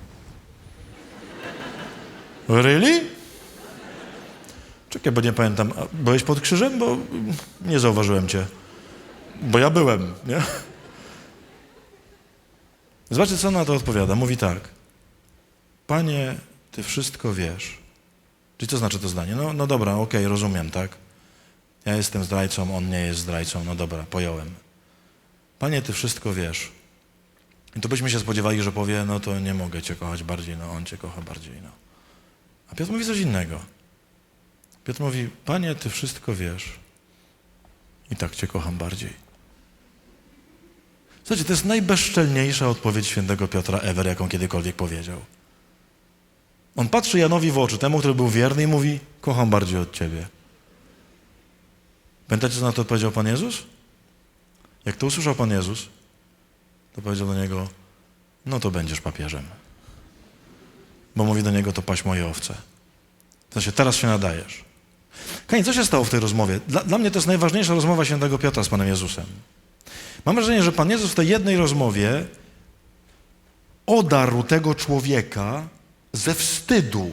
Speaker 2: Really? Czekaj, bo nie pamiętam. A byłeś pod krzyżem? Bo nie zauważyłem cię. Bo ja byłem, nie? Zobaczcie, co on na to odpowiada. Mówi tak. Panie, Ty wszystko wiesz. Czyli co znaczy to zdanie? No dobra, okej, rozumiem, tak? Ja jestem zdrajcą, on nie jest zdrajcą. No dobra, pojąłem. Panie, Ty wszystko wiesz. I to byśmy się spodziewali, że powie, no to nie mogę Cię kochać bardziej, no on Cię kocha bardziej, no. A Piotr mówi coś innego. Piotr mówi, Panie, Ty wszystko wiesz. I tak Cię kocham bardziej. Słuchajcie, to jest najbezczelniejsza odpowiedź świętego Piotra ever, jaką kiedykolwiek powiedział. On patrzy Janowi w oczy, temu, który był wierny i mówi, kocham bardziej od Ciebie. Pamiętacie, co na to odpowiedział Pan Jezus? Jak to usłyszał Pan Jezus, to powiedział do niego, no to będziesz papieżem. Bo mówi do niego, to paś moje owce. To się teraz się nadajesz. Kochani, co się stało w tej rozmowie? Dla mnie to jest najważniejsza rozmowa świętego Piotra z Panem Jezusem. Mam wrażenie, że Pan Jezus w tej jednej rozmowie odarł tego człowieka ze wstydu.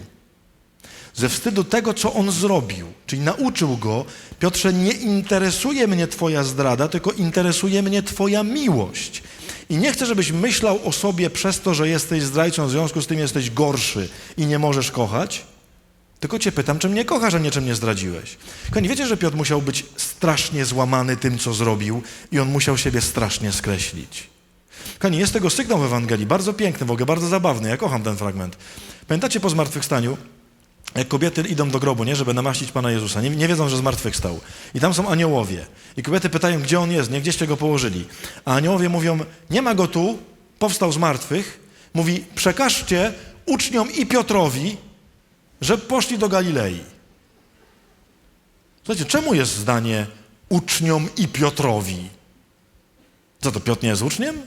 Speaker 2: Ze wstydu tego, co on zrobił. Czyli nauczył go, Piotrze, nie interesuje mnie Twoja zdrada, tylko interesuje mnie Twoja miłość. I nie chcę, żebyś myślał o sobie przez to, że jesteś zdrajcą, w związku z tym jesteś gorszy i nie możesz kochać, tylko Cię pytam, czy mnie kochasz, a nie czy mnie zdradziłeś. Kochani, wiecie, że Piotr musiał być strasznie złamany tym, co zrobił i on musiał siebie strasznie skreślić. Kochani, jest tego sygnał w Ewangelii, bardzo piękny, w ogóle bardzo zabawny, ja kocham ten fragment. Pamiętacie po zmartwychwstaniu, jak kobiety idą do grobu, nie, żeby namaścić Pana Jezusa, nie wiedzą, że zmartwychwstał. I tam są aniołowie. I kobiety pytają, gdzie On jest, nie, gdzieście Go położyli. A aniołowie mówią, nie ma Go tu, powstał z martwych. Mówi, przekażcie uczniom i Piotrowi, że poszli do Galilei. Słuchajcie, czemu jest zdanie uczniom i Piotrowi? Co to, Piotr nie jest uczniem?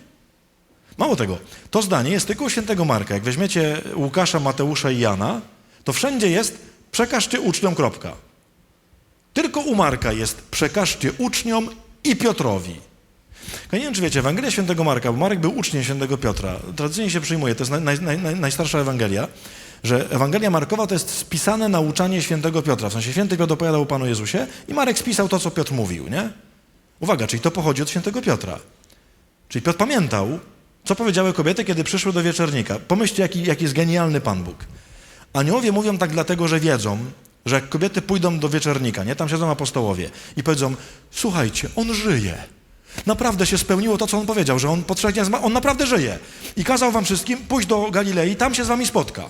Speaker 2: Mało tego, to zdanie jest tylko u świętego Marka. Jak weźmiecie Łukasza, Mateusza i Jana, to wszędzie jest przekażcie uczniom, kropka. Tylko u Marka jest przekażcie uczniom i Piotrowi. Ja nie wiem, czy wiecie, Ewangelia świętego Marka, bo Marek był uczniem świętego Piotra. Tradycyjnie się przyjmuje, to jest najstarsza Ewangelia, że Ewangelia Markowa to jest spisane nauczanie świętego Piotra. W sensie święty Piotr opowiadał o Panu Jezusie i Marek spisał to, co Piotr mówił, nie? Uwaga, czyli to pochodzi od świętego Piotra. Czyli Piotr pamiętał, co powiedziały kobiety, kiedy przyszły do wieczornika. Pomyślcie, jaki jest genialny Pan Bóg. Aniołowie mówią tak dlatego, że wiedzą, że jak kobiety pójdą do wieczornika, nie, tam siedzą apostołowie i powiedzą, słuchajcie, on żyje. Naprawdę się spełniło to, co on powiedział, że on po 3 dniach on naprawdę żyje. I kazał wam wszystkim pójść do Galilei, tam się z wami spotka.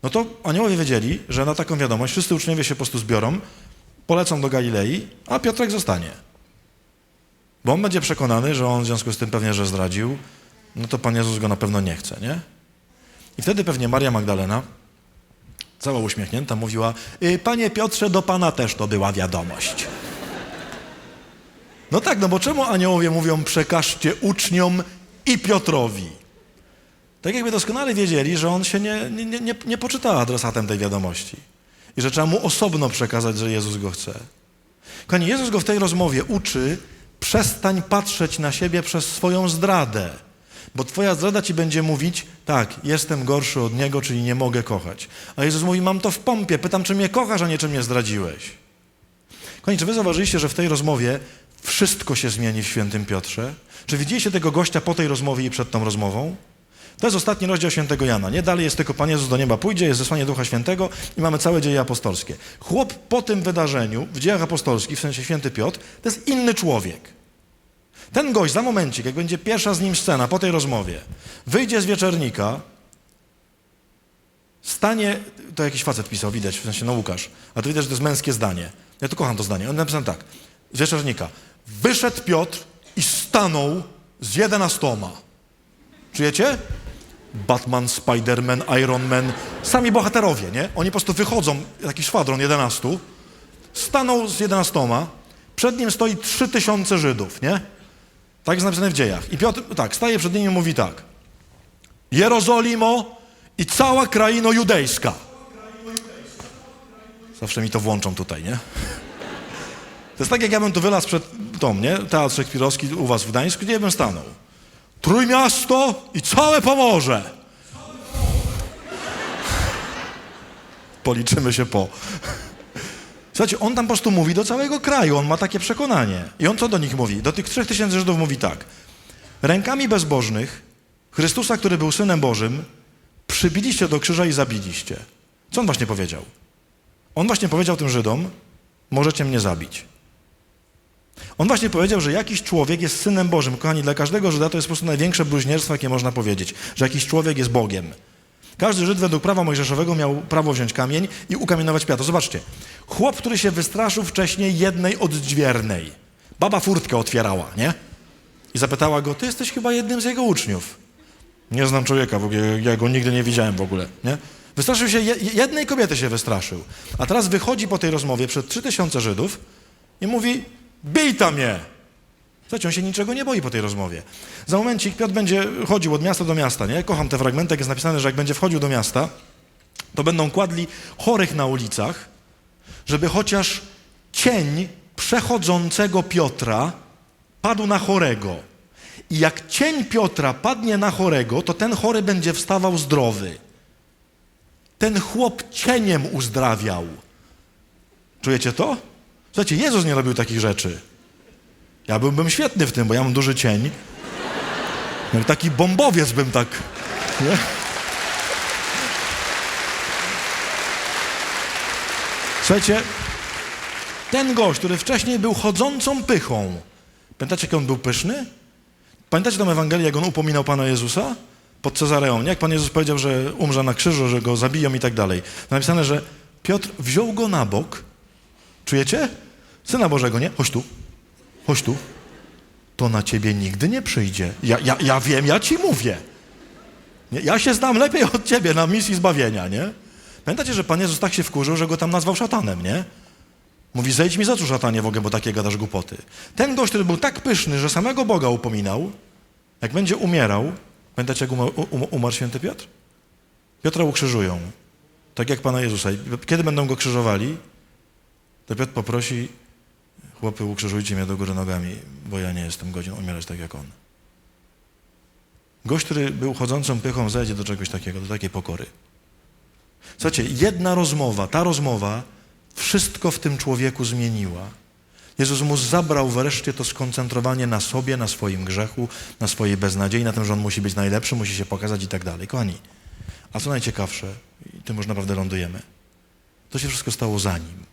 Speaker 2: No to aniołowie wiedzieli, że na taką wiadomość wszyscy uczniowie się po prostu zbiorą, polecą do Galilei, a Piotrek zostanie. Bo on będzie przekonany, że on w związku z tym pewnie, że zdradził, no to Pan Jezus go na pewno nie chce, nie? I wtedy pewnie Maria Magdalena, cała uśmiechnięta, mówiła, Panie Piotrze, do Pana też to była wiadomość. No tak, no bo czemu aniołowie mówią, przekażcie uczniom i Piotrowi? Tak jakby doskonale wiedzieli, że on się nie poczytał adresatem tej wiadomości i że trzeba mu osobno przekazać, że Jezus go chce. Kochani, Jezus go w tej rozmowie uczy, przestań patrzeć na siebie przez swoją zdradę, bo twoja zdrada ci będzie mówić, tak, jestem gorszy od Niego, czyli nie mogę kochać. A Jezus mówi, mam to w pompie, pytam, czy mnie kochasz, a nie czy mnie zdradziłeś. Kochani, czy wy zauważyliście, że w tej rozmowie Wszystko się zmieni w świętym Piotrze. Czy widzieliście tego gościa po tej rozmowie i przed tą rozmową? To jest ostatni rozdział świętego Jana, nie? Dalej jest tylko Pan Jezus do nieba pójdzie, jest zesłanie Ducha Świętego i mamy całe dzieje apostolskie. Chłop po tym wydarzeniu w dziejach apostolskich, w sensie święty Piotr, to jest inny człowiek. Ten gość za momencik, jak będzie pierwsza z nim scena po tej rozmowie, wyjdzie z wieczornika, stanie, to jakiś facet pisał, widać, w sensie no Łukasz, a to widać, że to jest męskie zdanie. Ja to kocham to zdanie. On napisał tak, z wieczornika. Wyszedł Piotr i stanął z 11. Czujecie? Batman, Spider-Man, Iron Man, sami bohaterowie, nie? Oni po prostu wychodzą, taki szwadron 11, stanął z 11, przed nim stoi 3000 Żydów, nie? Tak jest napisane w dziejach. I Piotr, tak, staje przed nimi i mówi tak. Jerozolimo i cała kraino judejska. Zawsze mi to włączą tutaj, nie? To jest tak, jak ja bym tu wylazł przed tą, nie? Teatr Szekspirowski u was w Gdańsku, gdzie bym stanął. Trójmiasto i całe Pomorze. Policzymy się po. Słuchajcie, on tam po prostu mówi do całego kraju, on ma takie przekonanie. I on co do nich mówi? Do tych 3000 Żydów mówi tak. Rękami bezbożnych Chrystusa, który był Synem Bożym, przybiliście do krzyża i zabiliście. Co on właśnie powiedział? On właśnie powiedział tym Żydom, możecie mnie zabić. On właśnie powiedział, że jakiś człowiek jest Synem Bożym. Kochani, dla każdego Żyda to jest po prostu największe bluźnierstwo, jakie można powiedzieć, że jakiś człowiek jest Bogiem. Każdy Żyd według prawa mojżeszowego miał prawo wziąć kamień i ukamienować Piotr. Zobaczcie, chłop, który się wystraszył wcześniej jednej odźwiernej. Baba furtkę otwierała, nie? I zapytała go, ty jesteś chyba jednym z jego uczniów. Nie znam człowieka, w ogóle, ja go nigdy nie widziałem w ogóle, nie? Wystraszył się, jednej kobiety się wystraszył. A teraz wychodzi po tej rozmowie przed 3000 Żydów i mówi, bij tam mnie! Słuchajcie, on się niczego nie boi po tej rozmowie. Za momencik Piotr będzie chodził od miasta do miasta, nie? Kocham te fragmenty, jak jest napisane, że jak będzie wchodził do miasta, to będą kładli chorych na ulicach, żeby chociaż cień przechodzącego Piotra padł na chorego. I jak cień Piotra padnie na chorego, to ten chory będzie wstawał zdrowy. Ten chłop cieniem uzdrawiał. Czujecie to? Słuchajcie, Jezus nie robił takich rzeczy. Ja byłbym świetny w tym, bo ja mam duży cień. Jak taki bombowiec bym tak... Nie? Słuchajcie, ten gość, który wcześniej był chodzącą pychą, pamiętacie, jak on był pyszny? Pamiętacie tą Ewangelię, jak on upominał Pana Jezusa? Pod Cezareą, nie? Jak Pan Jezus powiedział, że umrze na krzyżu, że go zabiją i tak dalej. To napisane, że Piotr wziął go na bok. Czujecie? Syna Bożego, nie? Chodź tu. Chodź tu. To na ciebie nigdy nie przyjdzie. Ja wiem, ja ci mówię. Nie? Ja się znam lepiej od ciebie na misji zbawienia, nie? Pamiętacie, że Pan Jezus tak się wkurzył, że go tam nazwał szatanem, nie? Mówi, zejdź mi z oczu, szatanie, w ogóle, bo takie gadasz głupoty. Ten gość, który był tak pyszny, że samego Boga upominał, jak będzie umierał, pamiętacie, jak umarł święty Piotr? Piotra ukrzyżują, tak jak Pana Jezusa. Kiedy będą go krzyżowali, to Piotr poprosi, chłopy, ukrzyżujcie mnie do góry nogami, bo ja nie jestem godzien umierać tak jak on. Gość, który był chodzącą pychą, zejdzie do czegoś takiego, do takiej pokory. Słuchajcie, jedna rozmowa, ta rozmowa wszystko w tym człowieku zmieniła. Jezus mu zabrał wreszcie to skoncentrowanie na sobie, na swoim grzechu, na swojej beznadziei, na tym, że on musi być najlepszy, musi się pokazać i tak dalej. Kochani, a co najciekawsze, i tym już naprawdę lądujemy, to się wszystko stało za nim.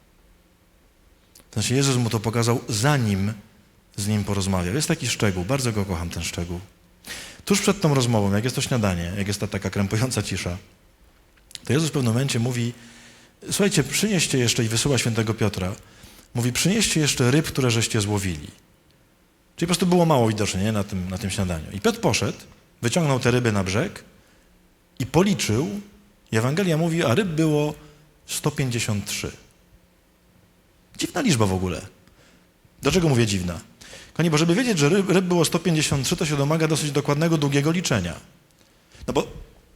Speaker 2: To znaczy Jezus mu to pokazał, zanim z nim porozmawiał. Jest taki szczegół, bardzo go kocham, ten szczegół. Tuż przed tą rozmową, jak jest to śniadanie, jak jest ta taka krępująca cisza, to Jezus w pewnym momencie mówi, słuchajcie, przynieście jeszcze, i wysyła świętego Piotra, mówi, przynieście jeszcze ryb, które żeście złowili. Czyli po prostu było mało widoczne, nie? Na tym śniadaniu. I Piotr poszedł, wyciągnął te ryby na brzeg i policzył, i Ewangelia mówi, a ryb było 153. Dziwna liczba w ogóle. Dlaczego mówię dziwna? Kochani, bo żeby wiedzieć, że ryb było 153, to się domaga dosyć dokładnego, długiego liczenia. No bo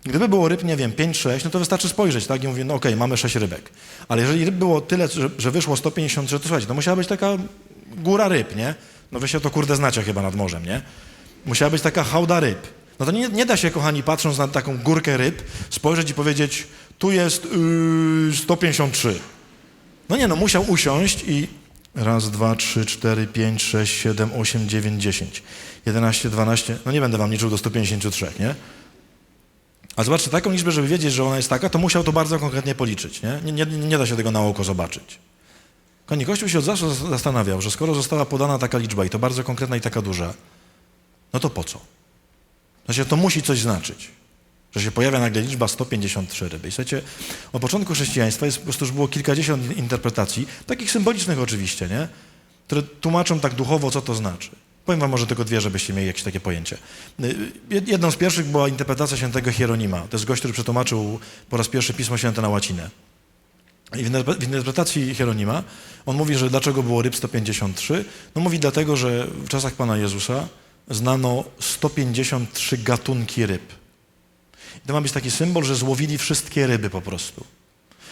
Speaker 2: gdyby było ryb, nie wiem, 5-6, no to wystarczy spojrzeć, tak? I mówię, no okej, mamy 6 rybek. Ale jeżeli ryb było tyle, że wyszło 153, to słuchajcie, to musiała być taka góra ryb, nie? No wy się to kurde znacie chyba nad morzem, nie? Musiała być taka hałda ryb. No to nie da się, kochani, patrząc na taką górkę ryb, spojrzeć i powiedzieć, tu jest 153. No nie, no musiał usiąść i Raz, 2, 3, 4, 5, 6, 7, 8, 9, 10, 11, 12, no nie będę wam liczył do 153, nie? A zobaczcie, taką liczbę, żeby wiedzieć, że ona jest taka, to musiał to bardzo konkretnie policzyć, nie? Nie da się tego na oko zobaczyć. Kochani, Kościół się od zawsze zastanawiał, że skoro została podana taka liczba i to bardzo konkretna i taka duża, no to po co? Znaczy, to musi coś znaczyć, że się pojawia nagle liczba 153 ryby. I słuchajcie, od początku chrześcijaństwa po prostu już było kilkadziesiąt interpretacji, takich symbolicznych oczywiście, nie? Które tłumaczą tak duchowo, co to znaczy. Powiem wam może tylko dwie, żebyście mieli jakieś takie pojęcie. Jedną z pierwszych była interpretacja świętego Hieronima. To jest gość, który przetłumaczył po raz pierwszy Pismo Święte na łacinę. I w interpretacji Hieronima on mówi, że dlaczego było ryb 153? No mówi dlatego, że w czasach Pana Jezusa znano 153 gatunki ryb. I to ma być taki symbol, że złowili wszystkie ryby po prostu.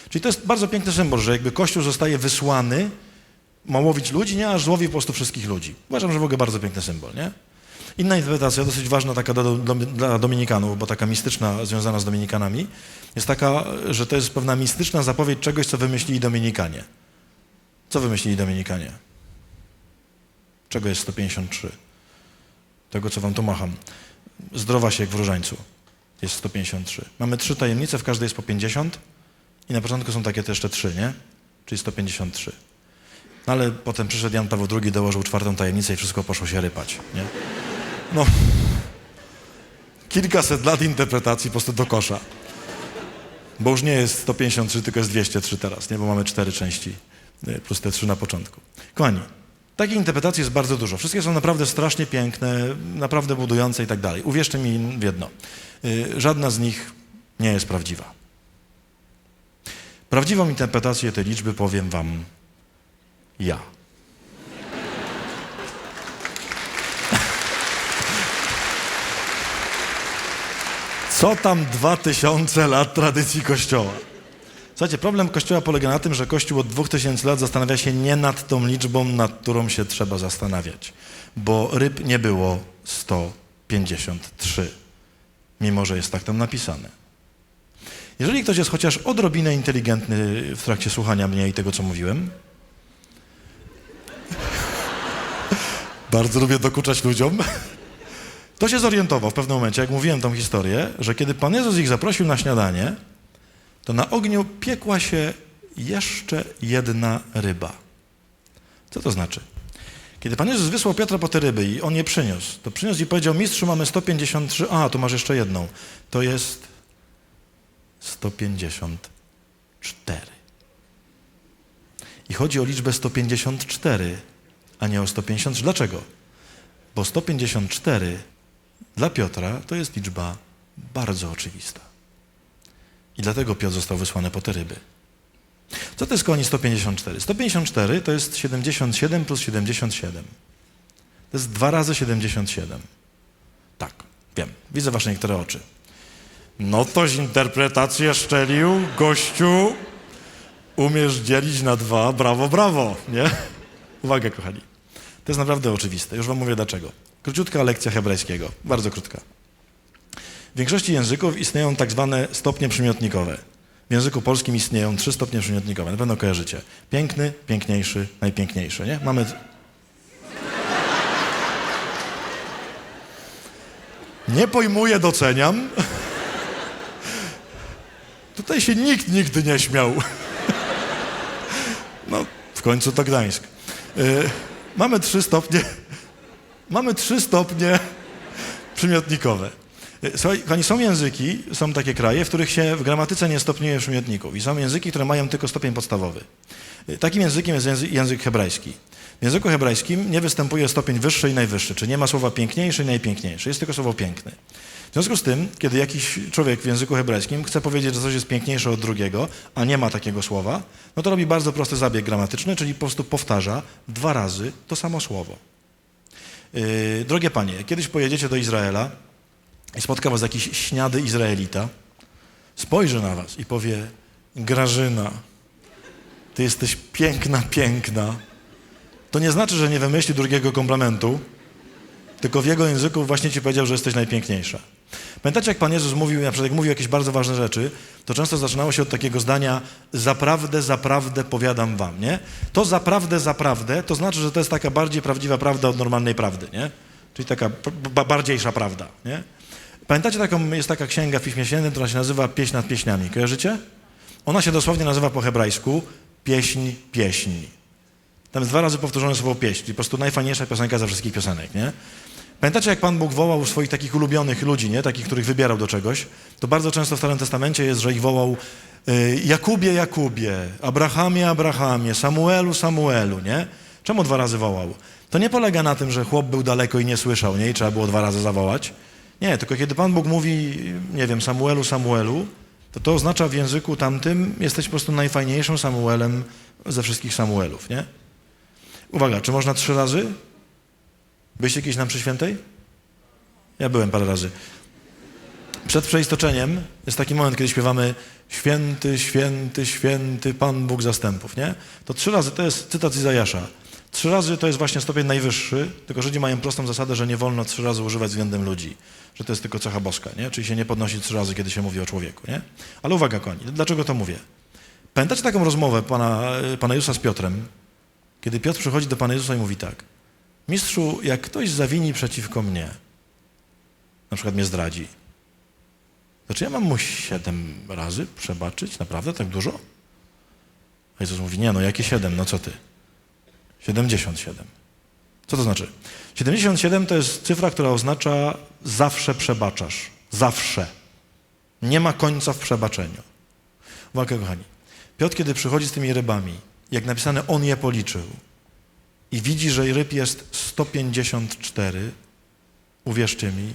Speaker 2: Czyli to jest bardzo piękny symbol, że jakby Kościół zostaje wysłany, ma łowić ludzi, nie, aż złowi po prostu wszystkich ludzi. Uważam, że w ogóle bardzo piękny symbol, nie? Inna interpretacja, dosyć ważna taka dla dominikanów, bo taka mistyczna, związana z dominikanami, jest taka, że to jest pewna mistyczna zapowiedź czegoś, co wymyślili dominikanie. Co wymyślili dominikanie? Czego jest 153? Tego, co wam tu macham. Zdrowa się jak w różańcu. Jest 153. Mamy 3 tajemnice, w każdej jest po 50 i na początku są takie też jeszcze 3, nie? Czyli 153. No ale potem przyszedł Jan Paweł II, dołożył 4. tajemnicę i wszystko poszło się rypać, nie? No, kilkaset lat interpretacji po prostu do kosza. Bo już nie jest 153, tylko jest 203 teraz, nie? Bo mamy 4 części plus te 3 na początku. Kochani, takich interpretacji jest bardzo dużo. Wszystkie są naprawdę strasznie piękne, naprawdę budujące i tak dalej. Uwierzcie mi w jedno. Żadna z nich nie jest prawdziwa. Prawdziwą interpretację tej liczby powiem wam ja. Co tam 2000 lat tradycji Kościoła? Słuchajcie, problem Kościoła polega na tym, że Kościół od 2000 lat zastanawia się nie nad tą liczbą, nad którą się trzeba zastanawiać. Bo ryb nie było 153, mimo że jest tak tam napisane. Jeżeli ktoś jest chociaż odrobinę inteligentny w trakcie słuchania mnie i tego, co mówiłem, bardzo lubię dokuczać ludziom, to się zorientował w pewnym momencie, jak mówiłem tą historię, że kiedy Pan Jezus ich zaprosił na śniadanie, to na ogniu piekła się jeszcze jedna ryba. Co to znaczy? Kiedy Pan Jezus wysłał Piotra po te ryby i on je przyniósł, to przyniósł i powiedział: mistrzu, mamy 153, a tu masz jeszcze jedną. To jest 154. I chodzi o liczbę 154, a nie o 153. Dlaczego? Bo 154 dla Piotra to jest liczba bardzo oczywista. I dlatego Piotr został wysłany po te ryby. Co to jest, kochani, 154? 154 to jest 77 plus 77. To jest 2 razy 77. Tak, wiem. Widzę wasze niektóre oczy. No toś interpretację szczelił, gościu. Umiesz dzielić na 2, brawo, brawo, nie? Uwaga, kochani. To jest naprawdę oczywiste. Już wam mówię dlaczego. Króciutka lekcja hebrajskiego. Bardzo krótka. W większości języków istnieją tak zwane stopnie przymiotnikowe. W języku polskim istnieją 3 stopnie przymiotnikowe. Na pewno kojarzycie. Piękny, piękniejszy, najpiękniejszy, nie? Mamy... Nie pojmuję, doceniam. Tutaj się nikt nigdy nie śmiał. No, w końcu to Gdańsk. Mamy 3 stopnie przymiotnikowe. Słuchaj, kochani, są języki, są takie kraje, w których się w gramatyce nie stopniuje przymiotników. I są języki, które mają tylko stopień podstawowy. Takim językiem jest język hebrajski. W języku hebrajskim nie występuje stopień wyższy i najwyższy, czyli nie ma słowa piękniejszy i najpiękniejszy. Jest tylko słowo piękny. W związku z tym, kiedy jakiś człowiek w języku hebrajskim chce powiedzieć, że coś jest piękniejsze od drugiego, a nie ma takiego słowa, no to robi bardzo prosty zabieg gramatyczny, czyli po prostu powtarza 2 razy to samo słowo. Drogie panie, kiedyś pojedziecie do Izraela i spotka was jakiś śniady Izraelita, spojrzy na was i powie: Grażyna, ty jesteś piękna, piękna. To nie znaczy, że nie wymyśli drugiego komplementu, tylko w jego języku właśnie ci powiedział, że jesteś najpiękniejsza. Pamiętacie, jak Pan Jezus mówił, na przykład jak mówił jakieś bardzo ważne rzeczy, to często zaczynało się od takiego zdania zaprawdę, zaprawdę powiadam wam, nie? To zaprawdę, zaprawdę, to znaczy, że to jest taka bardziej prawdziwa prawda od normalnej prawdy, nie? Czyli taka bardziejsza prawda, nie? Pamiętacie, jest taka księga w Piśmie Świętym, która się nazywa Pieśń nad pieśniami. Kojarzycie? Ona się dosłownie nazywa po hebrajsku Pieśń pieśni. Tam jest 2 razy powtórzone słowo pieśń, czyli po prostu najfajniejsza piosenka ze wszystkich piosenek, nie? Pamiętacie, jak Pan Bóg wołał swoich takich ulubionych ludzi, nie? Takich, których wybierał do czegoś? To bardzo często w Starym Testamencie jest, że ich wołał Jakubie, Jakubie, Abrahamie, Abrahamie, Samuelu, Samuelu, nie? Czemu 2 razy wołał? To nie polega na tym, że chłop był daleko i nie słyszał, nie? I trzeba było 2 razy zawołać. Nie, tylko kiedy Pan Bóg mówi, nie wiem, Samuelu, Samuelu, to oznacza w języku tamtym, jesteś po prostu najfajniejszym Samuelem ze wszystkich Samuelów, nie? Uwaga, czy można 3 razy? Byliście kiedyś na mszy świętej? Ja byłem parę razy. Przed przeistoczeniem jest taki moment, kiedy śpiewamy Święty, święty, święty Pan Bóg zastępów, nie? To 3 razy, to jest cytat Izajasza. 3 razy to jest właśnie stopień najwyższy, tylko Żydzi mają prostą zasadę, że nie wolno 3 razy używać względem ludzi. Że to jest tylko cecha boska, nie? Czyli się nie podnosi 3 razy, kiedy się mówi o człowieku, nie? Ale uwaga, kochani, dlaczego to mówię? Pamiętacie taką rozmowę Pana Jezusa z Piotrem? Kiedy Piotr przychodzi do Pana Jezusa i mówi tak: Mistrzu, jak ktoś zawini przeciwko mnie, na przykład mnie zdradzi, to czy ja mam mu 7 razy przebaczyć? Naprawdę? Tak dużo? A Jezus mówi, nie, no jakie 7? No co ty? 77. Co to znaczy? 77 to jest cyfra, która oznacza zawsze przebaczasz. Zawsze. Nie ma końca w przebaczeniu. Uwaga, kochani. Piotr, kiedy przychodzi z tymi rybami, jak napisane, on je policzył i widzi, że ryb jest 154, uwierzcie mi,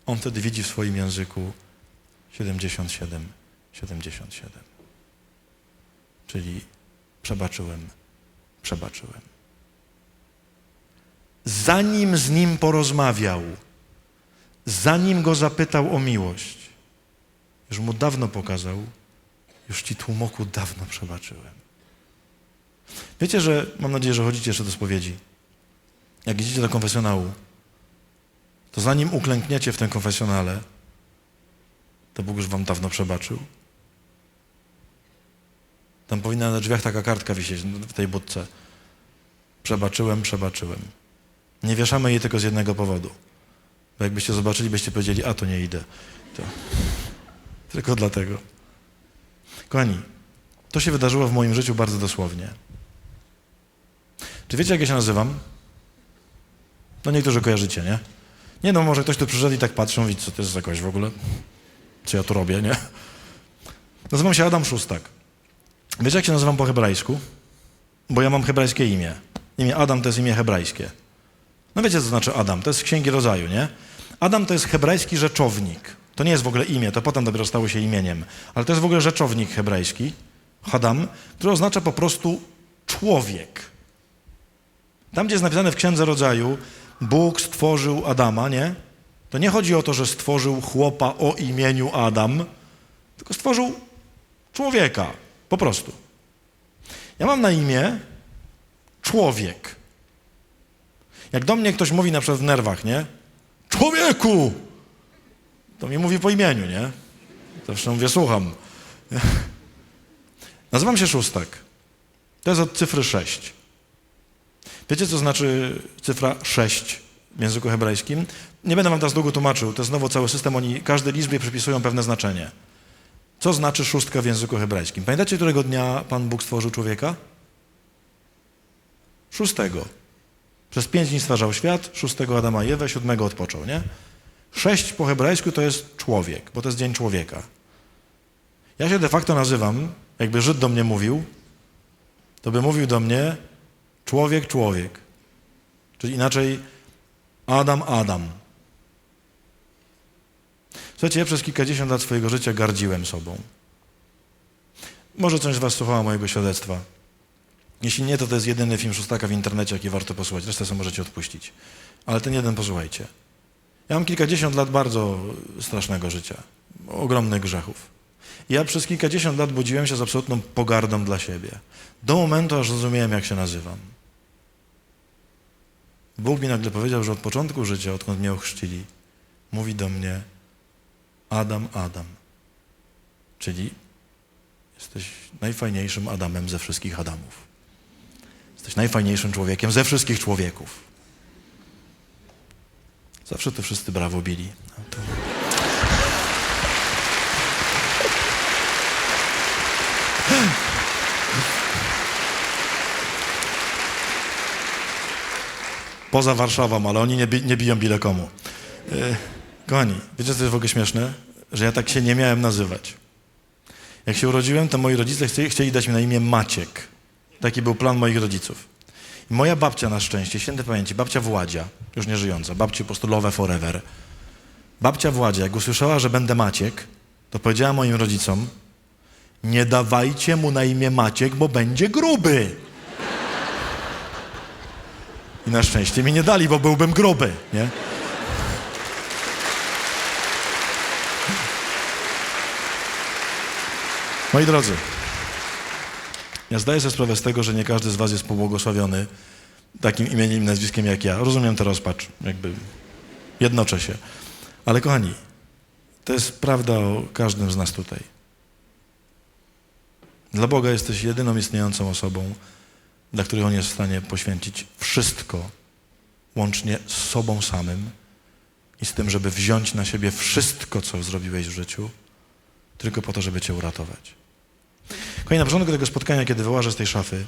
Speaker 2: on wtedy widzi w swoim języku 77, 77. Czyli przebaczyłem. Zanim z nim porozmawiał, zanim go zapytał o miłość, już mu dawno pokazał, już ci tłumoku dawno przebaczyłem. Wiecie, że, mam nadzieję, że chodzicie jeszcze do spowiedzi. Jak idziecie do konfesjonału, to zanim uklękniecie w tym konfesjonale, to Bóg już wam dawno przebaczył. Tam powinna na drzwiach taka kartka wisieć w tej budce. Przebaczyłem. Nie wieszamy jej tylko z jednego powodu. Bo jakbyście zobaczyli, byście powiedzieli, a to nie idę. To. Tylko dlatego. Kochani, to się wydarzyło w moim życiu bardzo dosłownie. Czy wiecie, jak ja się nazywam? No niektórzy kojarzycie, nie? Nie no, może ktoś tu przyszedł i tak patrzą, widz, co to jest za kogoś w ogóle? Co ja tu robię, nie? Nazywam się Adam Szóstak. Wiecie, jak się nazywam po hebrajsku? Bo ja mam hebrajskie imię. Imię Adam to jest imię hebrajskie. No wiecie, co to znaczy Adam? To jest z Księgi Rodzaju, nie? Adam to jest hebrajski rzeczownik. To nie jest w ogóle imię, to potem dopiero stało się imieniem. Ale to jest w ogóle rzeczownik hebrajski, Hadam, który oznacza po prostu człowiek. Tam, gdzie jest napisane w Księdze Rodzaju, Bóg stworzył Adama, nie? To nie chodzi o to, że stworzył chłopa o imieniu Adam, tylko stworzył człowieka. Po prostu. Ja mam na imię człowiek. Jak do mnie ktoś mówi na przykład w nerwach, nie? Człowieku! To mi mówi po imieniu, nie? Zresztą mówię, słucham. Nazywam się Szóstak. To jest od cyfry 6. Wiecie, co znaczy cyfra 6 w języku hebrajskim? Nie będę wam teraz długo tłumaczył. To jest znowu cały system. Każdej liczbie przypisują pewne znaczenie. Co znaczy 6 w języku hebrajskim? Pamiętacie, którego dnia Pan Bóg stworzył człowieka? 6. Przez 5 dni stwarzał świat, 6 Adama i Ewę, 7 odpoczął, nie? 6 po hebrajsku to jest człowiek, bo to jest dzień człowieka. Ja się de facto nazywam, jakby Żyd do mnie mówił, to by mówił do mnie człowiek. Czyli inaczej Adam. Słuchajcie, ja przez kilkadziesiąt lat swojego życia gardziłem sobą. Może część z was słuchała mojego świadectwa. Jeśli nie, to jest jedyny film Szóstaka w internecie, jaki warto posłuchać. Resztę sobie możecie odpuścić. Ale ten jeden posłuchajcie. Ja mam kilkadziesiąt lat bardzo strasznego życia. Ogromnych grzechów. Ja przez kilkadziesiąt lat budziłem się z absolutną pogardą dla siebie. Do momentu, aż zrozumiałem, jak się nazywam. Bóg mi nagle powiedział, że od początku życia, odkąd mnie ochrzcili, mówi do mnie: Adam, Adam. Czyli jesteś najfajniejszym Adamem ze wszystkich Adamów. Jesteś najfajniejszym człowiekiem ze wszystkich człowieków. Zawsze to wszyscy brawo bili. Poza Warszawą, ale oni nie biją byle komu. Kochani, wiecie, co jest w ogóle śmieszne? Że ja tak się nie miałem nazywać. Jak się urodziłem, to moi rodzice chcieli dać mi na imię Maciek. Taki był plan moich rodziców. I moja babcia na szczęście, świętej pamięci, babcia Władzia, już nie żyjąca, babci po prostu love forever. Babcia Władzia, jak usłyszała, że będę Maciek, to powiedziała moim rodzicom: nie dawajcie mu na imię Maciek, bo będzie gruby. I na szczęście mi nie dali, bo byłbym gruby, nie? Moi drodzy, ja zdaję sobie sprawę z tego, że nie każdy z was jest pobłogosławiony takim imieniem i nazwiskiem jak ja. Rozumiem tę rozpacz, jakby jednoczę się. Ale kochani, to jest prawda o każdym z nas tutaj. Dla Boga jesteś jedyną istniejącą osobą, dla której On jest w stanie poświęcić wszystko, łącznie z sobą samym i z tym, żeby wziąć na siebie wszystko, co zrobiłeś w życiu, tylko po to, żeby cię uratować. Kochani, na początku tego spotkania, kiedy wyłażę z tej szafy,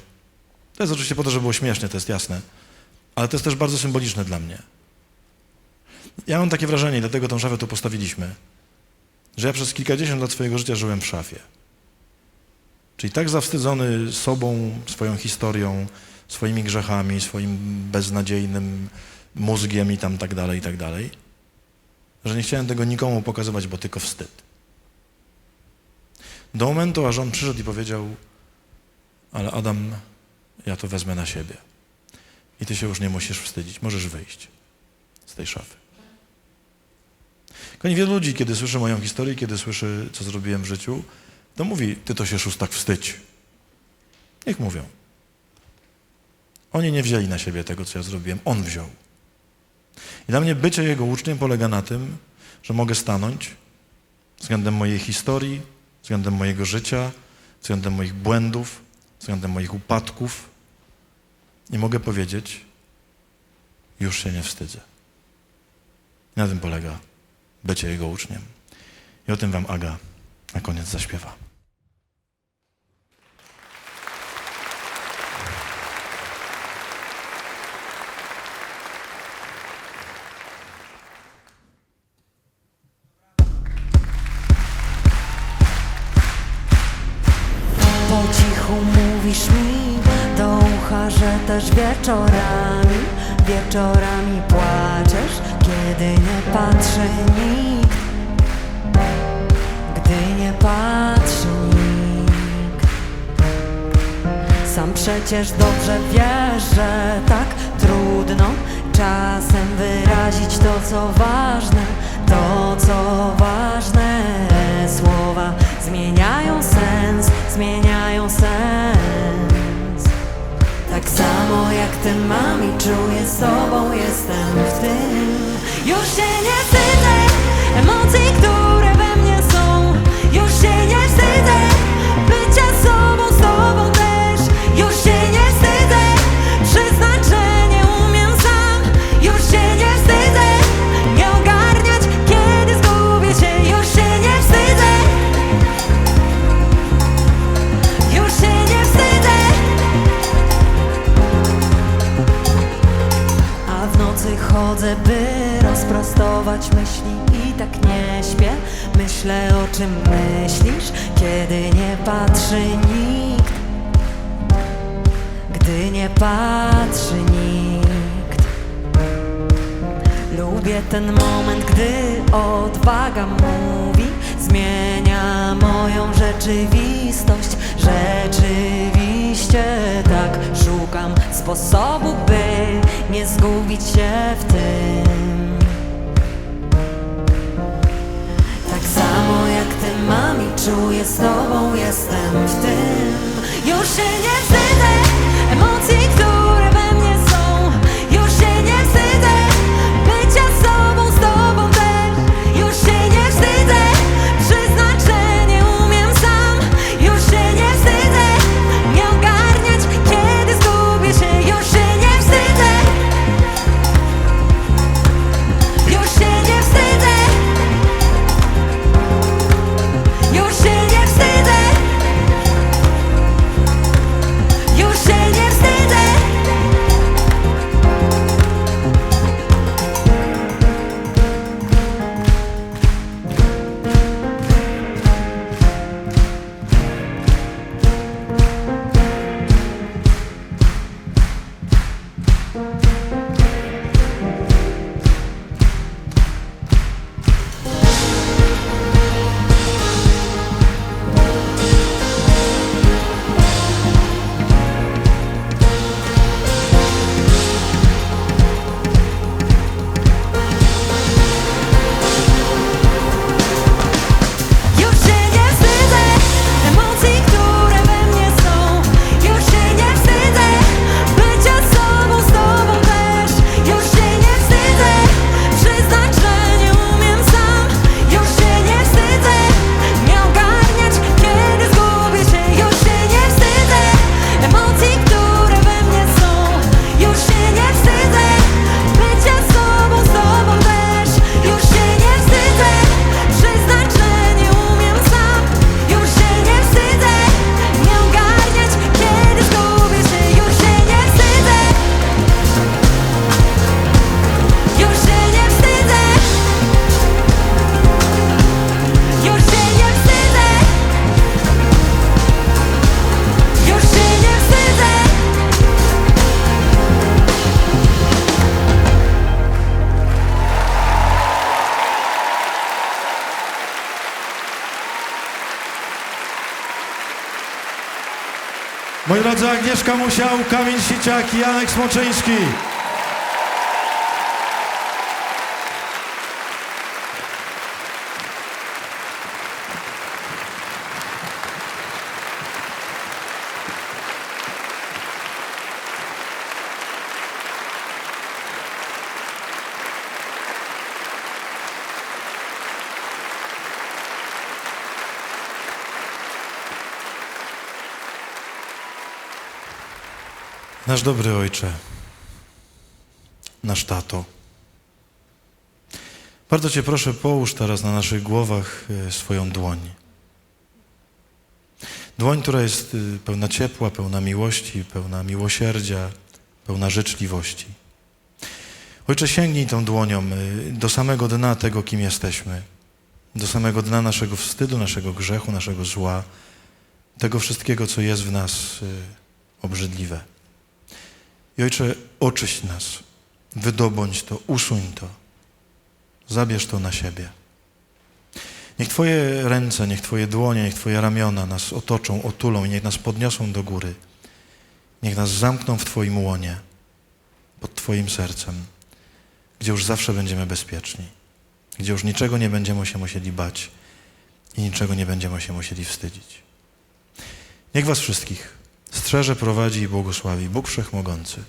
Speaker 2: to jest oczywiście po to, żeby było śmiesznie, to jest jasne, ale to jest też bardzo symboliczne dla mnie. Ja mam takie wrażenie, i dlatego tę szafę tu postawiliśmy, że ja przez kilkadziesiąt lat swojego życia żyłem w szafie. Czyli tak zawstydzony sobą, swoją historią, swoimi grzechami, swoim beznadziejnym mózgiem i tak dalej, że nie chciałem tego nikomu pokazywać, bo tylko wstyd. Do momentu, aż on przyszedł i powiedział: ale Adam, ja to wezmę na siebie. I ty się już nie musisz wstydzić, możesz wyjść z tej szafy. Kochani, wielu ludzi, kiedy słyszy moją historię, kiedy słyszy, co zrobiłem w życiu, to mówi: ty to się szóstak wstydź. Niech mówią. Oni nie wzięli na siebie tego, co ja zrobiłem. On wziął. I dla mnie bycie Jego uczniem polega na tym, że mogę stanąć względem mojej historii, względem mojego życia, względem moich błędów, względem moich upadków i mogę powiedzieć: już się nie wstydzę. I na tym polega bycie Jego uczniem. I o tym wam Aga na koniec zaśpiewa.
Speaker 1: Po cichu mówisz mi do ucha, że też wieczorami płaczesz, kiedy nie patrzy nikt, gdy nie patrzy nikt. Sam przecież dobrze wiesz, że tak trudno czasem wyrazić to, co ważne, słowa zmieniają sens. Tak samo jak ty, mami, czuję z tobą, jestem w tym. Już się nie wstydzę emocji, które we mnie są. Już się nie wstydzę bycia sobą, z tobą też. Już się nie wstydzę przyznać, że nie umiem sam. Już się nie wstydzę nie ogarniać, kiedy zgubię się. Już się nie wstydzę. Już się nie wstydzę. A w nocy chodzę, by rozprostować myśli i tak nie śpię. Myślę, o czym myślisz, kiedy nie patrzy nikt, gdy nie patrzy nikt. Lubię ten moment, gdy odwaga mówi, zmienia moją rzeczywistość. Rzeczywiście tak szukam sposobu, by nie zgubić się w tym. Tak samo jak ty, mami, czuję z tobą, jestem w tym. Już się nie wstydzę emocji, które we mnie są. Już się nie
Speaker 2: Moi drodzy, Agnieszka Musiał, Kamil Siciak i Janek Smoczyński. Nasz dobry Ojcze, nasz Tato, bardzo Cię proszę, połóż teraz na naszych głowach swoją dłoń. Dłoń, która jest pełna ciepła, pełna miłości, pełna miłosierdzia, pełna życzliwości. Ojcze, sięgnij tą dłonią do samego dna tego, kim jesteśmy, do samego dna naszego wstydu, naszego grzechu, naszego zła, tego wszystkiego, co jest w nas obrzydliwe. I Ojcze, oczyść nas, wydobądź to, usuń to, zabierz to na siebie. Niech Twoje ręce, niech Twoje dłonie, niech Twoje ramiona nas otoczą, otulą i niech nas podniosą do góry. Niech nas zamkną w Twoim łonie, pod Twoim sercem, gdzie już zawsze będziemy bezpieczni, gdzie już niczego nie będziemy się musieli bać i niczego nie będziemy się musieli wstydzić. Niech Was wszystkich strzeże, prowadzi i błogosławi Bóg Wszechmogący,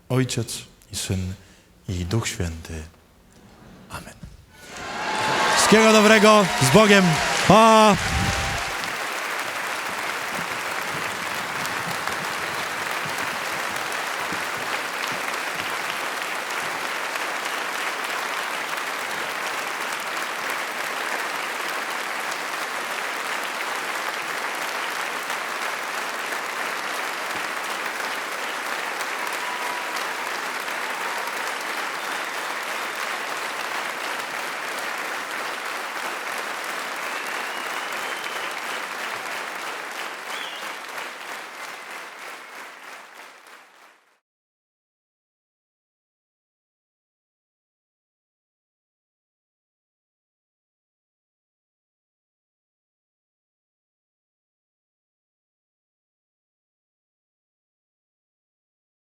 Speaker 2: Ojciec i Syn i Duch Święty. Amen. Wszystkiego dobrego, z Bogiem. Pa!